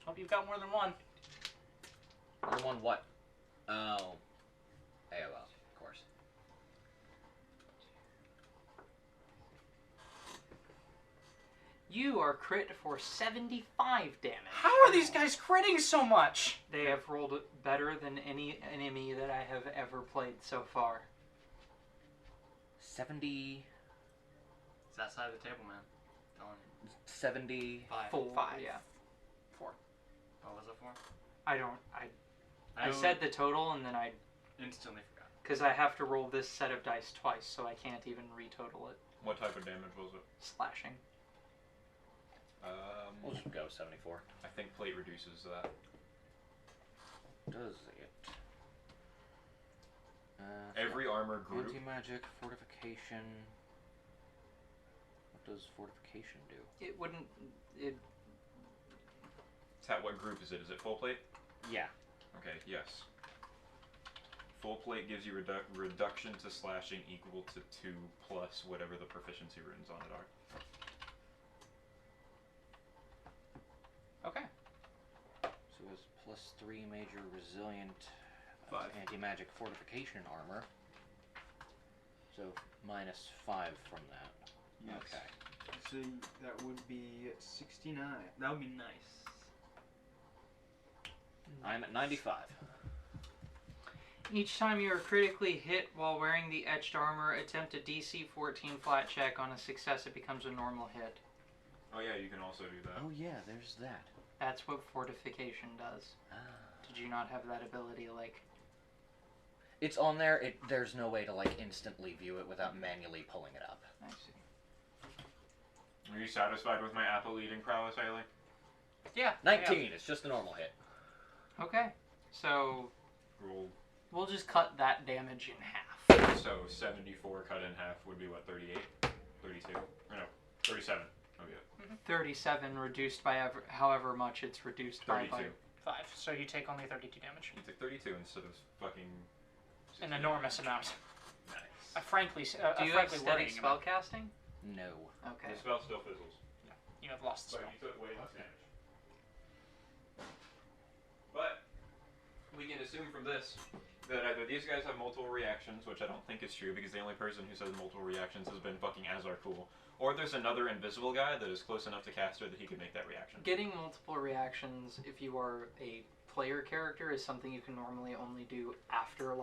Hope you've got more than one. Only one what? Oh. Aeva, of course. You are crit for 75 damage. How are these guys critting so much? They have rolled better than any enemy that I have ever played so far. 70. It's that side of the table, man. Telling you. 70. 4, Five. yeah. What was it for? I don't, I said the total and then I, Instantly forgot. because I have to roll this set of dice twice, so I can't even retotal it. What type of damage was it? Slashing. We'll just go 74. I think plate reduces that. Does it? Every armor group. Anti-magic, fortification. What does fortification do? It wouldn't, it, What group is it? Is it full plate? Yeah. Okay, yes. Full plate gives you reduction to slashing equal to 2 plus whatever the proficiency runes on it are. okay. So it's +3 major resilient 5. anti-magic fortification armor. So -5 from that. Yes. Okay. So that would be 69. That would be nice. I'm at 95. Each time you are critically hit while wearing the etched armor, attempt a DC 14 flat check. On a success, it becomes a normal hit. Oh yeah, you can also do that. Oh yeah, there's that. That's what fortification does. Ah. Did you not have that ability, like... It's on there. There's no way to like instantly view it without manually pulling it up. I see. Are you satisfied with my apple eating prowess, Haley? Yeah. 19. It's just a normal hit. Yeah. Okay. So, Roll. we'll just cut that damage in half. So 74 cut in half would be what, 38? 32? Or no, 37. Oh yeah. 37 reduced by however much it's reduced by 32. 5. So you take only 32 damage. You took 32 instead of fucking... An enormous amount. Nice. A frankly, Do you have frankly steady worrying amount. spellcasting? No. Okay. The spell still fizzles. You have lost the But spell. you took way less damage. But we can assume from this that either these guys have multiple reactions, which I don't think is true because the only person who says multiple reactions has been fucking Azarcool, or there's another invisible guy that is close enough to Caster that he could make that reaction. Getting multiple reactions if you are a player character is something you can normally only do after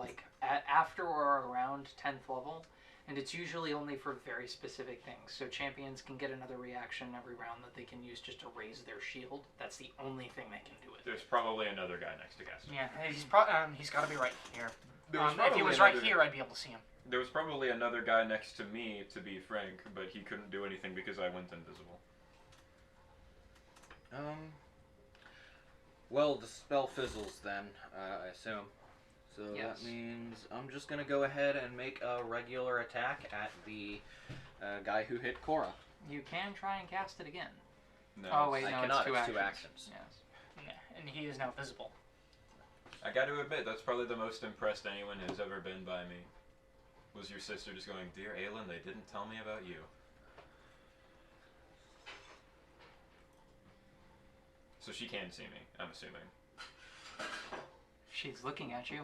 after or around 10th level, and it's usually only for very specific things. So champions can get another reaction every round that they can use just to raise their shield. That's the only thing they can do it. There's probably another guy next to Caster. Yeah, he's got to be right here. There was If he probably was right another- here, I'd be able to see him. There was probably another guy next to me, to be frank, but he couldn't do anything because I went invisible. Well, the spell fizzles then, I assume. So Yes. that means I'm just gonna go ahead and make a regular attack at the guy who hit Cora. You can try and cast it again. No, Oh wait, I no, cannot, it's it's 2 two actions. actions. Yes. Yeah, and he is now visible. I got to admit, that's probably the most impressed anyone has ever been by me. Was your sister just going, "Dear Aelin, they didn't tell me about you." So she can see me, I'm assuming. She's looking at you.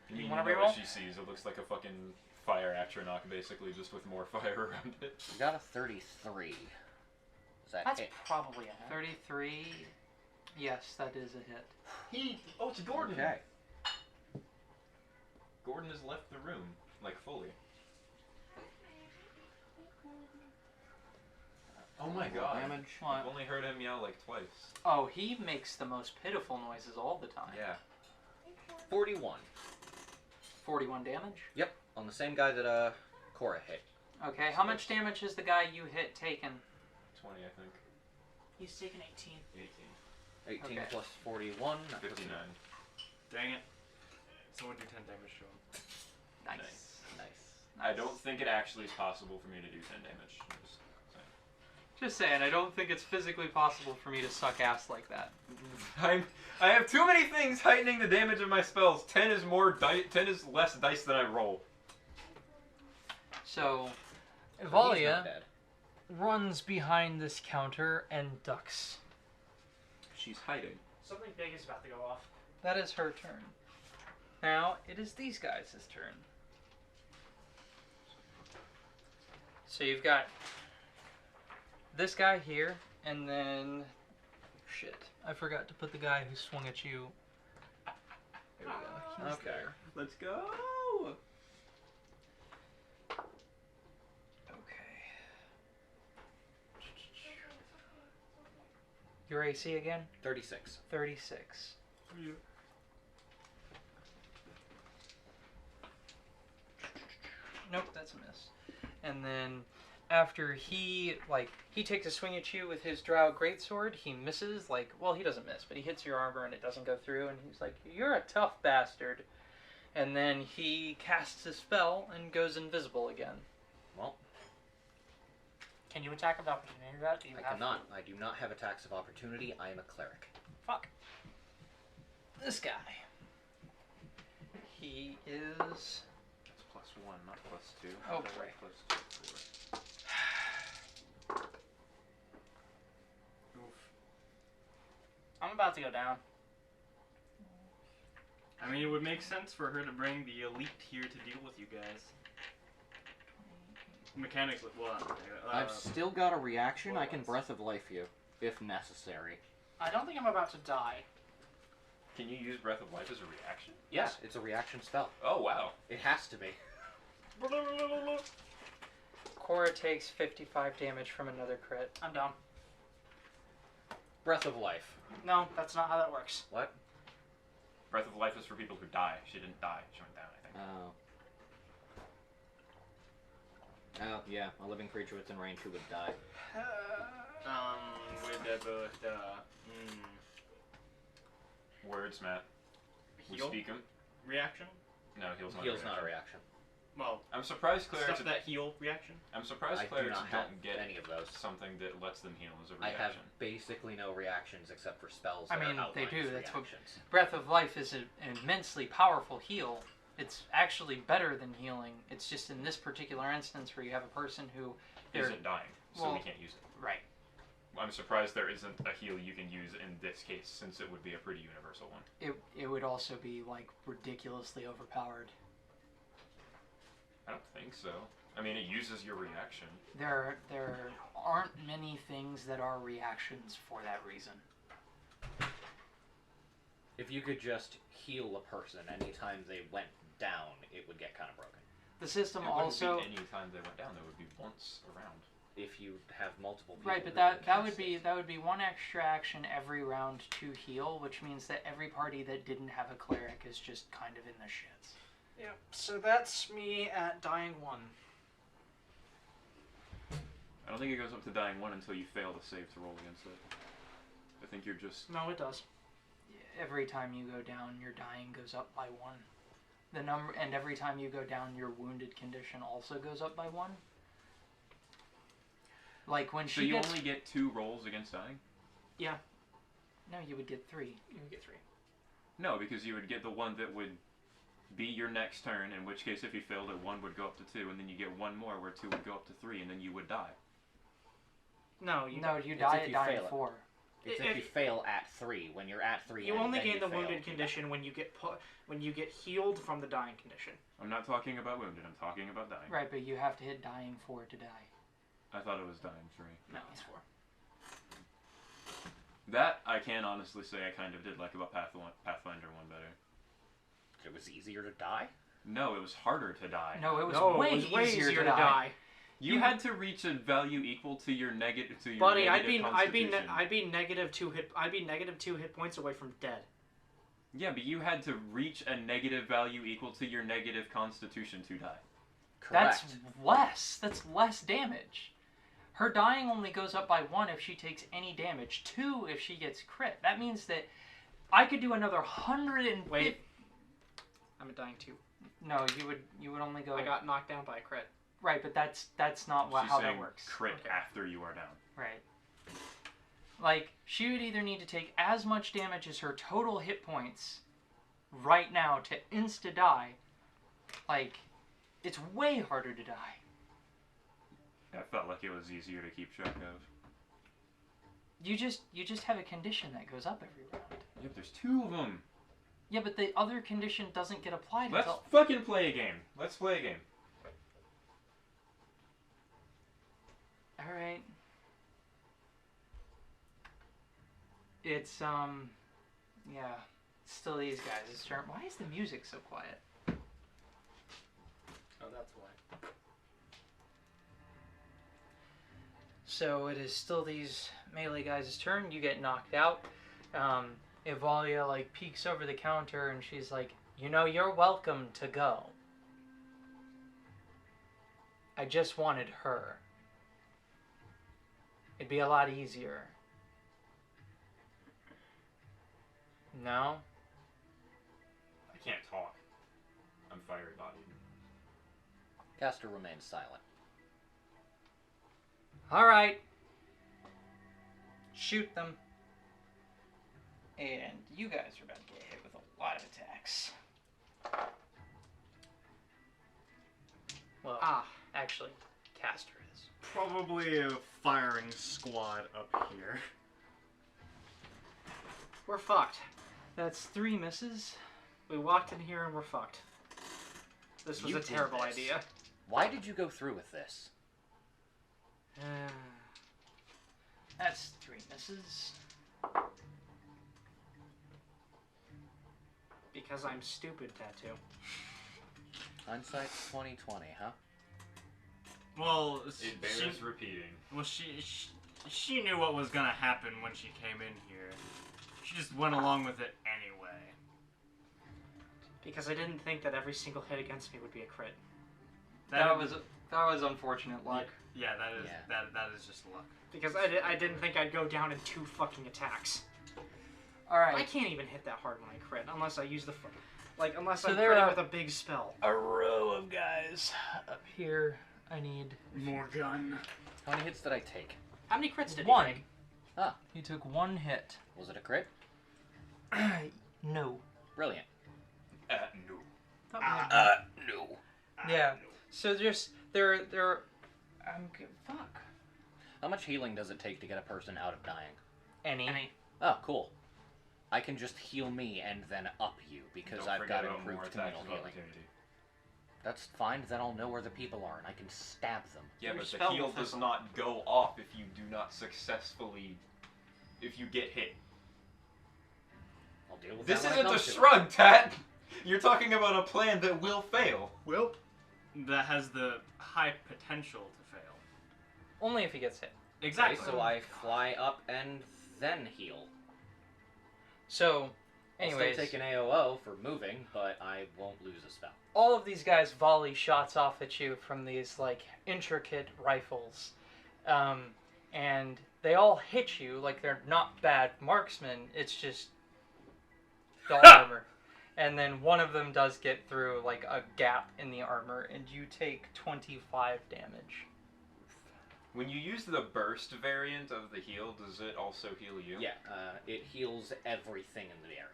You know wanna what reroll? she sees. It looks like a fucking fire atronach, basically, just with more fire around it. We got a 33. Is that That's hit? probably a hit. 33. Yes, that is a hit. Oh, it's Gordon! Okay. Gordon has left the room, like, fully. Oh my god. Damage. I've only heard him yell like twice. Oh, he makes the most pitiful noises all the time. Yeah. 41. 41 damage. Yep, on the same guy that Cora hit. Okay, how much damage has the guy you hit taken? 20, I think. He's taken 18. 18. 18 Okay. plus 41. that puts 59. him- Dang it. Someone do 10 damage to him. Nice. Nice. I don't think it actually is possible for me to do 10 damage. Just saying. Just saying, I don't think it's physically possible for me to suck ass like that. I have too many things heightening the damage of my spells. 10 is less dice than I roll. So, So he's Evalia not dead. runs behind this counter and ducks. She's hiding. Something big is about to go off. That is her turn. Now, it is these guys' turn. So you've got this guy here, and then... Shit. I forgot to put the guy who swung at you. There we go. He's Okay. there. Let's go! Okay. Your AC again? 36. 36. Nope, that's a miss. And then after he takes a swing at you with his drow greatsword, he misses, he doesn't miss, but he hits your armor and it doesn't go through, and he's like, "You're a tough bastard." And then he casts a spell and goes invisible again. Well, Can you attack of opportunity that? Do you I cannot. I do not have attacks of opportunity. I am a cleric. Fuck. This guy. He is... That's +1, not +2. Oh, How did I boy. write +2 for? Oof. I'm about to go down. I mean, it would make sense for her to bring the elite here to deal with you guys. Mechanically, well, I've still got a reaction. I can was. Breath of Life you, if necessary. I don't think I'm about to die. Can you use Breath of Life as a reaction? Yes, it's a reaction spell. Oh, wow. It has to be. Cora takes 55 damage from another crit. I'm down. Breath of Life. No, that's not how that works. What? Breath of Life is for people who die. She didn't die. She went down, I think. Oh. Oh, yeah. A living creature within range who would die. with the Words, Matt. We heal speak them. reaction. No, heal's not Heal's a not a reaction. reaction. Well, I'm surprised clerics. stuff that heal reaction. I'm surprised I do clerics not have don't get any of those. something that lets them heal as a I reaction. have basically no reactions except for spells. I that mean, are they outlined do, as that's what- reactions. Breath of Life is an immensely powerful heal. It's actually better than healing. It's just in this particular instance where you have a person who... they're Isn't dying, so well, we can't use it. Right. I'm surprised there isn't a heal you can use in this case, since it would be a pretty universal one. It would also be like ridiculously overpowered. I don't think so. I mean, it uses your reaction. There aren't many things that are reactions for that reason. If you could just heal a person anytime they went down, it would get kind of broken. The system It wouldn't also be any time they went down. There would be once around. If you have multiple people. right, but who that can would be cast that would be one extra action every round to heal, which means that every party that didn't have a cleric is just kind of in the shits. Yep. So that's me at dying 1. I don't think it goes up to dying 1 until you fail to save to roll against it. I think you're just... No, it does. Every time you go down, your dying goes up by 1. The number, and every time you go down, your wounded condition also goes up by 1. Like when So she you gets... only get 2 rolls against dying? No, you would get 3. You would get 3. No, because you would get the one that would be your next turn, in which case if you failed it, 1 would go up to 2, and then you get 1 more where 2 would go up to 3, and then you would die. No, you No, you It's die if at you dying fail it. 4. It's If- if you fail at 3. When you're at 3, you and only then gain you the fail, wounded you condition when you get when you get healed from the dying condition. I'm not talking about wounded, I'm talking about dying. Right, but you have to hit dying 4 to die. I thought it was dying 3. No, it's 4. That, I can honestly say I kind of did like about Pathfinder 1 better. die. It was easier to die. No, it was harder to die. No, it was No, way, it was way easier, easier to die. You had to reach a value equal to your negative Buddy, I'd be constitution. negative 2 hit points away from dead. Yeah, but you had to reach a negative value equal to your negative constitution to die. Correct. That's less damage. Her dying only goes up by 1 if she takes any damage, 2 if she gets crit. That means that I could do another 150. Wait. I'm at dying 2. No, you would only go. I got knocked down by a crit. Right, but that's not She's how saying that works. crit Okay. after you are down. Right. Like, she would either need to take as much damage as her total hit points right now to insta-die. Like, it's way harder to die. I felt like it was easier to keep track of. You just have a condition that goes up every round. Yep, there's 2 of them. Yeah, but the other condition doesn't get applied Let's until... fucking play a game. Let's play a game. Alright. It's, yeah. Still these guys' turn. Why is the music so quiet? Oh, that's why. So it is still these melee guys' turn. You get knocked out. Evalia like peeks over the counter and she's like, "You know, you're welcome to go. I just wanted her. It'd be a lot easier." No? I can't talk. I'm fiery bodied. Caster remains silent. Alright. Shoot them. And you guys are about to get hit with a lot of attacks. Well, actually, Caster is. Probably a firing squad up here. We're fucked. That's 3 misses. We walked in here and we're fucked. This was You a did terrible this. idea. Why did you go through with this? That's 3 misses. Because I'm stupid, Tattoo. Hindsight 2020, huh? Well, It bears repeating. she knew what was gonna happen when she came in here. She just went along with it anyway. Because I didn't think that every single hit against me would be a crit. That was unfortunate luck. Yeah, that is Yeah. that is just luck. Because I didn't think I'd go down in 2 fucking attacks. I Alright. can't even hit that hard when I crit unless I use the unless So I'm there critting are- with a big spell. A row of guys up here. I need More gun. How many hits did I take? How many crits did 1. you take? He took 1 hit. Was it a crit? No. Brilliant. No. No. Yeah. So just they're fuck. How much healing does it take to get a person out of dying? Any. Oh, cool. I can just heal me and then up you because Don't I've forget got about more improved attacks communal of healing. opportunity. That's fine. Then I'll know where the people are and I can stab them. Yeah, Your but the spell heal will does fizzle. not go off if you do not successfully... if you get hit. I'll deal with This that when it isn't a comes to it. shrug, Tat! You're talking about a plan that will fail. Well, that has the high potential to fail. Only if he gets hit. Exactly. Okay, so I fly up and then heal. So, I'll anyways, still take an AOO for moving, but I won't lose a spell. all of these guys volley shots off at you from these like intricate rifles, and they all hit you like they're not bad marksmen. It's just dull armor, and then one of them does get through like a gap in the armor, and you take 25 damage. When you use the burst variant of the heal, does it also heal you? Yeah, it heals everything in the area.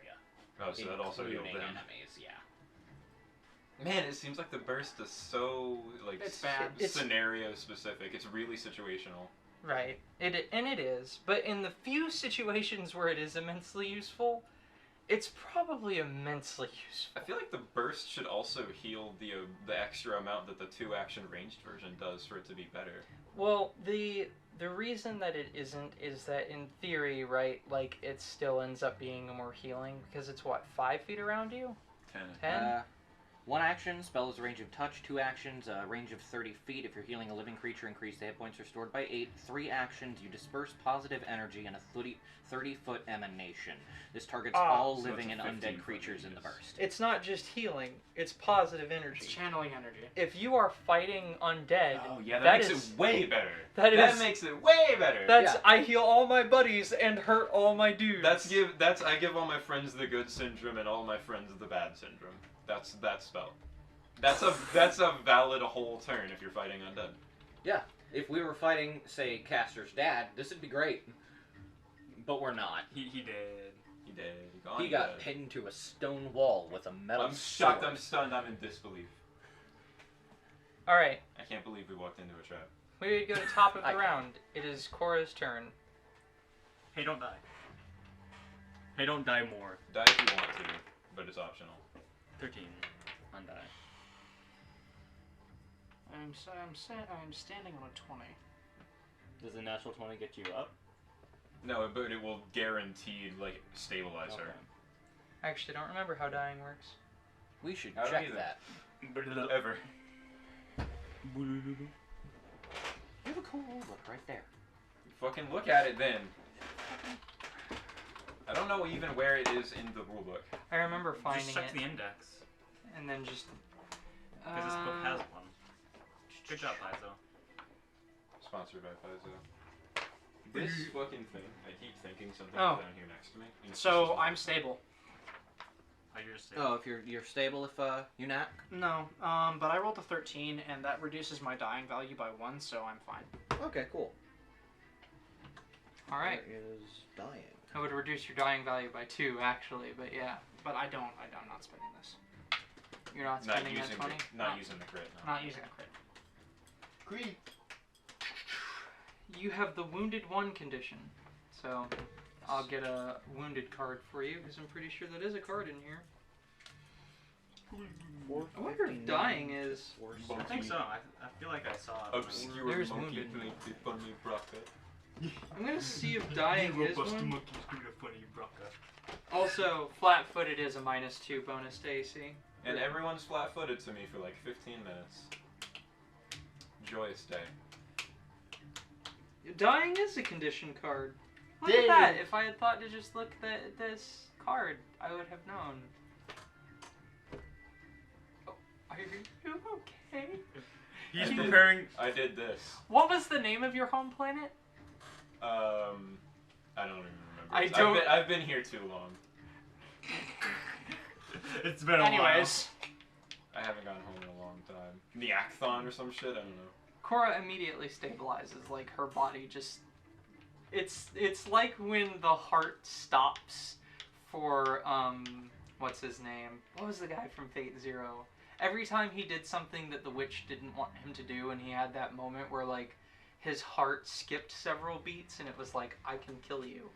Oh, so that also heals including them. enemies, yeah. Man, it seems like the burst is so, like, It's bad. It's- scenario specific. It's really situational. Right. It is, but in the few situations where it is immensely useful, it's probably immensely useful. I feel like the burst should also heal the extra amount that the 2-action ranged version does for it to be better. Well, the reason that it isn't is that in theory, right, like it still ends up being more healing because it's what, 5 feet around you? 10? 1 action, spell has a range of touch. 2 actions, range of 30 feet. If you're healing a living creature, increase the hit points restored by 8. 3 actions, you disperse positive energy in a 30-foot emanation. This targets all so living it's and a 15 undead creatures in the radius. burst. It's not just healing, it's positive It's energy. channeling energy. If you are fighting undead, Oh yeah, that makes is- it way better. that is- makes it way better. that's Yeah. I heal all my buddies and hurt all my dudes. I give all my friends the good syndrome and all my friends the bad syndrome. That's that spell. That's a valid whole turn if you're fighting undead. Yeah, if we were fighting, say, Caster's dad, this would be great. But we're not. He did. He did. Gone. He got dead. pinned to a stone wall with a metal I'm shocked. sword. I'm stunned. I'm in disbelief. All right, I can't believe we walked into a trap. we go to top of I the can. round. It is Cora's turn. Hey, don't die. Hey, don't die more. Die if you want to, but it's optional. 13. Undie. I'm standing on a 20. Does a natural 20 get you up? No, but it will guaranteed like stabilize her. I actually don't remember how dying works. We should I don't check either. that. Ever. You have a cool look right there. Fucking look at it then. I don't know even where it is in the rulebook. I remember finding Just check it the index. and then just. Because this book has one. Good job, Paizo. Sponsored by Paizo. This fucking thing, I keep thinking something Oh. down here next to me. and it's So just- I'm stable. Oh, you're safe. Oh, if you're stable, if you knack. No, but I rolled a 13, and that reduces my dying value by 1, so I'm fine. Okay, cool. All right. There is dying. I would reduce your dying value by 2, actually, but yeah. But I'm not spending this. You're not not spending that using 20? not using the crit. No. Not using a crit. Crit. You have the wounded 1 condition. So, I'll get a wounded card for you, because I'm pretty sure that is a card in here. I wonder if dying is... I think so. I feel like I saw it. Obscure There's monkey wounded. playing the funny bracket. I'm gonna see if dying is one. monkeys do the funny braca. Also, flat-footed is a -2 bonus to AC. And everyone's flat-footed to me for like 15 minutes. Joyous day. Dying is a condition card. Look Dang. at that! If I had thought to just look at this card, I would have known. Oh, are you okay? He's I did- preparing. I did this. What was the name of your home planet? I don't even remember. I don't- I've been here too long. It's been a Anyways, I haven't gone home in a long time. Neacthon or some shit. I don't know. Cora immediately stabilizes, like her body just... It's like when the heart stops for, what's his name? What was the guy from Fate Zero? Every time he did something that the witch didn't want him to do, and he had that moment where, like, his heart skipped several beats and it was like, I can kill you.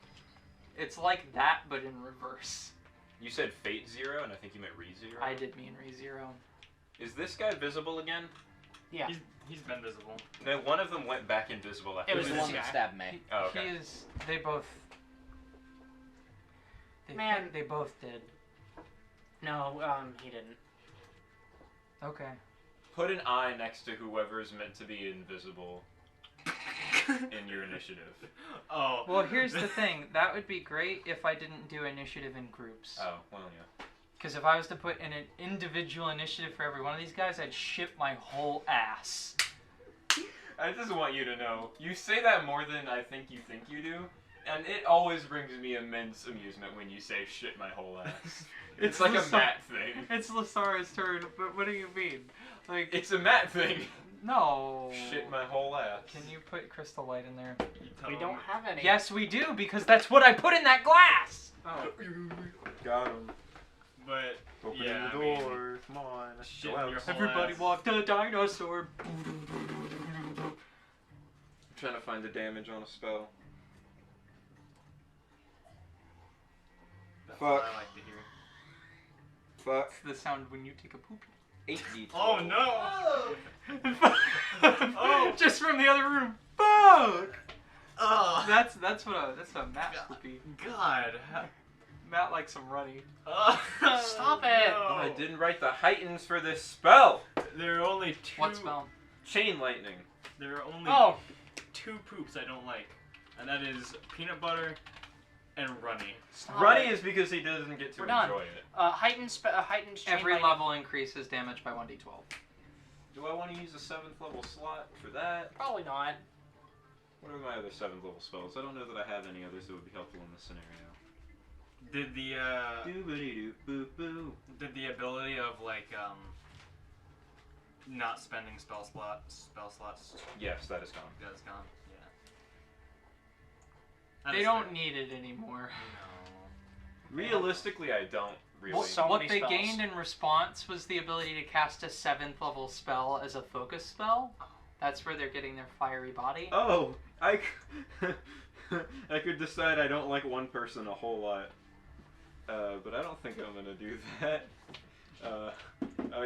It's like that, but in reverse. You said Fate Zero, and I think you meant ReZero. I did mean ReZero. Is this guy visible again? Yeah. He's been visible. No, one of them went back invisible after It was Who's the the one one that guy. stabbed me? Oh, okay. He is. They both. Man. They both did. No, he didn't. Okay. Put an eye next to whoever is meant to be invisible in your initiative. Oh. Well, here's the thing. That would be great if I didn't do initiative in groups. Oh, well, yeah. Because if I was to put in an individual initiative for every one of these guys, I'd ship my whole ass. I just want you to know, you say that more than I think you do, and it always brings me immense amusement when you say shit my whole ass. It's like a Matt thing. It's Lasara's turn, but what do you mean? Like, It's a Matt thing. no. Shit my whole ass. Can you put crystal light in there? We don't have any. Yes, we do, because that's what I put in that glass! Oh. Got him. But Open yeah, the I mean, door. Come on. Let's shit go in out. your whole Everybody ass. walked a dinosaur. I'm trying to find the damage on a spell. That's Fuck. what I like to hear. Fuck. It's the sound when you take a poop. 8d12. Oh no! Oh, just from the other room. Fuck! Oh, That's a Matt poopy. God. Matt likes some runny. Stop it. Oh, I didn't write the heightens for this spell. There are only two. What spell? Chain lightning. There are only Oh. two poops I don't like, and that is peanut butter and runny. Stop Runny it. is because he doesn't get to We're done. enjoy it. Heightened chain Every lightning. level increases damage by 1d12. Do I want to use a 7th level slot for that? Probably not. What are my other 7th level spells? I don't know that I have any others that would be helpful in this scenario. Did the Doobity-doo, boo boo. did the ability of like not spending spell slots Yes, that is gone. that's gone? Yeah. That They is don't fair. need it anymore. No. Realistically, I don't really. Well, So what many they spells. gained in response was the ability to cast a 7th level spell as a focus spell. That's where they're getting their fiery body. Oh, I could decide I don't like one person a whole lot. But I don't think I'm gonna do that.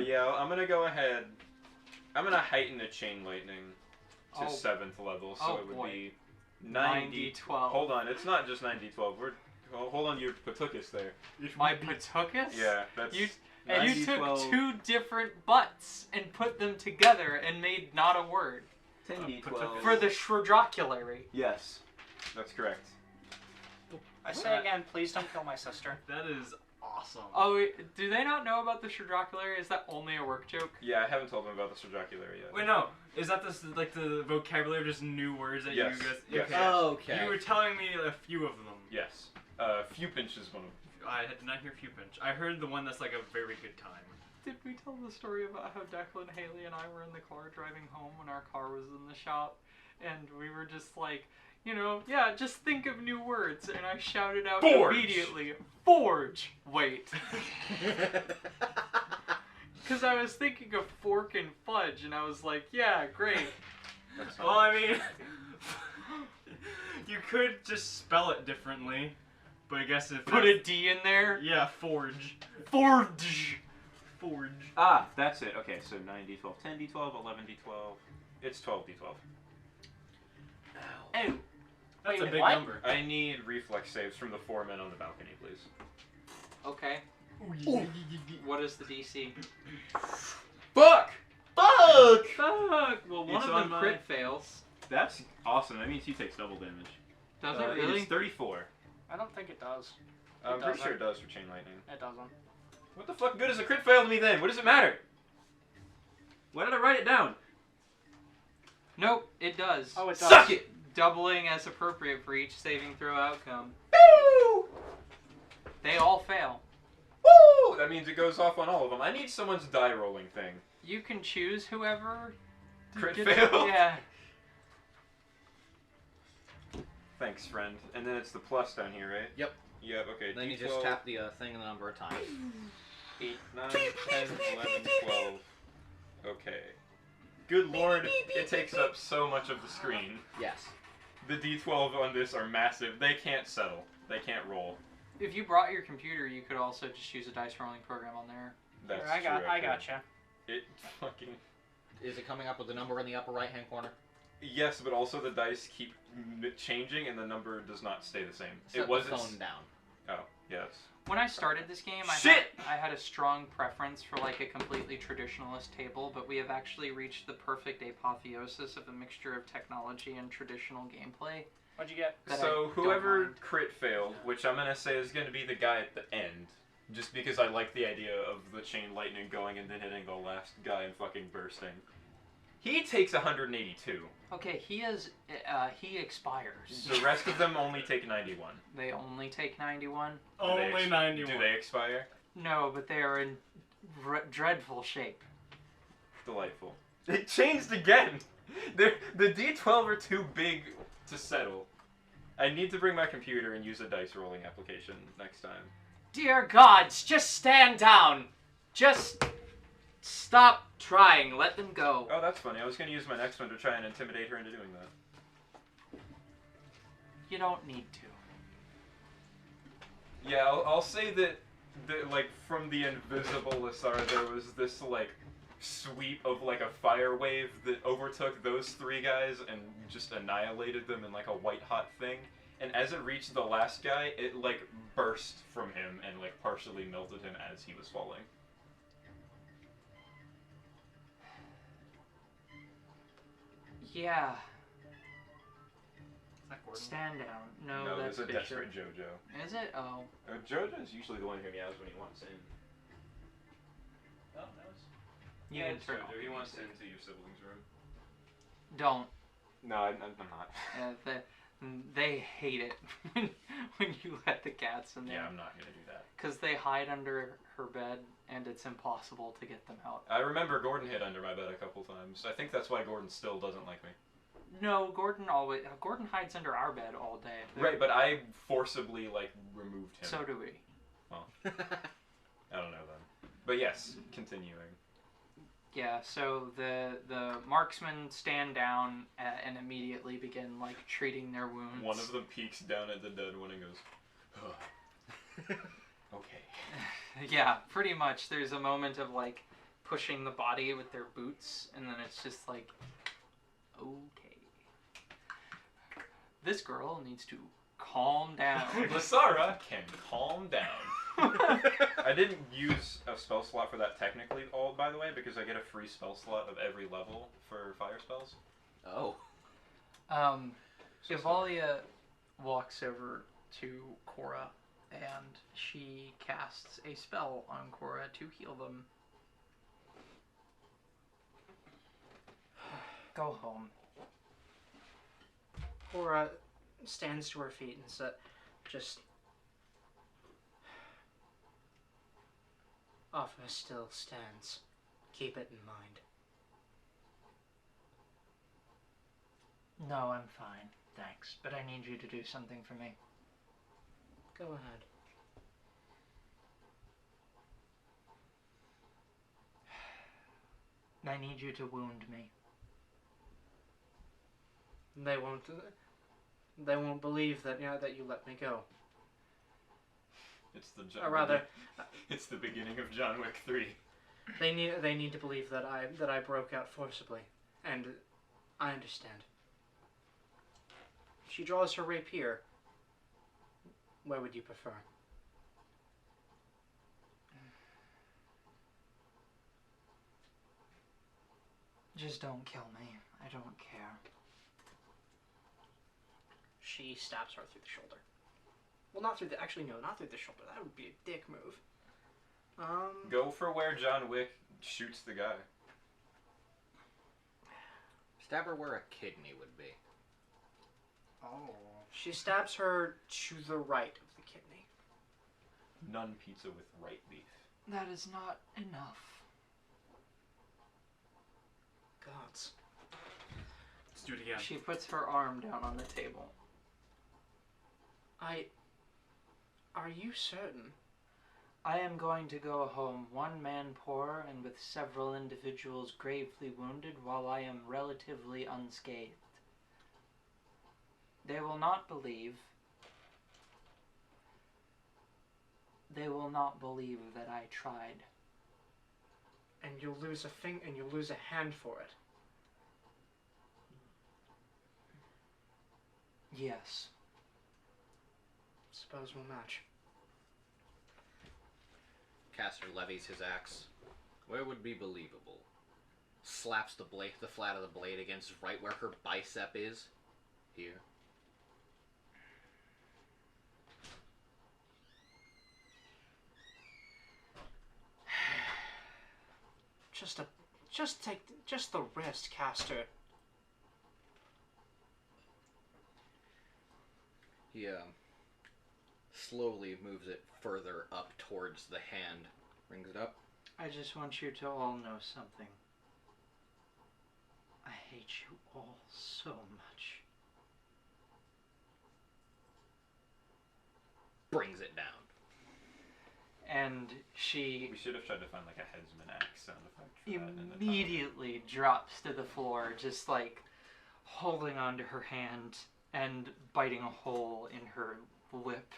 Yeah, I'm gonna go ahead. I'm gonna heighten the chain lightning to Oh. 7th level, so Oh, it would boy. be 90. 90-12. Hold on, it's not just 90-12. Hold on to your patukas there. My patukas? Yeah, that's. You took 90-12, two different butts and put them together and made not a word. 10d12. For the Shredroculary. Yes, that's correct. I say again, please don't kill my sister. That is awesome. Oh, wait, do they not know about the Shredroculary? Is that only a work joke? Yeah, I haven't told them about the Surgiculary yet. Wait, no. Is that this like the vocabulary of just new words that Yes, you guys? yes. Okay. Okay. You were telling me a few of them. Yes. Few pinches one of them. I did not hear few pinch. I heard the one that's like a very good time. Did we tell the story about how Declan, Haley, and I were in the car driving home when our car was in the shop? And we were just like, you know, yeah, just think of new words. And I shouted out Forge! immediately, Forge! Wait. Because I was thinking of fork and fudge, and I was like, yeah, great. That's Well, I mean, you could just spell it differently, but I guess if Put a D in there. yeah, forge, Forge! forge. Ah, that's it. Okay, so 9d12, 10d12, 11d12. It's 12d12. Oh. That's Wait, a big what? number. I need reflex saves from the 4 men on the balcony, please. Okay. What is the DC? Fuck! Fuck! Fuck! Well, one It's of on them my- crit fails. That's awesome. That means he takes double damage. Does it really? It's 34. I don't think it does. I'm pretty doesn't. sure it does for chain lightning. It doesn't. What the fuck good is a crit fail to me then? What does it matter? Why did I write it down? Nope, it does. Oh, it does. Suck it! Doubling as appropriate for each saving throw outcome. Woo! They all fail. Woo! That means it goes off on all of them. I need someone's die rolling thing. You can choose whoever. Crit gets- fail? Yeah. Thanks, friend. And then it's the plus down here, right? Yep. Yep, okay. Then you D12, just tap the thing a number of times. 8, 9, 10, 11, 12. Okay. Good lord, it takes up so much of the screen. Yes. The D12 on this are massive. They can't settle. They can't roll. If you brought your computer, you could also just use a dice rolling program on there. That's I true. I could. gotcha. It fucking... Is it coming up with the number in the upper right hand corner? Yes, but also the dice keep changing and the number does not stay the same. Set It was the phone down. Oh, yes. When I started this game, Shit! I had a strong preference for like a completely traditionalist table, but we have actually reached the perfect apotheosis of a mixture of technology and traditional gameplay. What'd you get? That I So don't whoever mind. crit failed, which I'm gonna say is gonna be the guy at the end, just because I like the idea of the chain lightning going and then hitting the last guy and fucking bursting. He takes 182. Okay, he expires. The rest of them only take 91. They only take 91? Do they Only 91. Do they expire? No, but they are in dreadful shape. Delightful. It changed again! The D12 are too big to settle. I need to bring my computer and use a dice rolling application next time. Dear gods, just stand down! Just stop trying. Let them go. Oh, that's funny. I was going to use my next one to try and intimidate her into doing that. You don't need to. Yeah, I'll say that, like, from the invisible Lissara, there was this, like, sweep of, like, a fire wave that overtook those three guys and just annihilated them in, like, a white-hot thing. And as it reached the last guy, it, like, burst from him and, like, partially melted him as he was falling. Yeah. Is that Gordon? Stand down. No, No, that's there's a Bishop. desperate JoJo. Is it? Oh. JoJo's usually the one who meows when he wants in. Oh, that was... You can turn off JoJo. He the wants music. into your sibling's room. Don't. No, I'm not. They hate it when you let the cats in there. Yeah, I'm not gonna do that. Because they hide under her bed, and it's impossible to get them out. I remember Gordon hid under my bed a couple times. I think that's why Gordon still doesn't like me. No, Gordon hides under our bed all day. Right, but I forcibly, like, removed him. So do we. I don't know then. But yes, continuing. Yeah, so the marksmen stand down and immediately begin like treating their wounds. One of them peeks down at the dead one and goes, okay. Yeah, pretty much. There's a moment of like pushing the body with their boots, and then it's just like, okay. This girl needs to calm down. Lissara can calm down. I didn't use a spell slot for that technically, by the way, because I get a free spell slot of every level for fire spells. Oh. Evalia walks over to Cora, and she casts a spell on Cora to heal them. Go home. Cora stands to her feet and just... Offer still stands. Keep it in mind. No, I'm fine. Thanks. But I need you to do something for me. Go ahead. I need you to wound me. They won't believe that that you let me go. It's the Or rather, it's the beginning of John Wick 3. they need to believe that I broke out forcibly, and I understand. She draws her rapier. Where would you prefer? Just don't kill me. I don't care. She stabs her through the shoulder. Well, not through the... Actually, no, not through the shoulder. That would be a dick move. Go for where John Wick shoots the guy. Stab her where a kidney would be. Oh. She stabs her to the right of the kidney. None pizza with right beef. That is not enough. Gods. Let's do it again. She puts her arm down on the table. Are you certain? I am going to go home, one man poor and with several individuals gravely wounded, while I am relatively unscathed. They will not believe. They will not believe that I tried. And you'll lose and you'll lose a hand for it. Yes. Suppose we'll match. Caster levies his axe. Where would be believable? Slaps the flat of the blade against right where her bicep is. Here. Just the wrist, Caster. He slowly moves it further up towards the hand. Brings it up. I just want you to all know something. I hate you all so much. Brings it down. And she We should have tried to find like a headsman axe sound effect for that in the title. immediately drops to the floor, just like holding onto her hand and biting a hole in her lip.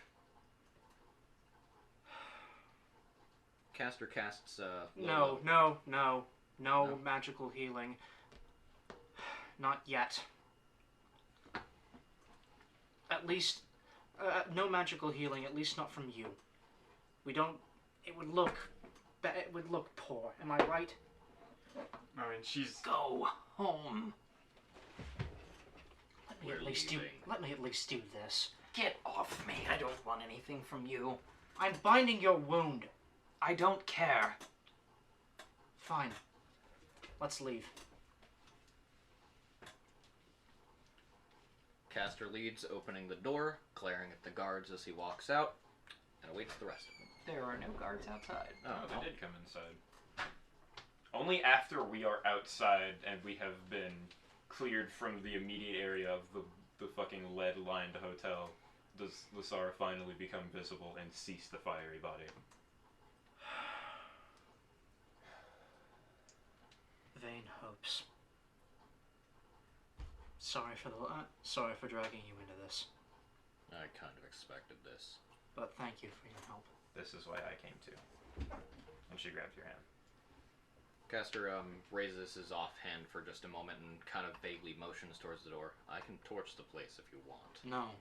Caster casts No magical healing. Not yet. At least, no magical healing. At least not from you. We don't. It would look poor. Am I right? I mean, she's... Go home. Let me at least do this. Get off me. I don't want anything from you. I'm binding your wound. I don't care. Fine. Let's leave. Caster leads, opening the door, glaring at the guards as he walks out, and awaits the rest of them. There are no guards outside. Oh, they did come inside. Only after we are outside and we have been cleared from the immediate area of the fucking lead-lined hotel does Lasara finally become visible and cease the fiery body. Vain hopes. Sorry for dragging you into this, I kind of expected this. but thank you for your help. This is why I came to. And she grabbed your hand. Caster raises his offhand for just a moment and kind of vaguely motions towards the door. I can torch the place if you want. No.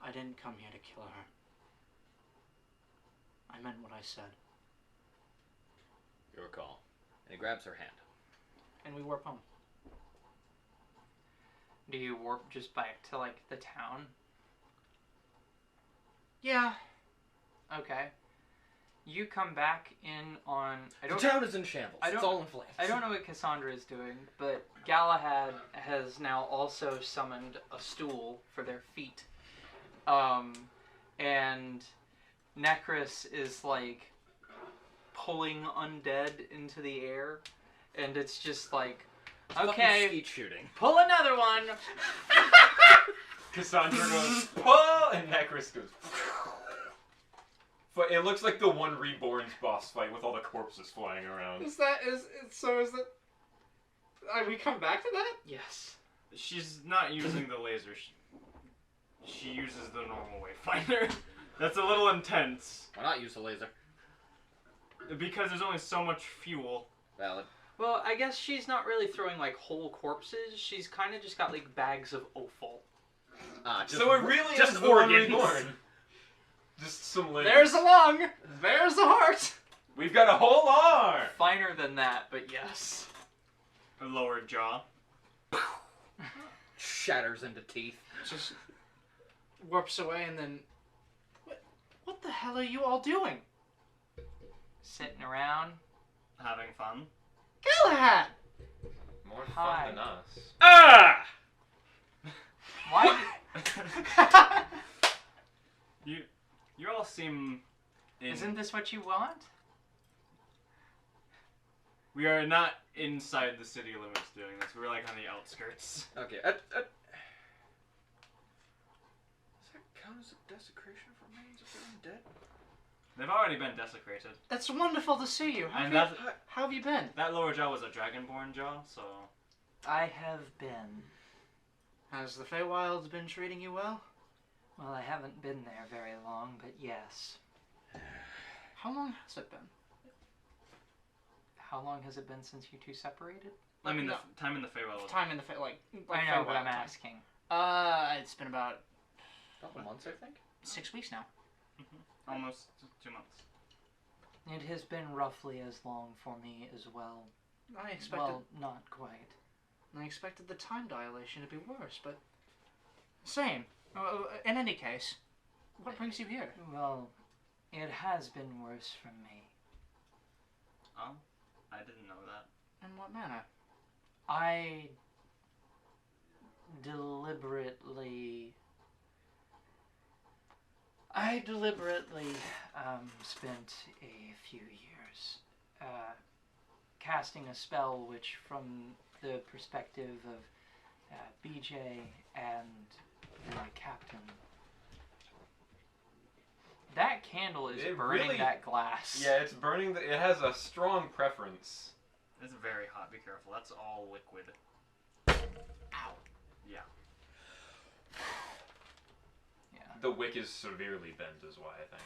I didn't come here to kill her. I meant what I said. Your call. And he grabs her hand. And we warp home. Do you warp just back to, like, the town? Yeah. Okay. You come back in on... The town is in shambles. It's all in flames. I don't know what Cassandra is doing, but Galahad has now also summoned a stool for their feet. And Necris is, like, pulling undead into the air, and it's just like, okay, Skeet shooting. pull another one! Cassandra goes, pull! And Necris goes, but it looks like the one Reborn's boss fight with all the corpses flying around. We come back to that? Yes. She's not using the laser. She uses the normal wayfinder. That's a little intense. Why not use the laser? Because there's only so much fuel. Valid. Well, I guess she's not really throwing, like, whole corpses. She's kind of just got, like, bags of offal. So it really just is the one organs. Reborn. Just some limbs. There's a lung! There's a heart! We've got a whole arm! Finer than that, but yes. Her lower jaw. Shatters into teeth. Just warps away and then... What the hell are you all doing? Sitting around. Having fun. Galahad! More Hi. fun than us. Ah! Why? You all seem... Isn't this what you want? We are not inside the city limits doing this. We're like on the outskirts. Okay. Is that count as a desecration of remains of their undead? They've already been desecrated. It's wonderful to see you. And How have you been? that lower jaw was a dragonborn jaw, so I have been. Has the Feywilds been treating you well? Well, I haven't been there very long, but yes. How long has it been? How long has it been since you two separated? I mean, No. the time in the Feywild. Time in the like I know, but Feywild I'm time. asking. It's been about Couple months, I think. 6 weeks now. Almost 2 months. It has been roughly as long for me as well. I expected Well, not quite. I expected the time dilation to be worse, but same. In any case, what brings you here? Well, it has been worse for me. Oh, I didn't know that. In what manner? I deliberately spent a few years casting a spell which, from the perspective of BJ and the captain, that candle is It burning really- that glass. Yeah, it's burning. It has a strong preference. It's very hot. Be careful. That's all liquid. Ow. Yeah. The wick is severely bent, is why I think.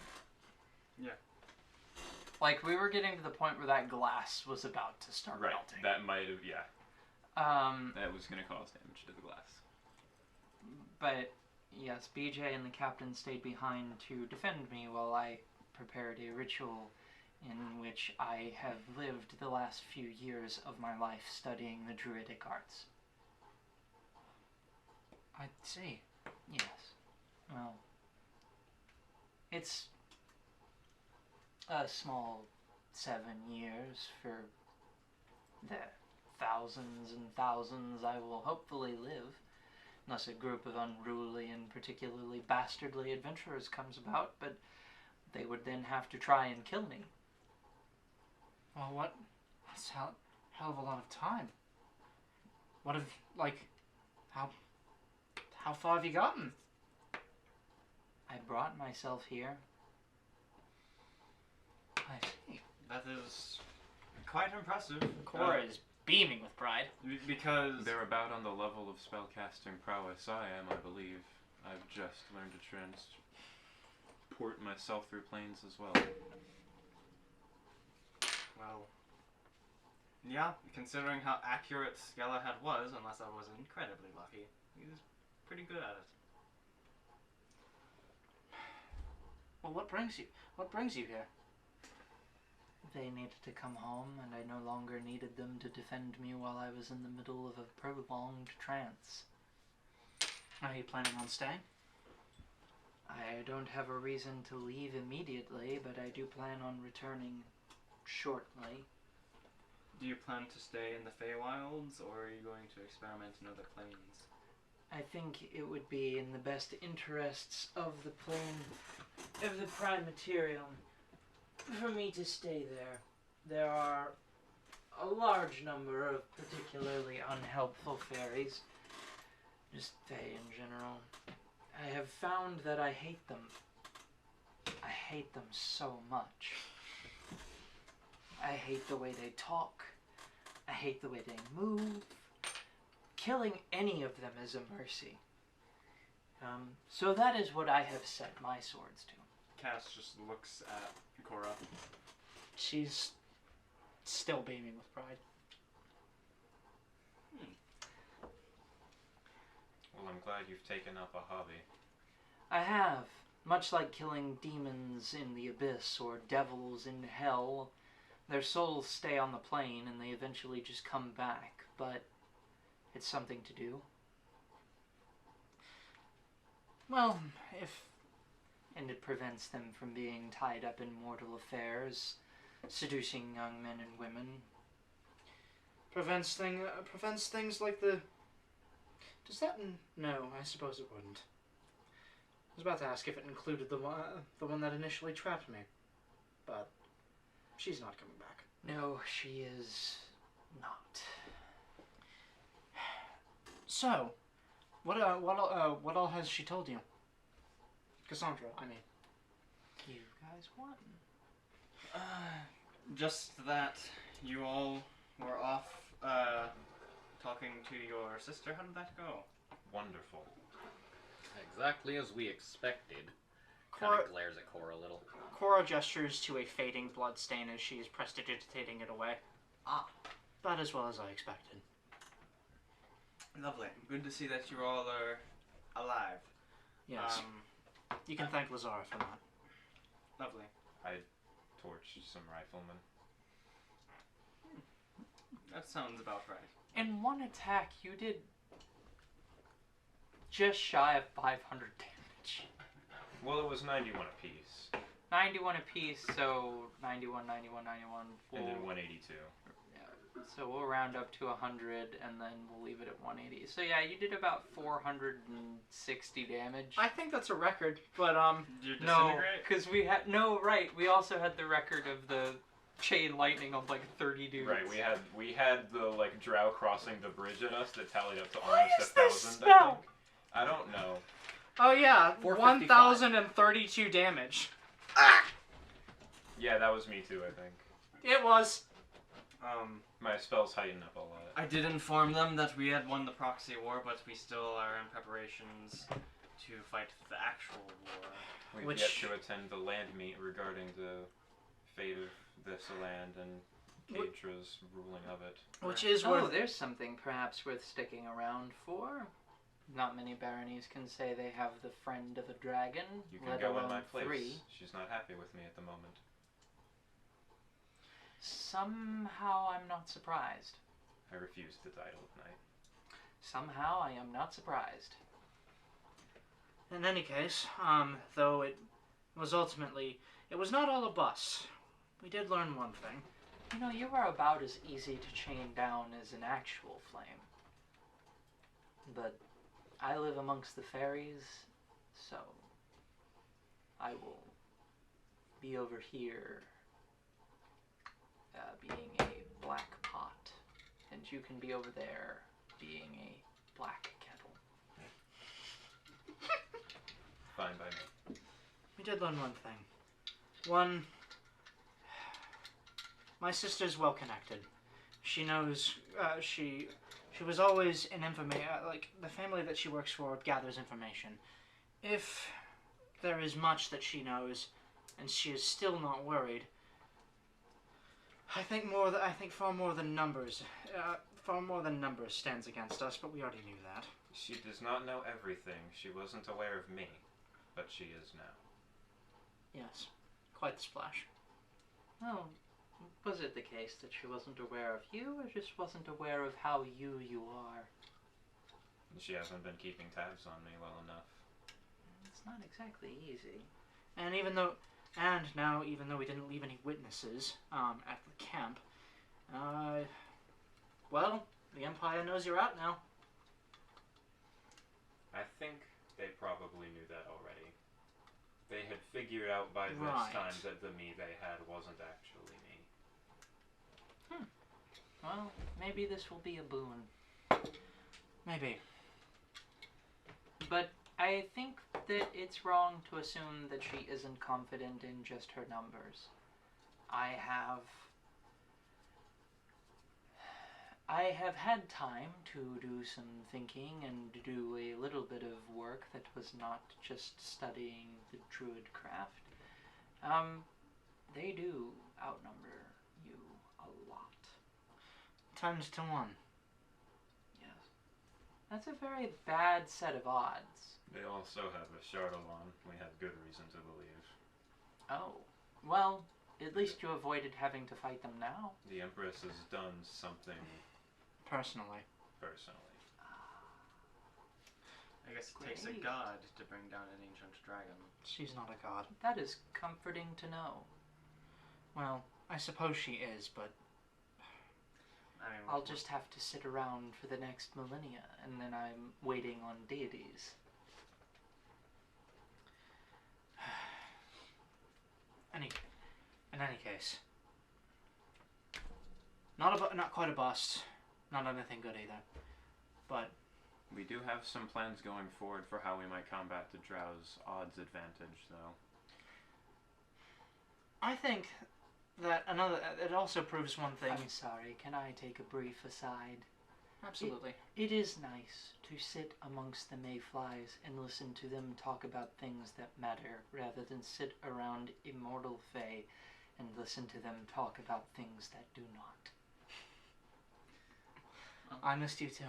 Like, we were getting to the point where that glass was about to start Right. melting. That might have. Yeah. That was going to cause damage to the glass. But yes, BJ and the captain stayed behind to defend me while I prepared a ritual in which I have lived the last few years of my life studying the druidic arts. I see. Yes. Well, it's a small 7 years for the thousands and thousands I will hopefully live, unless a group of unruly and particularly bastardly adventurers comes about, but they would then have to try and kill me. Well, that's hell of a lot of time. What have, like, how far have you gotten? I brought myself here. I see. That is quite impressive. Cora is beaming with pride. Because They're about on the level of spellcasting prowess I am, I believe. I've just learned to transport myself through planes as well. well, yeah, considering how accurate Galahad was, unless I was incredibly lucky, he was pretty good at it. Well, what brings you here? They needed to come home, and I no longer needed them to defend me while I was in the middle of a prolonged trance. Are you planning on staying? I don't have a reason to leave immediately, but I do plan on returning shortly. Do you plan to stay in the Feywilds, or are you going to experiment in other planes? I think it would be in the best interests of the plane, of the prime material, for me to stay there. There are a large number of particularly unhelpful fairies, just Fae in general. I have found that I hate them. I hate them so much. I hate the way they talk. I hate the way they move. Killing any of them is a mercy. So that is what I have set my swords to. Cass just looks at Cora. She's still beaming with pride. Well, I'm glad you've taken up a hobby. I have. Much like killing demons in the abyss or devils in hell, their souls stay on the plane and they eventually just come back, but it's something to do. Well, And it prevents them from being tied up in mortal affairs, seducing young men and women. prevents things like the. Does that? No, I suppose it wouldn't. I was about to ask if it included the one that initially trapped me, but she's not coming back. No, she is not. So, what all has she told you? Cassandra, I mean. You guys won. Just that you all were off talking to your sister. How did that go? Wonderful. Exactly as we expected. Kind Cora, of glares at Cora a little. Cora gestures to a fading bloodstain as she is prestidigitating it away. Ah. About as well as I expected. Lovely. Good to see that you all are alive. Yes. You can thank Lazara for that. Lovely. I torched some riflemen. That sounds about right. In one attack, you did just shy of 500 damage. Well, it was 91 apiece. 91 apiece, so 91, 91, 91. And then 182. So we'll round up to 100, and then we'll leave it at 180. So yeah, you did about 460 damage. I think that's a record, but Did you No, disintegrate? because we had we also had the record of the chain lightning of like 30 dudes. Right, we had the like drow crossing the bridge at us that tallied up to What almost is this 1,000. I spell? think. I don't know. oh yeah, 455. 1,032 damage. Yeah, that was me too. I think It was. my spells heighten up a lot. I did inform them that we had won the proxy war, but we still are in preparations to fight the actual war. We've Which- yet to attend the land meet regarding the fate of this land and Kaedra's ruling of it. Which is Oh, worth. there's something perhaps worth sticking around for. Not many baronies can say they have the friend of a dragon, You can let go in alone my place. 3. She's not happy with me at the moment. Somehow I'm not surprised. I refuse the title of knight. Somehow I am not surprised. In any case, though it was ultimately, it was not all a bust. We did learn one thing. You know, you are about as easy to chain down as an actual flame. But I live amongst the fairies, so I will be over here being a black pot, and you can be over there being a black kettle. Fine by me. We did learn one thing. One, my sister's well connected. She knows, she was always an like, the family that she works for gathers information. If there is much that she knows, and she is still not worried, I think far more than numbers stands against us, but we already knew that. She does not know everything. She wasn't aware of me, but she is now. Yes, quite the splash. Oh, was it the case that she wasn't aware of you, or just wasn't aware of how you are? She hasn't been keeping tabs on me well enough. It's not exactly easy. And now, even though we didn't leave any witnesses at the camp, well, the Empire knows you're out now. I think they probably knew that already. They had figured out by this Right. time that the me they had wasn't actually me. Well, maybe this will be a boon. Maybe. But I think that it's wrong to assume that she isn't confident in just her numbers. I have had time to do some thinking and do a little bit of work that was not just studying the druid craft. They do outnumber you a lot. Times to 1. Yes. That's a very bad set of odds. They also have a Chardalon. We have good reason to believe. Oh. Well, at least you avoided having to fight them now. The Empress has done something Personally. personally. I guess it takes a Great. god to bring down an ancient dragon. She's not a god. That is comforting to know. Well, I suppose she is, but I mean, I'll just have to sit around for the next millennia, and then I'm waiting on deities. in any case, not quite a bust, not anything good either. But We do have some plans going forward for how we might combat the Drow's odds advantage, though. I think that it also proves one thing. I'm sorry, can I take a brief aside? Absolutely. It is nice to sit amongst the mayflies and listen to them talk about things that matter, rather than sit around immortal fae and listen to them talk about things that do not. I missed you too.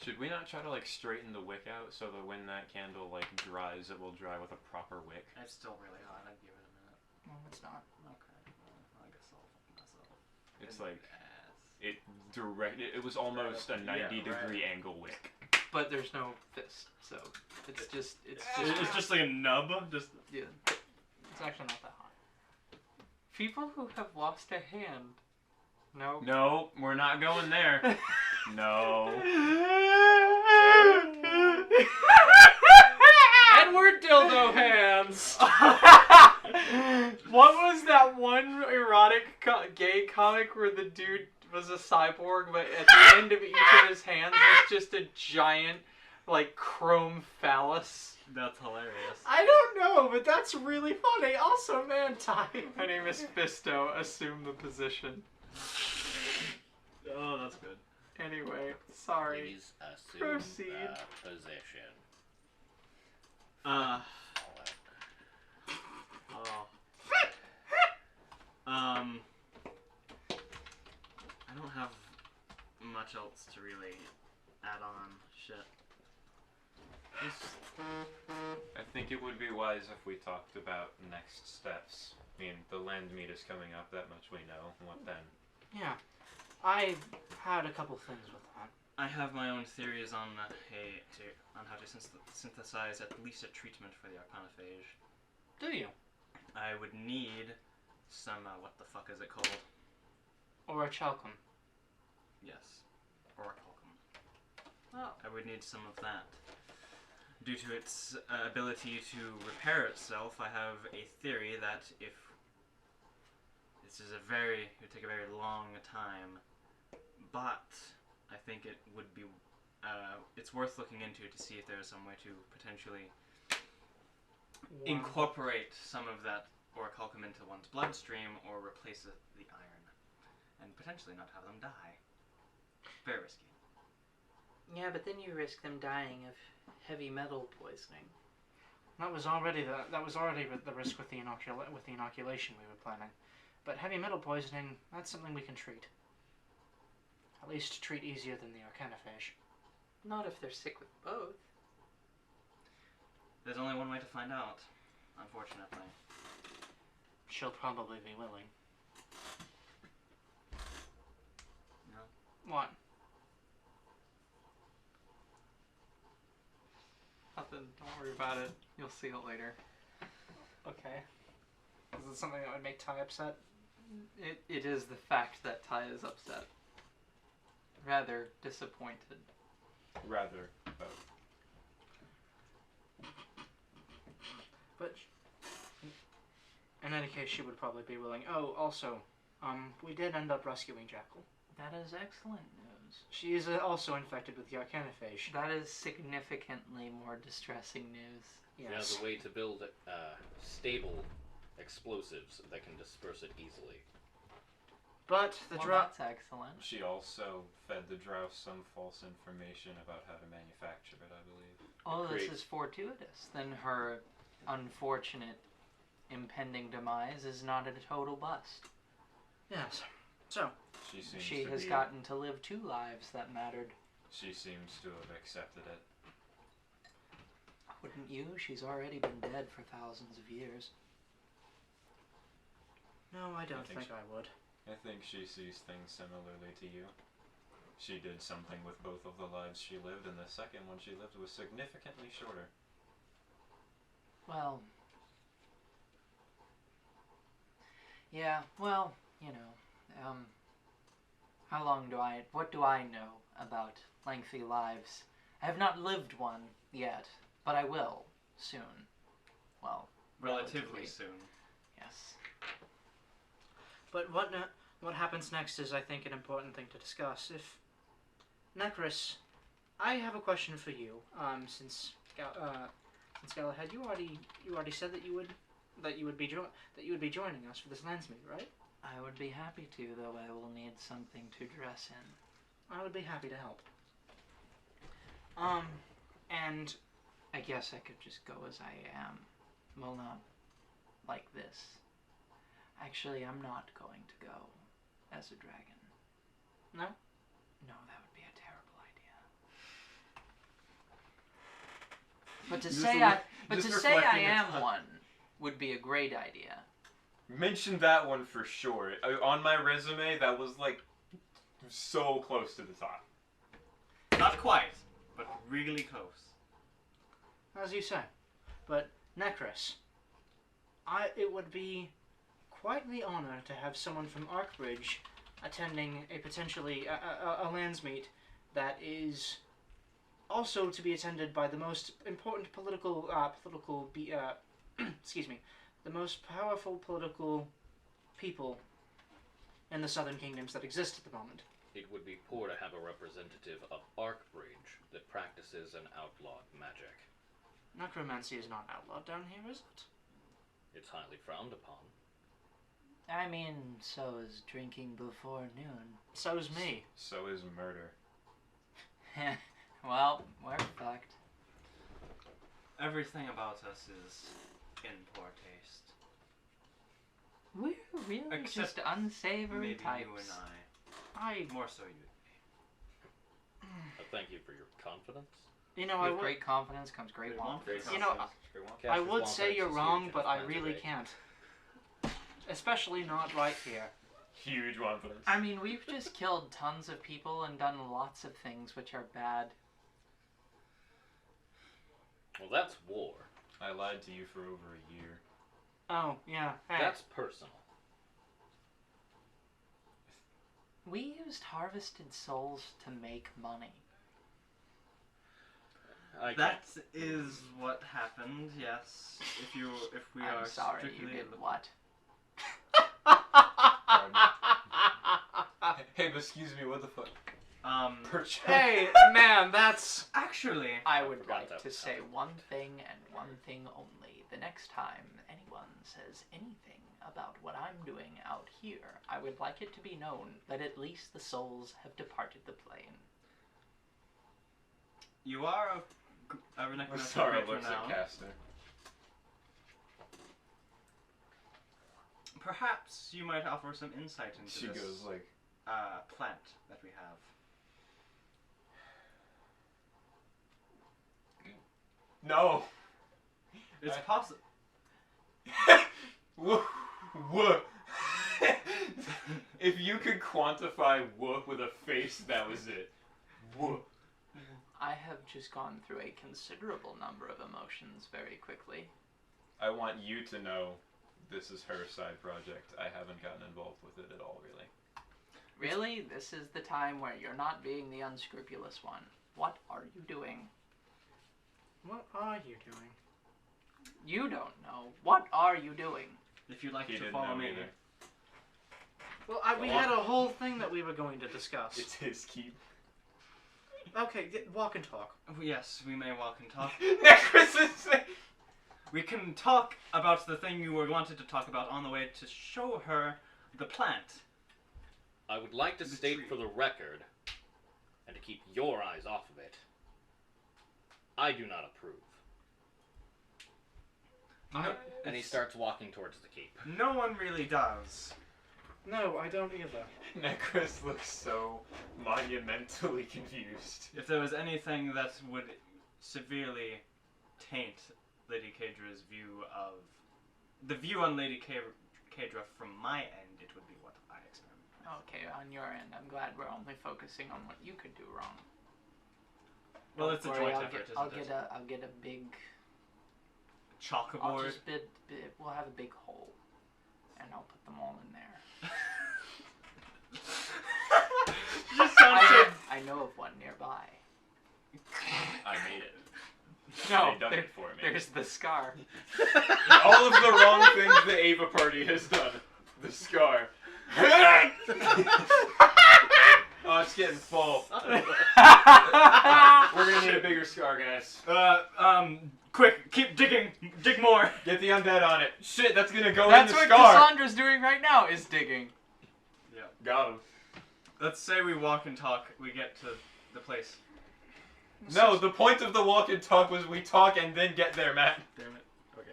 Should we not try to, like, straighten the wick out so that when that candle, like, dries, it will dry with a proper wick? It's still really hot. I'd give it a minute. No, it's not. Okay. Well, I guess I'll fuck myself. It's like, Ass. it was almost a 90-degree right. angle wick. But there's no fist, so it's just It's just like a nub. Just yeah. It's actually not that hot. People who have lost a hand. No. No, we're not going there. No. Edward Dildo Hands. What was that one erotic gay comic where the dude was a cyborg, but at the end of each of his hands was just a giant, like, chrome phallus? that's hilarious. I don't know, but that's really funny. Also, Manti. My name is Fisto. Assume the position. Oh, that's good. Anyway, sorry. Please assume Proceed. position. Oh. I don't have much else to really add on. Shit. I think it would be wise if we talked about next steps. I mean, the land meet is coming up, that much we know. What then? Yeah. I had a couple things with that. I have my own theories on how to synthesize at least a treatment for the Arcanophage. Do you? I would need some what the fuck is it called? Or a chalcum? Yes, orichalcum. Oh. I would need some of that. Due to its ability to repair itself, I have a theory that if this is it would take a very long time, but I think it would be, it's worth looking into to see if there's some way to potentially incorporate some of that orichalcum into one's bloodstream or replace the iron, and potentially not have them die. Very risky. Yeah, but then you risk them dying of heavy metal poisoning. That was already the risk with the inoculation we were planning. But heavy metal poisoning, that's something we can treat. At least treat easier than the Arcanophage. Not if they're sick with both. There's only one way to find out, unfortunately. She'll probably be willing. No. What? Nothing. Don't worry about it. You'll see it later. Okay. Is it something that would make Ty upset? It is the fact that Ty is upset. Rather disappointed. Rather both. But in any case, she would probably be willing. Oh, also, we did end up rescuing Jackal. That is excellent news. She is also infected with the Arcanophage. That is significantly more distressing news. She has a way to build stable explosives that can disperse it easily. But the That's excellent. She also fed the Drow some false information about how to manufacture it, I believe. Oh, Great. this is fortuitous. Then her unfortunate impending demise is not a total bust. Yes. So She has gotten to live 2 lives that mattered. She seems to have accepted it. Wouldn't you? She's already been dead for thousands of years. no, I don't think think I would. I think she sees things similarly to you. She did something with both of the lives she lived, and the second one she lived was significantly shorter. Well, yeah, well, you know, what do I know about lengthy lives? I have not lived one yet, but I will soon. Well, Relatively soon. yes. But what happens next is, I think, an important thing to discuss. If Necris I have a question for you. Since Galahad, you already said that you would be joining us for this lands meet, right? I would be happy to, though I will need something to dress in. I would be happy to help. And I guess I could just go as I am. Well, not like this. Actually, I'm not going to go as a dragon. No? No, that would be a terrible idea. But to say I am one would be a great idea. Mention that one for sure. On my resume, that was like so close to the top. Not quite, but really close. as you say, but Necros, it would be quite the honor to have someone from Arkbridge attending a potentially a lands meet that is also to be attended by the most important excuse me, the most powerful political people in the Southern Kingdoms that exist at the moment. It would be poor to have a representative of Arkbridge that practices an outlawed magic. Necromancy is not outlawed down here, is it? It's highly frowned upon. I mean, so is drinking before noon. So's me. So is murder. Well, we're fucked. Everything about us is in poor taste. We're really Except just unsavory Maybe types. you and I, I. More so you. Thank you for your confidence. you know, I With would, great confidence comes great Great want. confidence. you know, I Casters would want say us you're to see wrong, if but it's I plans really of can't. Especially not right here. Huge confidence. I mean, we've just killed tons of people and done lots of things which are bad. Well, that's war. I lied to you for over a year. Oh, yeah. Hey. That's personal. We used harvested souls to make money. That is what happened. Yes. If we I'm are sorry, strictly you did what? Hey, but excuse me, what the fuck? Perch. Hey, man, that's... Actually, I would forgot like that to was say coming. one thing and one thing only. The next time anyone says anything about what I'm doing out here, I would like it to be known that at least the souls have departed the plane. you are a necromancer Sorry, creature looks now. at Caster. Perhaps you might offer some insight into She this goes like, plant that we have. no. It's possible. Whoa. If you could quantify whoop with a face, that was it. Whoop. I have just gone through a considerable number of emotions very quickly. I want you to know this is her side project. I haven't gotten involved with it at all, really. Really? This is the time where you're not being the unscrupulous one. What are you doing? What are you doing? You don't know. What are you doing? If you'd like He to didn't follow know me. either. Well, we had a whole thing that we were going to discuss. It's his keep. Okay, walk and talk. Oh, yes, we may walk and talk. Necros is We can talk about the thing you were wanted to talk about on the way to show her the plant. I would like to The state tree. for the record, and to keep your eyes off of it, I do not approve. And he starts walking towards the keep. No one really does. No, I don't either. Necros looks so monumentally confused. If there was anything that would severely taint Lady Kaedra's view of... The view on Lady Kaedra from my end, it would be what I experiment. Okay, on your end, I'm glad we're only focusing on what you could do wrong. Well, Don't it's a worry, joint I'll effort, get, I'll isn't get it? I'll get a big. I'll Chalkboard. just we'll have a big hole, and I'll put them all in there. Just sounds so... I know of one nearby. I made it. No, They done it for me. there's the scar. All of the wrong things the Aeva party has done. The scar. Oh, it's getting full. We're gonna need a bigger scar, guys. Quick, keep digging. Dig more. Get the undead on it. Shit, that's gonna go That's in the what scar. Cassandra's doing right now, is digging. Got him. Let's say we walk and talk. We get to the place. No, the point of the walk and talk was we talk and then get there, Matt. Damn it. Okay.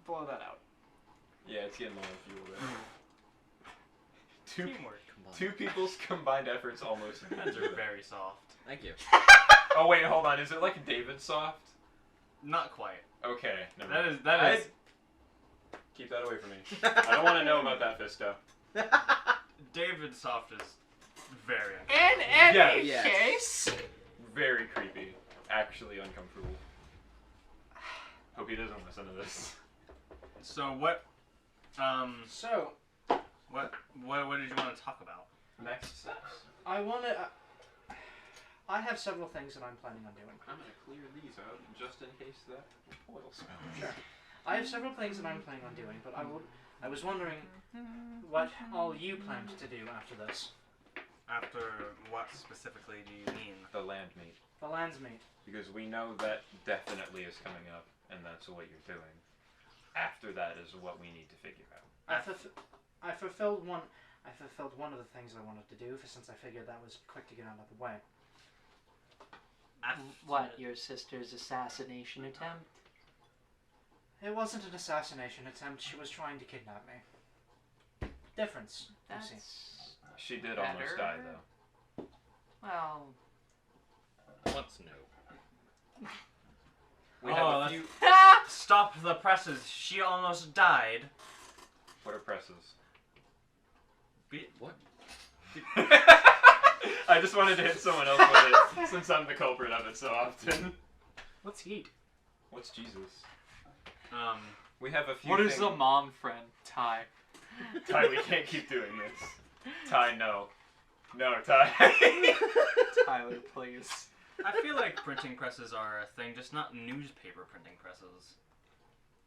Blow that out. Yeah, it's getting low on fuel there. Teamwork. Two people's combined efforts almost. Hands are very soft. Thank you. Oh wait, hold on. Is it like David soft? Not quite. Okay, never That mind. is. That is. Keep that away from me. I don't want to know about that, Fisto. David Soft is very. In any Yes. case, Very creepy. Actually uncomfortable. Hope he doesn't listen to this. So what? so What did you want to talk about? Next steps. I want to. I have several things that I'm planning on doing. I'm gonna clear these out just in case that oil smell. Sure. I have several things that I'm planning on doing, but I was wondering what all you planned to do after this. After what specifically do you mean? The land meat. The lands meet. Because we know that definitely is coming up, and that's what you're doing. After that is what we need to figure out. I fulfilled one of the things I wanted to do, since I figured that was quick to get out of the way. What, your sister's assassination attempt? It wasn't an assassination attempt. She was trying to kidnap me. Difference. You see. That's... She did almost Better. die, though. Well... Once no. We Oh, have a that's- few. Stop the presses. She almost died. What are presses? What? I just wanted to hit someone else with it, since I'm the culprit of it so often. What's heat? What's Jesus? Um. We have a few What is things. the mom friend? Ty. Ty, we can't keep doing this. Ty, no. No, Ty. Tyler, please. I feel like printing presses are a thing, just not newspaper printing presses.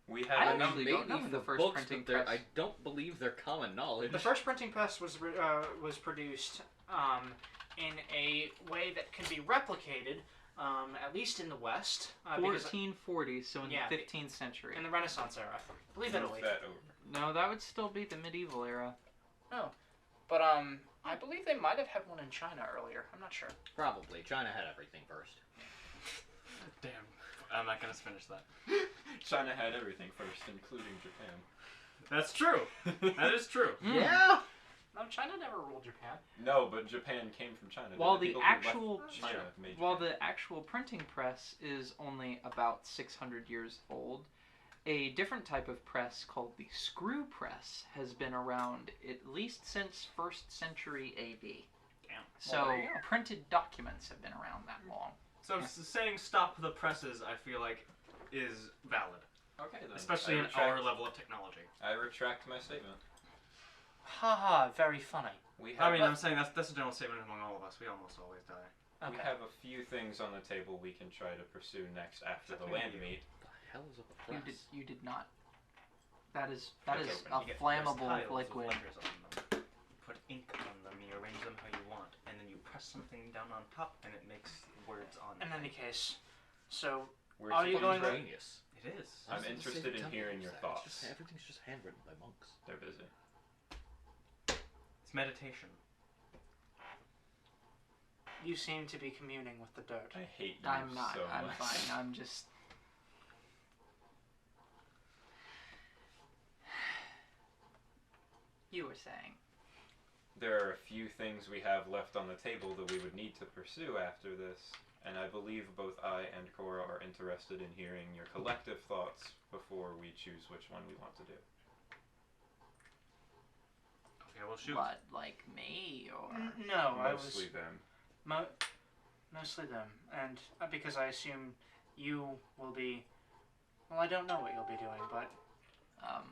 We I have actually maybe don't know when the for first books, printing but they're- press- I don't believe they're common knowledge. The first printing press was produced in a way that can be replicated, at least in the West, because 1440, so in Yeah, the 15th century. in the Renaissance era. Believe move Italy. that over. No, that would still be the medieval era. But I believe they might have had one in China earlier. I'm not sure. Probably. China had everything first. Damn. I'm not gonna finish that. China had everything first, including Japan. That's true. That is true. Yeah! No, China never ruled Japan. No, but Japan came from China. While The the people who left actual China made while Japan. the actual printing press is only about 600 years old, a different type of press called the screw press has been around at least since 1st century AD. Damn. So Well, there you go. printed documents have been around that long. So saying stop the presses, I feel like, is valid, Okay then. especially I in retract, our level of technology. I retract my statement. Haha, very funny. We I have, mean, I'm saying that's a general statement among all of us. We almost always die. Okay. we have a few things on the table we can try to pursue next after the land meet. What the hell is a You press? did not. That is Okay, a you get- flammable there's tiles with liquid. letters on them. Put ink on them. You arrange them how you want, and then you press something down on top, and it makes words on. In any case, so We're Are you supposed going to- Genius. It is. I'm interested in hearing your thoughts. Everything's just handwritten by monks. They're busy. It's meditation. you seem to be communing with the dirt. I hate you I'm not. so I'm much. fine. I'm just. You were saying. There are a few things we have left on the table that we would need to pursue after this, and I believe both I and Cora are interested in hearing your collective thoughts before we choose which one we want to do. Okay, well shoot. What, like me or? No, I was Mostly them. mostly them, and because I assume you will be. Well, I don't know what you'll be doing, but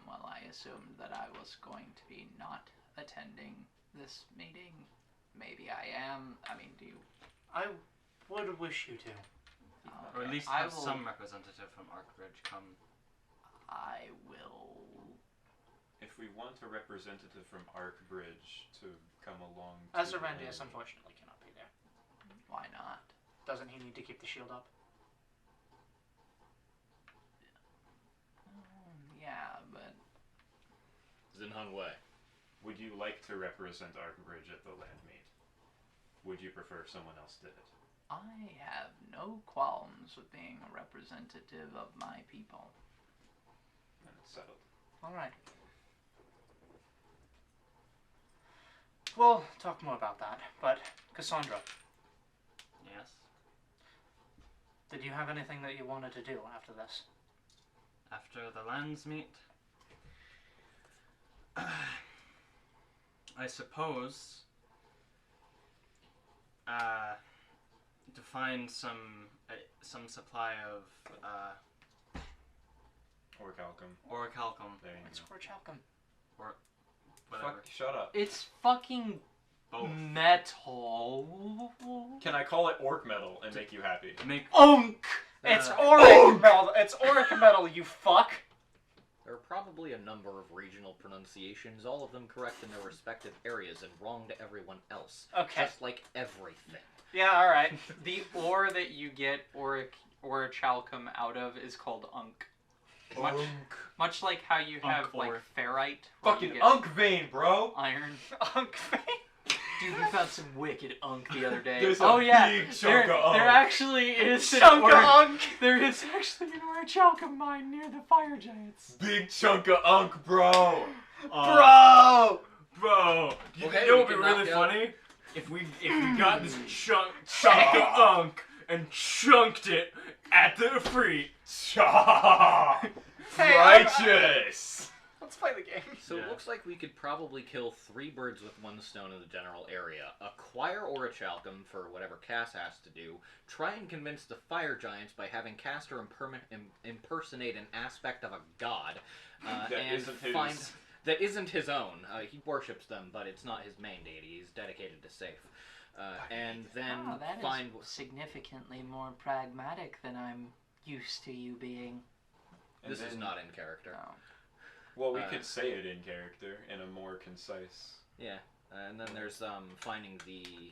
Well, I assumed that I was going to be not attending this meeting. Maybe I am. I mean, do you? I would wish you to. Or at least I have will. some representative from Arkbridge come. I will. If we want a representative from Arkbridge to come along to Azarendius the land, unfortunately cannot be there. Why not? Doesn't he need to keep the shield up? Yeah, but Zinhun Wei. Would you like to represent Arcbridge at the land meet? Would you prefer someone else did it? I have no qualms with being a representative of my people. And it's settled. Alright. We'll talk more about that, but Cassandra, Yes. did you have anything that you wanted to do after this? After the lands meet, I suppose to find some supply of Orichalcum. orichalcum, There you It's go. Orchalcum. whatever. Fuck, shut up. It's fucking Both. metal. Can I call it orc metal and make you happy? Make Unk! It's Uh, Auric metal! It's Auric metal, you fuck! There are probably a number of regional pronunciations, all of them correct in their respective areas and wrong to everyone else. Okay. Just like everything. Yeah, alright. The ore that you get orichalcum out of is called unk. Much like how you have Unk like ore. ferrite. where Fucking you get unk vein, bro! iron. Unk Dude, we found some wicked unk the other day. There's a oh yeah, big chunk of unk. there actually is an Chunk of unk! There is actually an orichalcum mine near the fire giants. Big chunk of unk, bro! Bro! Bro, you Okay, know we what would be can really knock funny? If we got this chunk of unk and chunked it at the free. Hey, Righteous! Let's play the game. So it looks like we could probably kill 3 birds with 1 stone in the general area. Acquire Orichalcum for whatever Cass has to do. Try and convince the fire giants by having Caster impersonate an aspect of a god. That and isn't his. find that isn't his own. He worships them, but it's not his main deity. He's dedicated to Safe. And then Oh, that find. is significantly more pragmatic than I'm used to you being. And This is then- not in character. Oh. Well, we could say it in character in a more concise. Yeah, and then there's finding the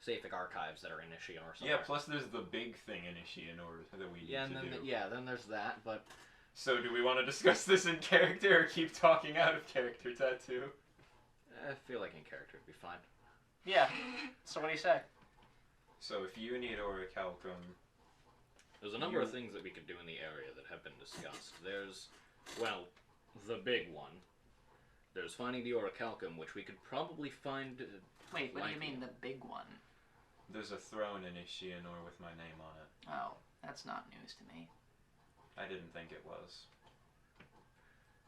Saphic archives that are in Ishion or somewhere. Yeah, plus there's the big thing in Ishianor that we need Yeah, and to then do. then there's that. But So do we want to discuss this in character or keep talking out of character, Tattoo? I feel like in character would be fine. Yeah. So what do you say? So if you need Orichalcum, There's a number of things that we could do in the area that have been discussed. There's, well, the big one. There's finding the Orichalcum, which we could probably find. Wait, what do you likely- mean the big one? there's a throne in Ishianor with my name on it. Oh, that's not news to me. I didn't think it was.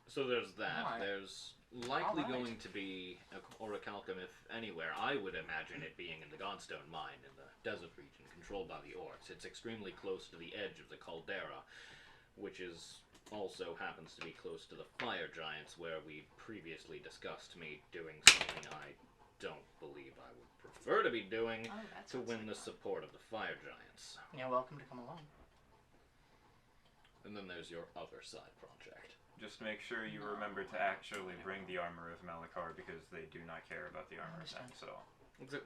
So there's that. Alright. There's likely Alright. going to be a Orichalcum, if anywhere. I would imagine it being in the Godstone mine in the desert region, controlled by the orcs. It's extremely close to the edge of the caldera, which is also happens to be close to the fire giants, where we previously discussed me doing something I don't believe I would prefer to be doing Oh, that's to win the support of the fire giants. You're welcome to come along. And then there's your other side project. Just make sure you remember to actually bring the armor of Malachar because they do not care about the armor of Understand. Vex at all.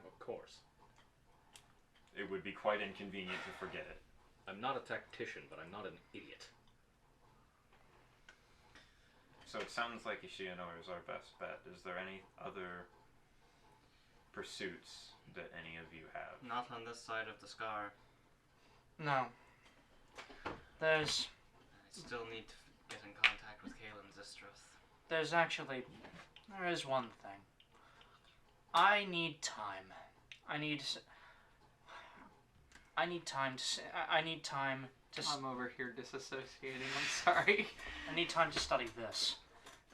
Of course. It would be quite inconvenient to forget it. I'm not a tactician, but I'm not an idiot. So it sounds like Ishianor is our best bet. Is there any other pursuits that any of you have? Not on this side of the scar. No. There's I still need to get in contact with Kaelin Zistroth. there is one thing. I need time. I need time to I'm over here disassociating. I'm sorry. I need time to study this.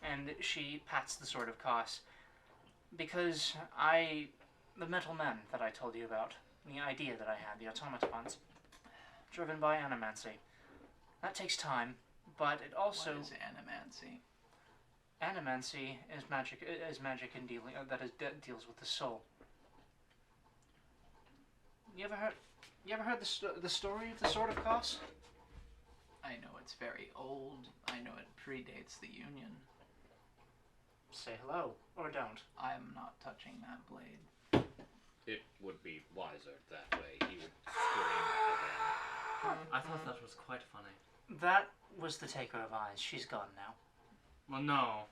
And she pats the sword of Kos. Because the metal men that I told you about, the idea that I had, the automatons, driven by animancy. That takes time, but it also... What is animancy? Animancy is magic in dealing, that deals with the soul. You ever heard the story of the Sword of Kos? I know it's very old. I know it predates the Union. Say hello, or don't. I am not touching that blade. It would be wiser that way. He would scream again. I thought that was quite funny. That was the Taker of Eyes. She's gone now. Well, no.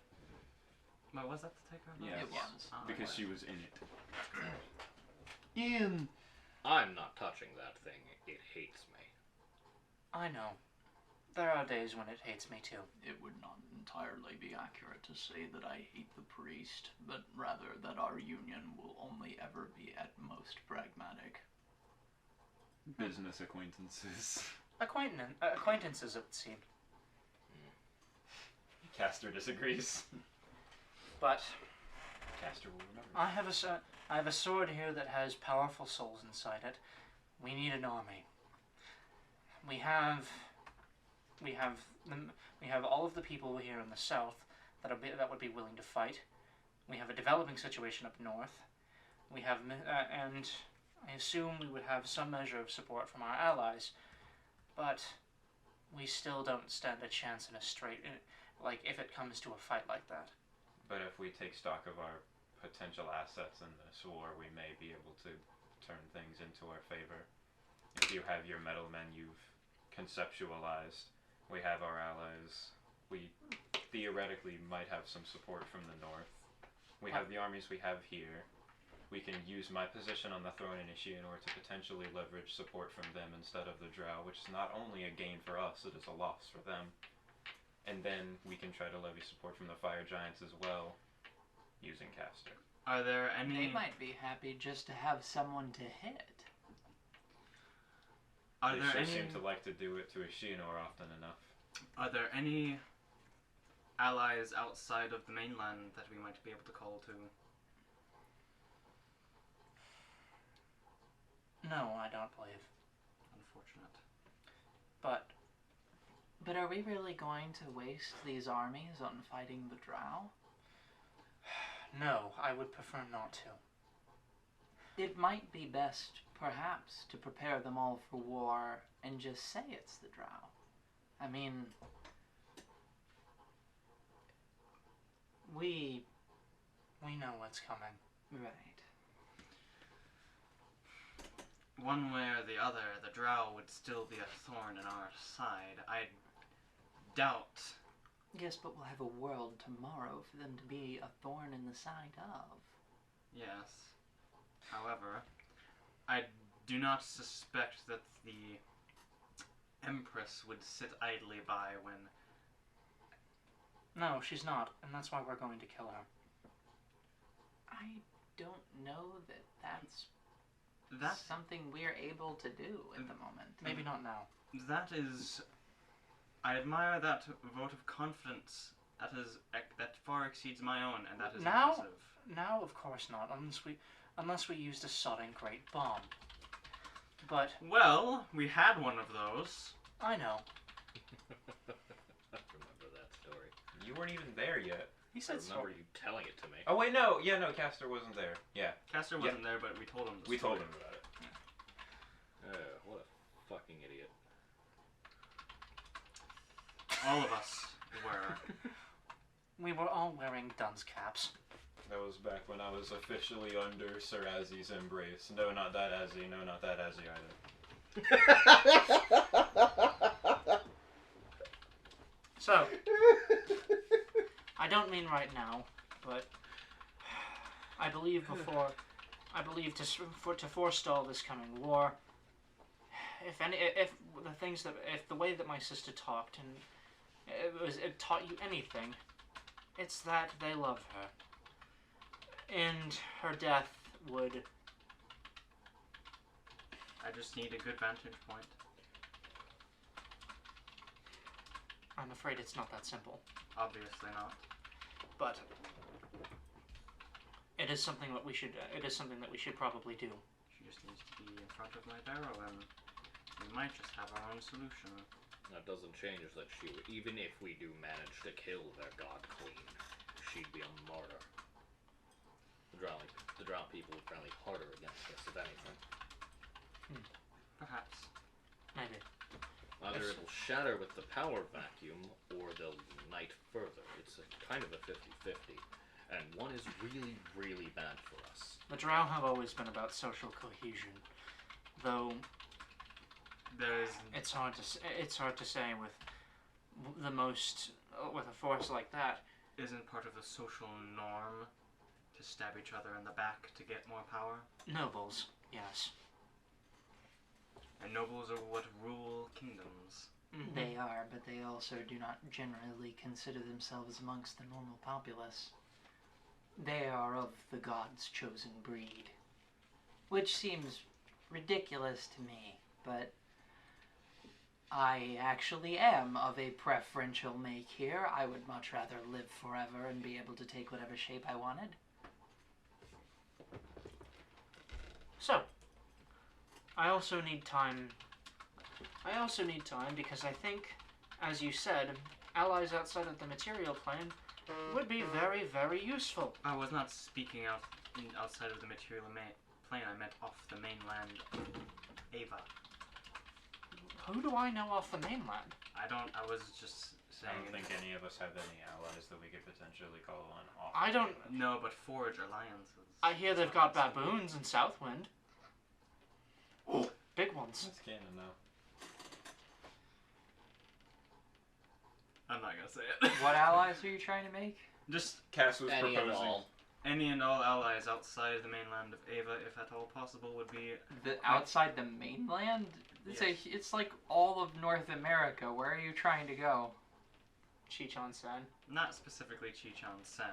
But was that the Taker of Eyes? Yes. It was. Oh, Because well. she was in it. Ian. I'm not touching that thing. It hates me. I know. There are days when it hates me too. It would not entirely be accurate to say that I hate the priest, but rather that our union will only ever be at most pragmatic. Business acquaintances. Acquaintances, it would seem. Castor disagrees. But Castor will remember. I have a sword here that has powerful souls inside it. We need an army. We have all of the people here in the south that would be willing to fight. We have a developing situation up north. We have and I assume we would have some measure of support from our allies, but we still don't stand a chance in a straight like if it comes to a fight like that. But if we take stock of our potential assets in this war, we may be able to turn things into our favor. If you have your metalmen you've conceptualized, we have our allies. We theoretically might have some support from the north. We have the armies we have here. We can use my position on the throne in Ishii in order to potentially leverage support from them instead of the Drow, which is not only a gain for us, it is a loss for them. And then we can try to levy support from the Fire Giants as well, using Castor. Are there any... They might be happy just to have someone to hit. Are They there sure any... seem to like to do it to Ishinor often enough. Are there any allies outside of the mainland that we might be able to call to? No, I don't believe. Unfortunate. But are we really going to waste these armies on fighting the Drow? No, I would prefer not to. It might be best, perhaps, to prepare them all for war and just say it's the Drow. I mean, We know what's coming. right. One way or the other, the Drow would still be a thorn in our side. I doubt. Yes, but we'll have a world tomorrow for them to be a thorn in the side of. Yes. However, I do not suspect that the Empress would sit idly by when... No, she's not, and that's why we're going to kill her. I don't know that that's That something we're able to do at the moment. Maybe not now. That is... I admire that vote of confidence. That far exceeds my own, and that is Now? impressive. Now, of course not, unless we used a sodding great bomb. But Well, we had one of those. I know. I remember that story. You weren't even there yet. He I said remember you telling it to me. Oh wait, no, yeah, no, Castor wasn't there. Yeah, Castor wasn't there, but we told him the we story. told him about it. What a fucking idiot. All of us were. We were all wearing dunce caps. That was back when I was officially under Sir Azzy's embrace. No, not that Azzy. No, not that Azzy either. So, I don't mean right now, but I believe to forestall this coming war, if the way that my sister talked and it taught you anything, it's that they love her, and her death would. I just need a good vantage point. I'm afraid it's not that simple, Obviously not. but it is something that we should. It is something that we should probably do. She just needs to be in front of my barrel, and we might just have our own solution. That doesn't change that she would, even if we do manage to kill their god queen, she'd be a martyr. The drown people would rally harder against us, if anything. Perhaps. Maybe. Either it'll shatter with the power vacuum, or they'll unite further. It's kind of a 50-50. and one is really, really bad for us. The Drow have always been about social cohesion, though There is it's hard to say with with a force like that. isn't part of the social norm to stab each other in the back to get more power. Nobles, yes. And nobles are what rule kingdoms. They are, but they also do not generally consider themselves amongst the normal populace. They are of the gods' chosen breed. Which seems ridiculous to me, but I actually am of a preferential make here. I would much rather live forever and be able to take whatever shape I wanted. So, I also need time because I think, as you said, allies outside of the material plane would be very, very useful. I was not speaking outside of the material plane. I meant off the mainland of Aeva. Who do I know off the mainland? I was just I saying. don't think any of us have any allies that we could potentially call on off. I the don't- island. No, but forge alliances. I hear they've got baboons in Southwind. Big ones. That's canon now. I'm not gonna say it. What allies are you trying to make? Just Cass was Any proposing. and all. any and all allies outside the mainland of Aeva, if at all possible, would be. The outside the mainland? It's like all of North America. Where are you trying to go? Chichon-san. Not specifically Chichon-sen.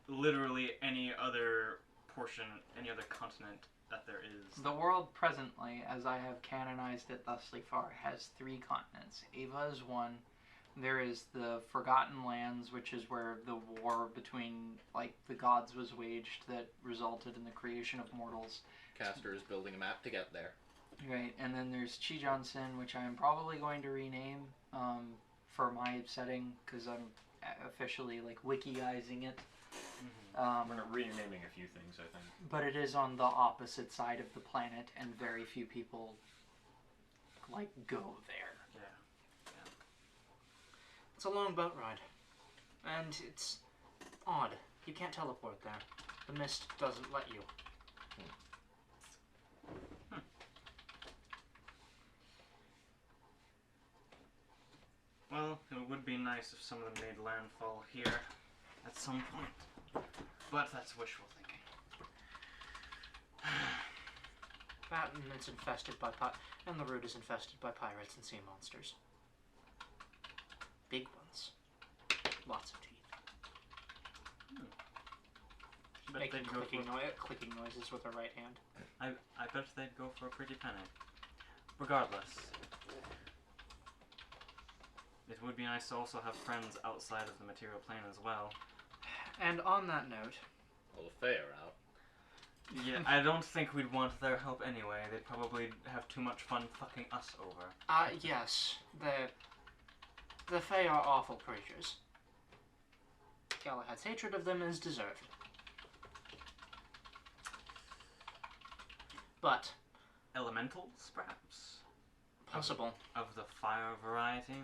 Literally any other portion, any other continent that there is. The world presently, as I have canonized it thusly far, has 3 continents. Ava is one. There is the Forgotten Lands, which is where the war between the gods was waged that resulted in the creation of mortals. Caster is building a map to get there. Right, and then there's Chijon-sen, which I am probably going to rename for my setting, because I'm officially wikizing it. Mm-hmm. We're renaming a few things, I think. But it is on the opposite side of the planet, and very few people go there. It's a long boat ride. And it's odd. You can't teleport there. The mist doesn't let you. Well, it would be nice if some of them made landfall here at some point. But that's wishful thinking. That and it's infested by and the route is infested by pirates and sea monsters. Big ones. Lots of teeth. Bet Making they'd go clicking noises with their right hand. I bet they'd go for a pretty penny. Regardless, it would be nice to also have friends outside of the material plane as well. And on that note, Well, the Fae are out. Yeah, I don't think we'd want their help anyway. They'd probably have too much fun fucking us over. yes, the Fae are awful creatures. Galahad's hatred of them is deserved. But Elementals, perhaps? possible. Of the fire variety?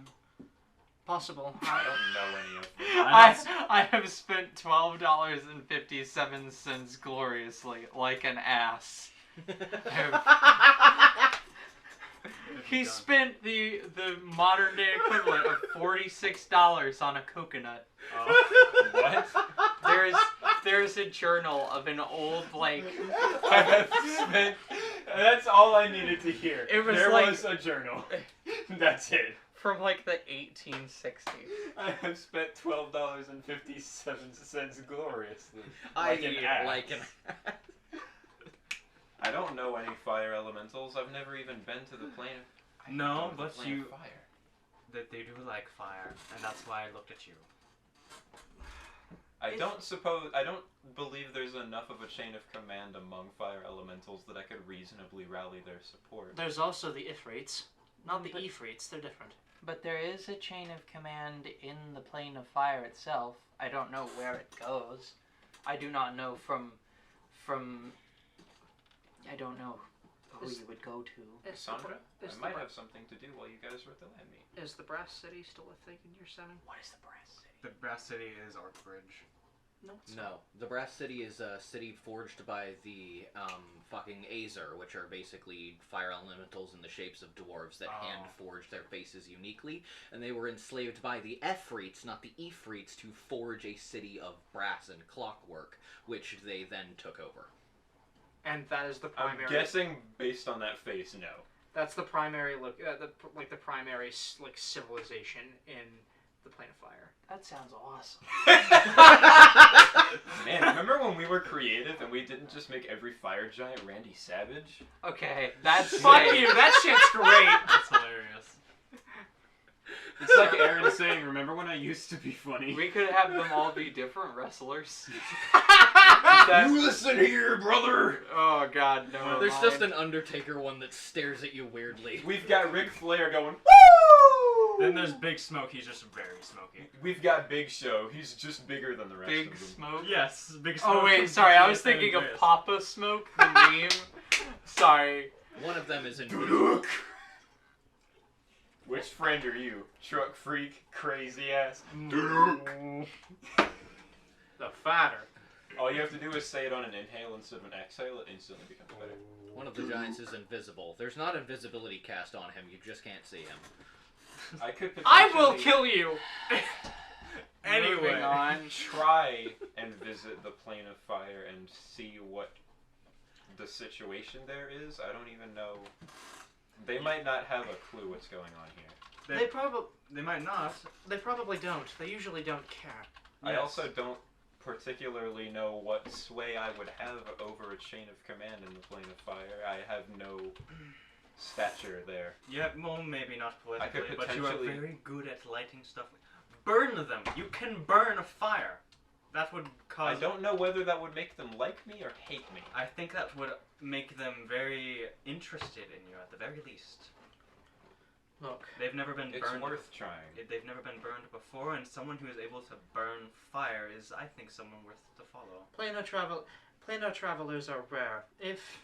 Possible. I don't know any of them. I have spent $12.57 gloriously, like an ass. He spent the modern day equivalent of $46 on a coconut. What? There's a journal of an old That's all I needed to hear. It was there like- was a journal. That's it. From the 1860s. I have spent $12.57 gloriously. I Like an eat ass. like an I don't know any fire elementals. I've never even been to the plane. No, the but plane of fire. That they do like fire, and that's why I looked at you. I don't believe there's enough of a chain of command among fire elementals that I could reasonably rally their support. There's also the Ifrits. Not the But- Ifrits, they're different. But there is a chain of command in the plane of fire itself. I don't know where it goes. I do not know from I don't know who you would go to. Sandra, I might have something to do while you guys were at the land meet. Is the Brass City still a thing in your setting? What is the brass city? The Brass City is Arcbridge. No, it's No, the Brass City is a city forged by the fucking Azer, which are basically fire elementals in the shapes of dwarves that hand forge their faces uniquely, and they were enslaved by the Efreets, not the Ifrits, to forge a city of brass and clockwork, which they then took over. And that is the I'm primary. guessing based on that face, no. That's the primary look. The primary civilization in the Plane of Fire. That sounds awesome. Man, remember when we were creative and we didn't just make every fire giant Randy Savage? Okay, that's Fuck you. That shit's great. That's hilarious. It's like Aaron saying, remember when I used to be funny? We could have them all be different wrestlers. You listen here, brother! Oh god, no. There's just an Undertaker one that stares at you weirdly. We've got Ric Flair going, woo! Then there's Big Smoke. He's just very smoky. We've got Big Show. He's just bigger than the rest Big of them. Smoke. Yes, Big Smoke. Oh wait, from sorry. I was San thinking of Andreas. Papa Smoke, the meme. Sorry. One of them is in. Which friend are you? Truck freak, crazy ass. The fatter. All you have to do is say it on an inhale instead of an exhale. It instantly becomes better. One of the giants is invisible. There's not invisibility cast on him. You just can't see him. I could I will potentially kill you. Anyway. Moving on. try and visit the Plane of Fire and see what the situation there is. I don't even know. They might not have a clue what's going on here. They might not. They probably don't. They usually don't care. I Yes. also don't particularly know what sway I would have over a chain of command in the Plane of Fire. I have no stature there. Yeah, well, maybe not I could politically, but you are potentially- very good at lighting stuff. Burn them. You can burn a fire. That would I cause. don't know whether that would make them like me or hate me. I think that would make them very interested in you at the very least. Look. They've never been It's burned. worth trying. They've never been burned before, and someone who is able to burn fire is, I think, someone worth to follow. Planar travelers are rare. If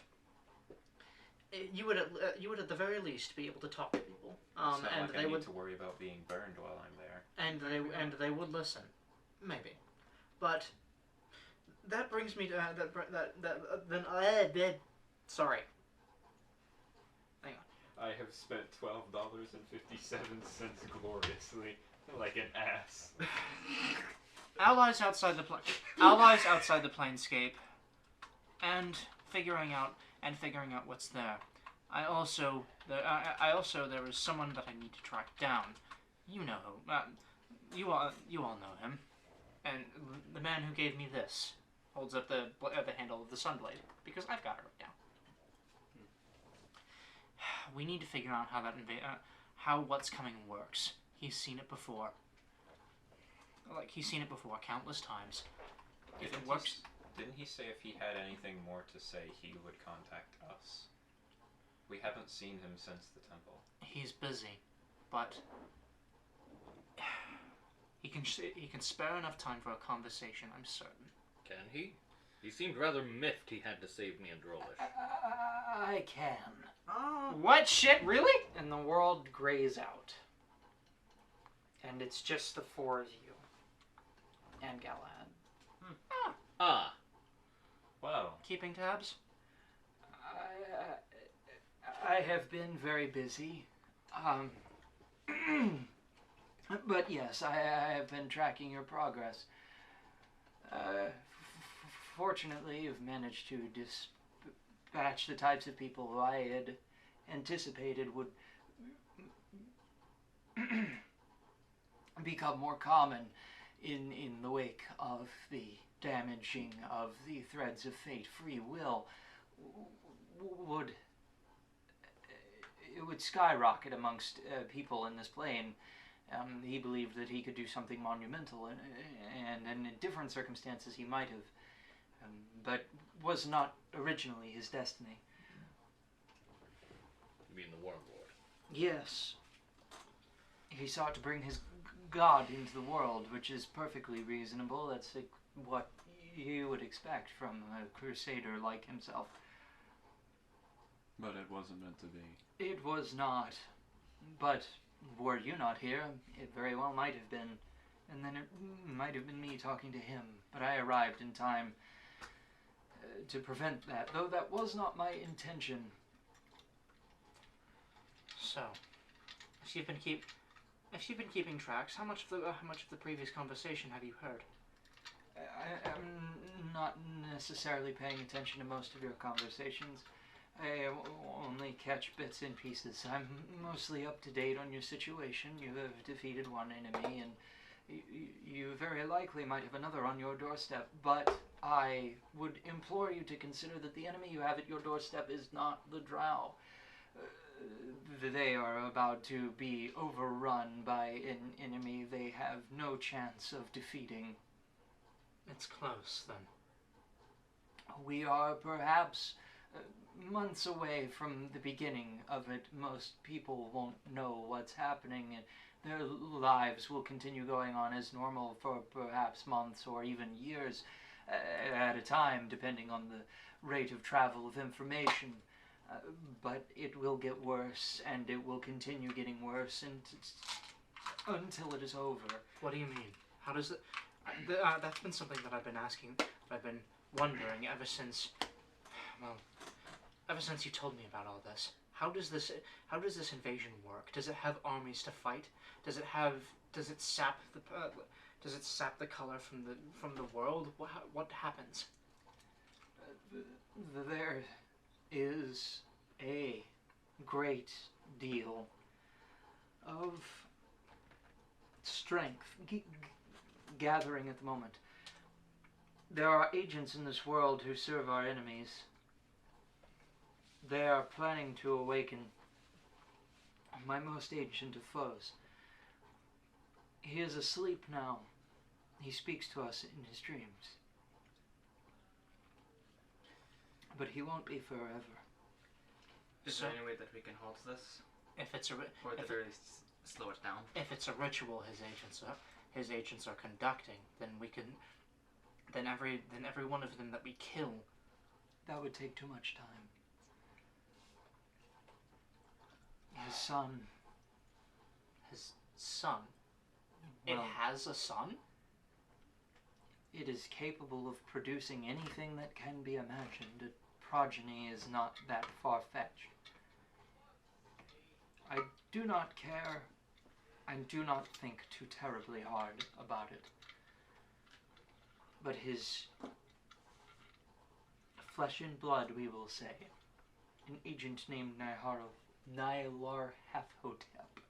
you would at the very least be able to talk to people, It's not and like I they need would, to worry about being burned while I'm there. and they would listen, maybe. But that brings me to sorry. I have spent $12.57 gloriously, like an ass. Allies outside the planescape, and figuring out what's there. I also there is someone that I need to track down. You know, you all know him, and the man who gave me this holds up the handle of the Sunblade because I've got it right now. We need to figure out how what's coming works. He's seen it before. He's seen it before countless times. If it works. Didn't he say if he had anything more to say, he would contact us? We haven't seen him since the temple. He's busy, but he can spare enough time for a conversation, I'm certain. Can he? He seemed rather miffed he had to save me and Drolish. I can. Oh. What shit? Really? And the world grays out. And it's just the four of you. And Galahad. Ah. Wow. Keeping tabs? I have been very busy. But yes, I have been tracking your progress. Fortunately, you've managed to dispatch the types of people who I had anticipated would become more common in the wake of the damaging of the threads of fate. Free will would skyrocket amongst people in this plane. He believed that he could do something monumental, and in different circumstances he might have, but was not originally his destiny. You mean the Warlord? Yes. He sought to bring his god into the world, which is perfectly reasonable. That's what you would expect from a crusader like himself. But it wasn't meant to be. It was not. But were you not here, it very well might have been. and then it might have been me talking to him, but I arrived in time to prevent that, though that was not my intention. So, if you've been keeping tracks, how much of the previous conversation have you heard? I'm not necessarily paying attention to most of your conversations. I only catch bits and pieces. I'm mostly up to date on your situation. You have defeated one enemy, and you very likely might have another on your doorstep, but I would implore you to consider that the enemy you have at your doorstep is not the Drow. They are about to be overrun by an enemy they have no chance of defeating. It's close, then. We are perhaps months away from the beginning of it. Most people won't know what's happening, and their lives will continue going on as normal for perhaps months or even years at a time, depending on the rate of travel of information. But it will get worse, and it will continue getting worse until it is over. What do you mean? How does it... that's been something that I've been asking, I've been wondering ever since you told me about all this. How does this invasion work? Does it have armies to fight? Does it sap the color from the world? What happens? There is a great deal of strength gathering at the moment. There are agents in this world who serve our enemies. They are planning to awaken my most ancient of foes. He is asleep now. He speaks to us in his dreams. But he won't be forever. Is there any way that we can halt this? If it's a Or at the very least, slow it down? If it's a ritual his agents are conducting, then we can. Then every one of them that we kill. That would take too much time. His son. His son. Well, it has a son? It is capable of producing anything that can be imagined. A progeny is not that far-fetched. I do not care and do not think too terribly hard about it. But his flesh and blood, we will say, an agent named Nylar Hathotep.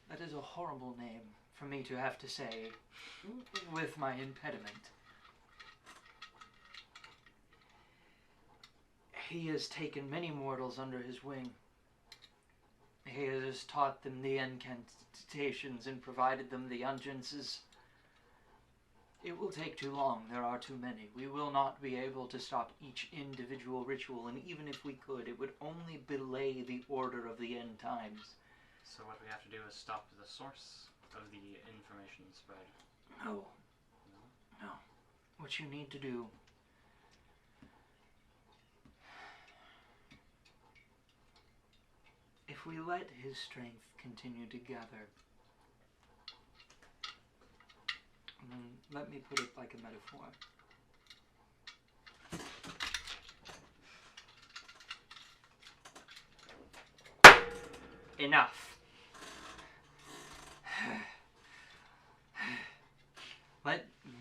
That is a horrible name for me to have to say with my impediment. He has taken many mortals under his wing. He has taught them the incantations and provided them the unguences. It will take too long. There are too many. We will not be able to stop each individual ritual, and even if we could, it would only belay the order of the end times. So what we have to do is stop the source of the information spread. No. No. What you need to do if we let his strength continue to gather, let me put it like a metaphor. Enough.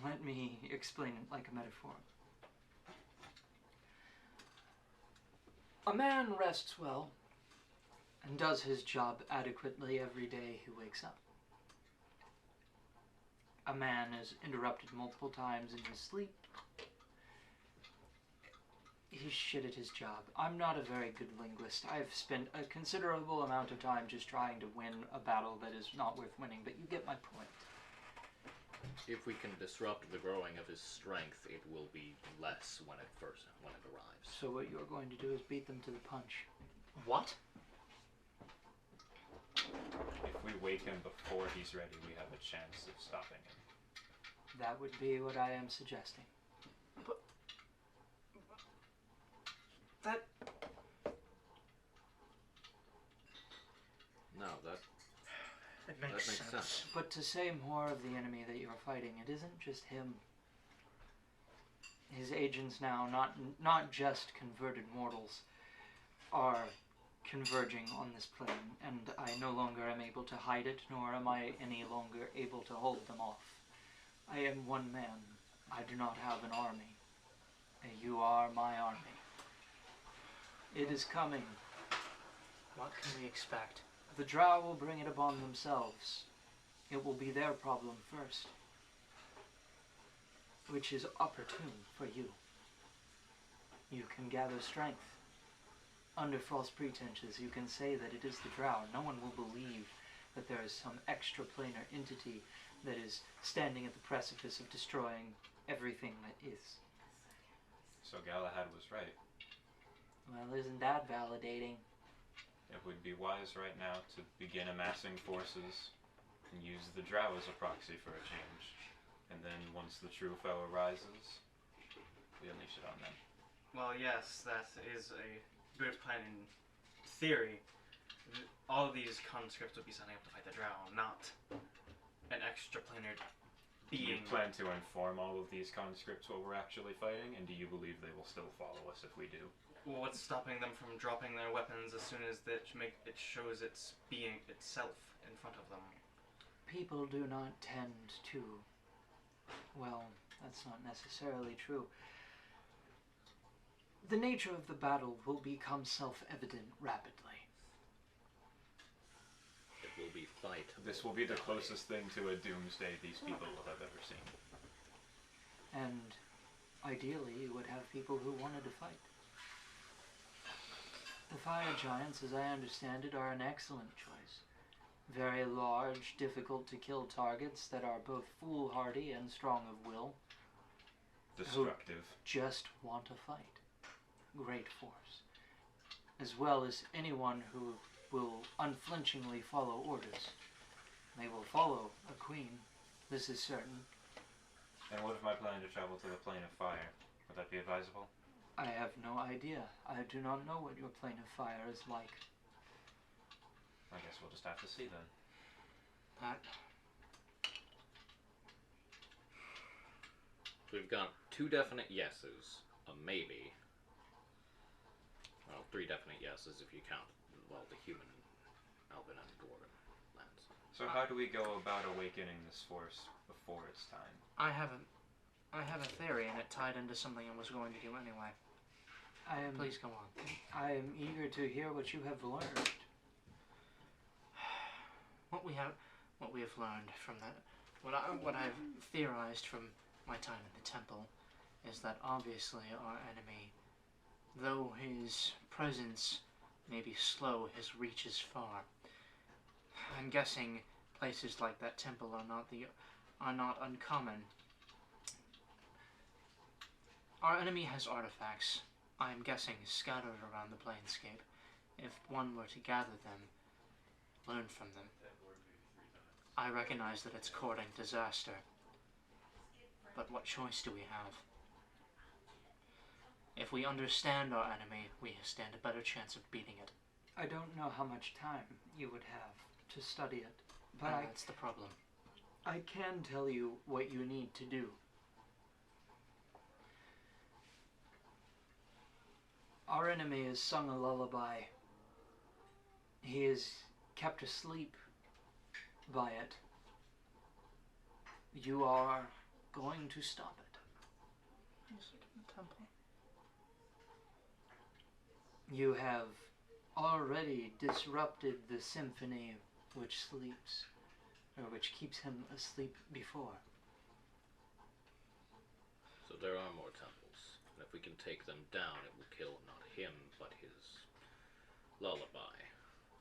Let me explain it like a metaphor. A man rests well and does his job adequately every day he wakes up. A man is interrupted multiple times in his sleep. He's shit at his job. I'm not a very good linguist. I've spent a considerable amount of time just trying to win a battle that is not worth winning, but you get my point. If we can disrupt the growing of his strength, it will be less when it arrives. So what you're going to do is beat them to the punch. What? If we wake him before he's ready, we have a chance of stopping him. That would be what I am suggesting. But that... No, that... It That makes makes sense. sense. But to say more of the enemy that you're fighting, it isn't just him. His agents now, not just converted mortals, are converging on this plane, and I no longer am able to hide it, nor am I any longer able to hold them off. I am one man. I do not have an army. And you are my army. It is coming. What can we expect? The Drow will bring it upon themselves. It will be their problem first. Which is opportune for you. You can gather strength. Under false pretenses, you can say that it is the Drow. No one will believe that there is some extraplanar entity that is standing at the precipice of destroying everything that is. So Galahad was right. Well, isn't that validating? It would be wise right now to begin amassing forces and use the Drow as a proxy for a change. And then once the true foe arises, we unleash it on them. Well, yes, that is a good plan in theory. All of these conscripts would be signing up to fight the Drow, not an extraplanar Do you being. plan to inform all of these conscripts what we're actually fighting, and do you believe they will still follow us if we do? Well, what's stopping them from dropping their weapons as soon as it shows its being itself in front of them? People do not tend to... Well, that's not necessarily true. The nature of the battle will become self-evident rapidly. It will be fight. This will be the closest thing to a doomsday these people will have ever seen. And ideally, you would have people who wanted to fight. The fire giants, as I understand it, are an excellent choice. Very large, difficult to kill targets that are both foolhardy and strong of will. Destructive. Just want to fight. Great force. As well as anyone who will unflinchingly follow orders. They will follow a queen, this is certain. And what if my plan to travel to the plane of fire? Would that be advisable? I have no idea. I do not know what your plane of fire is like. I guess we'll just have to see then. That We've got 2 definite yeses, a maybe. Well, 3 definite yeses if you count, well, the human, elven, and dwarven lands. So how do we go about awakening this force before it's time? I have a theory, and it tied into something I was going to do anyway. Please go on. I am eager to hear what you have learned. What we have learned from that, what I've theorized from my time in the temple, is that obviously our enemy, though his presence may be slow, his reach is far. I'm guessing places like that temple are not uncommon. Our enemy has artifacts, I'm guessing scattered around the planescape. If one were to gather them, learn from them, I recognize that it's courting disaster. But what choice do we have? If we understand our enemy, we stand a better chance of beating it. I don't know how much time you would have to study it, but And that's the problem. I can tell you what you need to do. Our enemy has sung a lullaby. He is kept asleep by it. You are going to stop it. Is it in the temple? You have already disrupted the symphony which sleeps, or which keeps him asleep before. So there are more temples, and if we can take them down, it will kill not him, but his lullaby.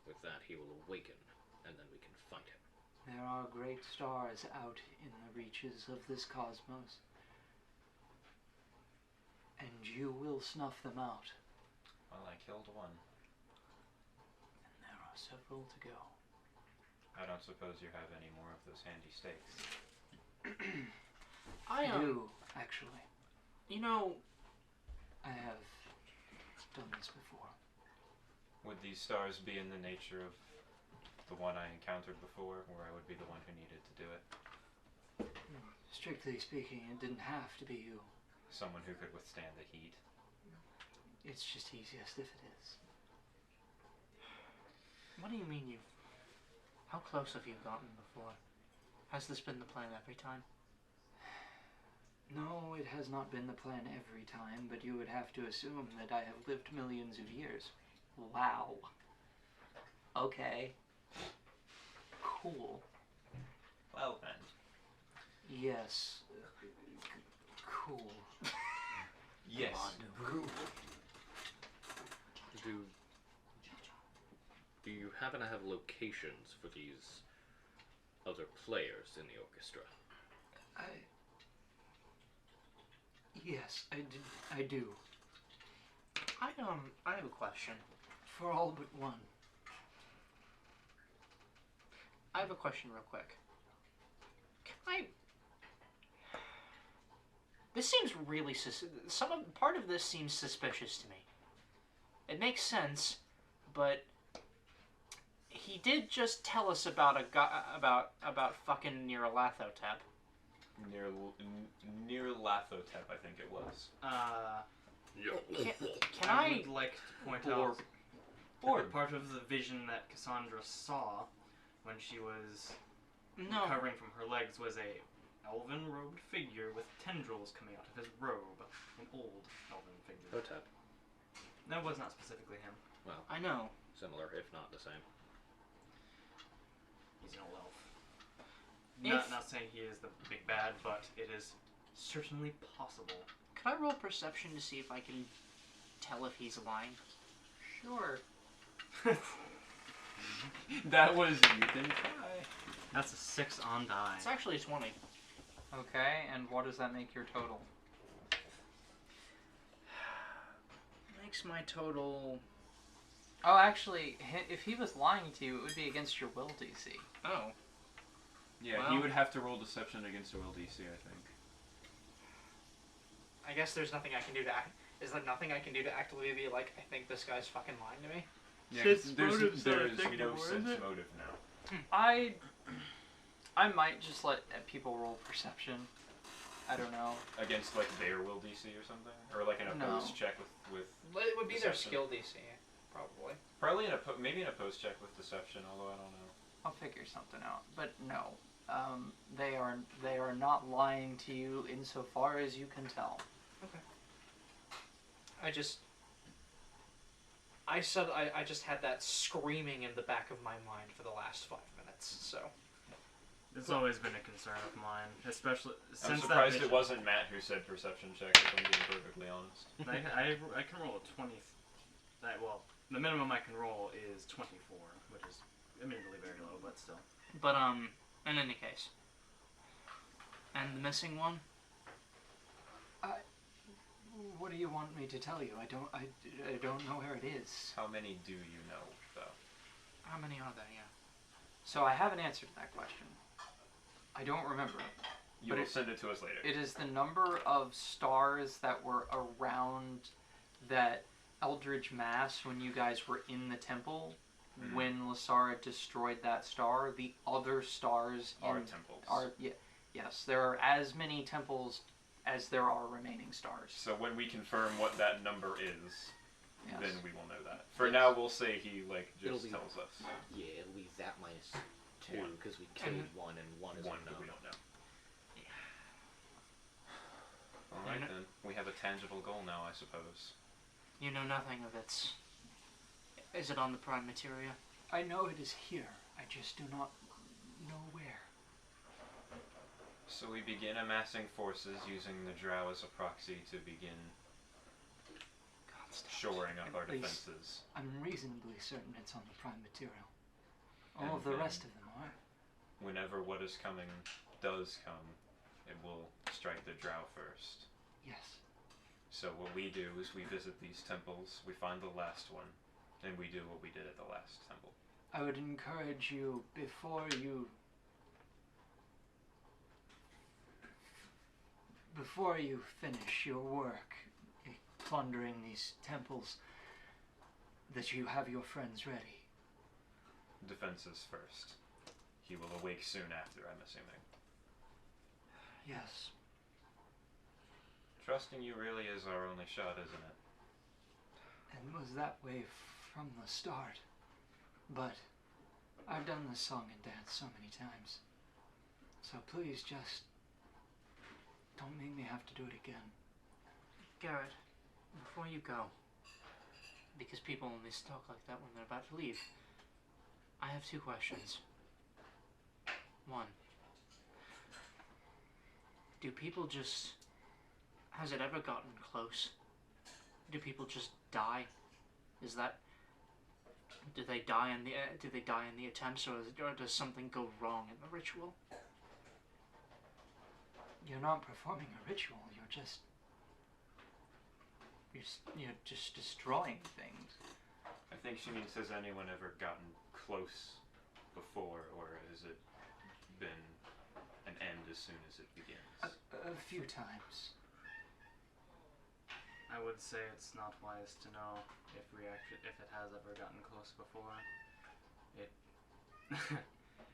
With that, he will awaken, and then we can fight him. There are great stars out in the reaches of this cosmos, and you will snuff them out. Well, I killed one. And there are several to go. I don't suppose you have any more of those handy stakes. I do, actually. You know, I have done this before. Would these stars be in the nature of the one I encountered before, where I would be the one who needed to do it. Strictly speaking, it didn't have to be you. Someone who could withstand the heat. It's just easiest if it is. What do you mean you... How close have you gotten before? Has this been the plan every time? No, it has not been the plan every time, but you would have to assume that I have lived millions of years. Wow. Okay. Cool. Well then. Yes. Cool. Yes. Do you happen to have locations for these other players in the orchestra? Yes, I do. I have a question. For all but one. I have a question real quick. This seems really part of this seems suspicious to me. It makes sense, but he did just tell us about about fucking Nyarlathotep. Near Lathotep, I think it was. Can I would like to point out Or that part of the vision that Cassandra saw when she was no. recovering from her legs was a elven robed figure with tendrils coming out of his robe. An old elven figure. Hotep. That was not specifically him. Well, I know. similar, if not the same. He's an old elf. If- Not saying he is the big bad, but it is certainly possible. Could I roll perception to see if I can tell if he's lying? Sure. That was you can try. That's a 6 on die. It's actually 20. Okay, and what does that make your total? Makes my total... Oh, actually, if he was lying to you, it would be against your will DC. Oh. Yeah, Well- he would have to roll deception against a will DC, I think. I guess there's nothing I can do to act... Is there nothing I can do to actively be like, I think this guy's fucking lying to me? Yeah, Since 'cause there's motives are We know sense motive now. I might just let people roll perception. I don't know. Against like their will DC or something? Or like an No. opposed check with Well, it would be their Deception. skill DC, probably. probably maybe an opposed check with deception, although I don't know. I'll figure something out. But no, they are not lying to you insofar as you can tell. I just had that screaming in the back of my mind for the last 5 minutes, so... It's always been a concern of mine, especially I'm since that surprised vision. it wasn't Matt who said perception check, if I'm being perfectly honest. I can roll a 20. Well, the minimum I can roll is 24, which is admittedly very low, but still. But, in any case. And the missing one? What do you want me to tell you? I don't know where it is. How many do you know, though? How many are there, yeah? So I have an answer to that question. I don't remember. You will send it to us later. It is the number of stars that were around that Eldridge Mass when you guys were in the temple. Mhm. When Lasara destroyed that star, the other stars Are in temples. yes, there are as many temples as there are remaining stars. So when we confirm what that number is, Yes. then we will know that. For Yes. now, we'll say he It'll just be- tells us. Yeah, it'll be that minus 2, One. because we killed one and one is One unknown. that we don't know. Alright then. We have a tangible goal now, I suppose. You know nothing of its... Is it on the prime materia? I know it is here. I just do not know where. So we begin amassing forces using the drow as a proxy to begin shoring up our At least- defenses. I'm reasonably certain it's on the prime material. All And of the then- rest of them are. Whenever what is coming does come, it will strike the drow first. Yes. So what we do is we visit these temples, we find the last one, and we do what we did at the last temple. I would encourage you before you finish your work plundering these temples that you have your friends ready. defenses first. He will awake soon after, I'm assuming. Yes. Trusting you really is our only shot, isn't it? And was that way from the start. But I've done this song and dance so many times. So please just don't make me have to do it again. Garrett, before you go, because people only talk like that when they're about to leave, I have 2 questions. 1. Do people just... Has it ever gotten close? Do people just die? Is that... Do they die in the attempts, or does something go wrong in the ritual? You're not performing a ritual, you're just destroying things. I think she means, has anyone ever gotten close before, or has it been an end as soon as it begins? A few times. I would say it's not wise to know if it has ever gotten close before. It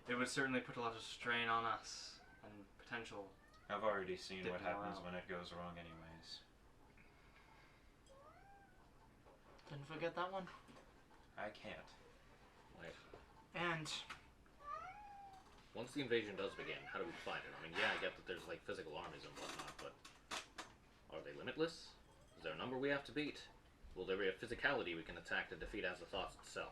it would certainly put a lot of strain on us and potential. I've already seen Dip what morale. happens when it goes wrong anyways. Didn't forget that one? I can't. Like, And once the invasion does begin, how do we find it? I mean, yeah, I get that there's like physical armies and whatnot, but are they limitless? Is there a number we have to beat? Will there be a physicality we can attack to defeat as the thought itself?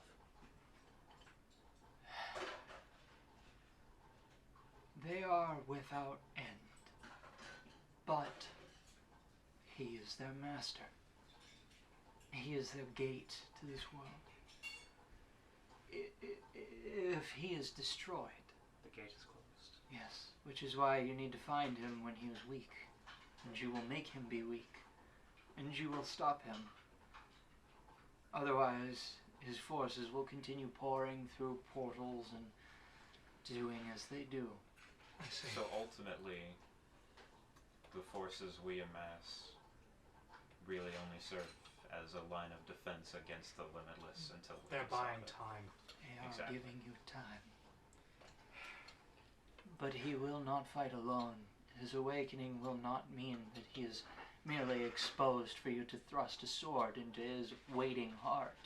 They are without end. But he is their master. He is their gate to this world. If he is destroyed, The gate is closed. yes, which is why you need to find him when he is weak, and you will make him be weak, and you will stop him. Otherwise, his forces will continue pouring through portals and doing as they do. I see. So ultimately, the forces we amass really only serve as a line of defense against the limitless until we They're can stop buying it. time. They are Exactly. giving you time. But he will not fight alone. His awakening will not mean that he is merely exposed for you to thrust a sword into his waiting heart.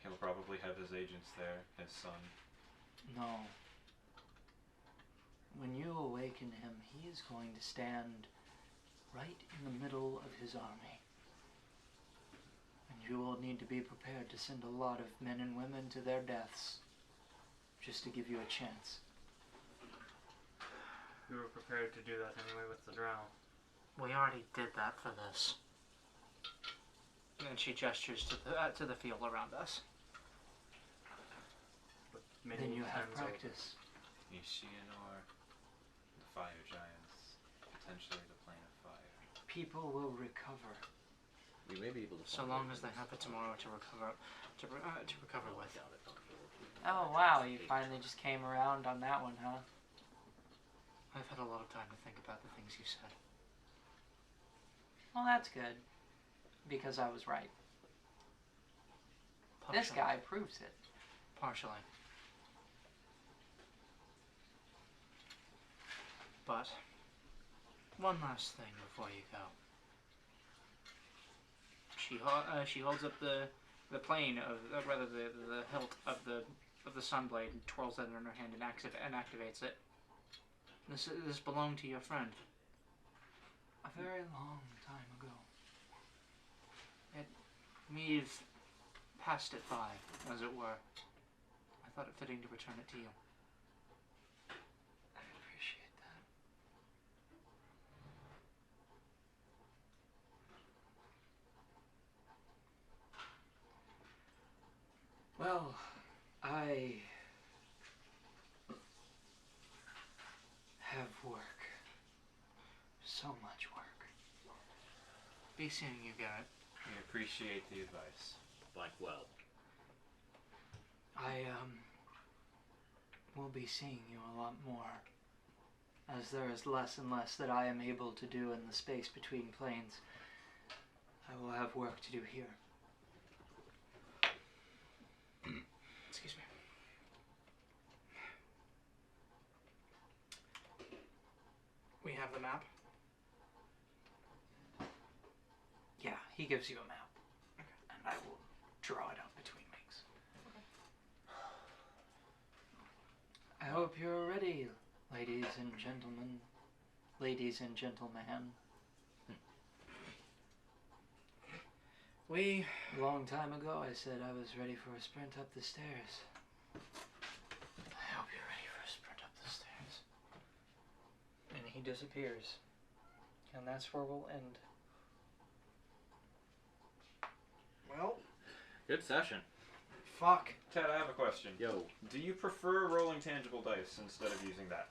He'll probably have his agents there, his son. No. When you awaken him, he is going to stand right in the middle of his army. And you will need to be prepared to send a lot of men and women to their deaths just to give you a chance. We were prepared to do that anyway with the drow. We already did that for this. And she gestures to the field around us. But many Then you have times over. practice. Ishianor, the fire giants, potentially the plane of fire. People will recover. We may be able to. So find long ways as they have it tomorrow to recover with. Doubt it, not for- Oh wow, you finally just came around on that one, huh? I've had a lot of time to think about the things you said. Well, that's good. Because I was right. This Partially. guy proves it. Partially. But one last thing before you go. She holds up the plane of rather the hilt of the sunblade and twirls it in her hand and activates it. This belonged to your friend. A very long time ago. We've passed it by, as it were. I thought it fitting to return it to you. I appreciate that. Well, I have work. So much work. Be seeing you, Garrett. We appreciate the advice. Like, well, I will be seeing you a lot more, as there is less and less that I am able to do in the space between planes. I will have work to do here. Excuse me. We have the map. Yeah, he gives you a map. And I will draw it out between weeks. I hope you're ready, ladies and gentlemen. Ladies and gentlemen. We. A long time ago, I said I was ready for a sprint up the stairs. I hope you're ready for a sprint up the stairs. And he disappears. And that's where we'll end. Well, Good session. fuck. Ted, I have a question. Yo. Do you prefer rolling tangible dice instead of using that?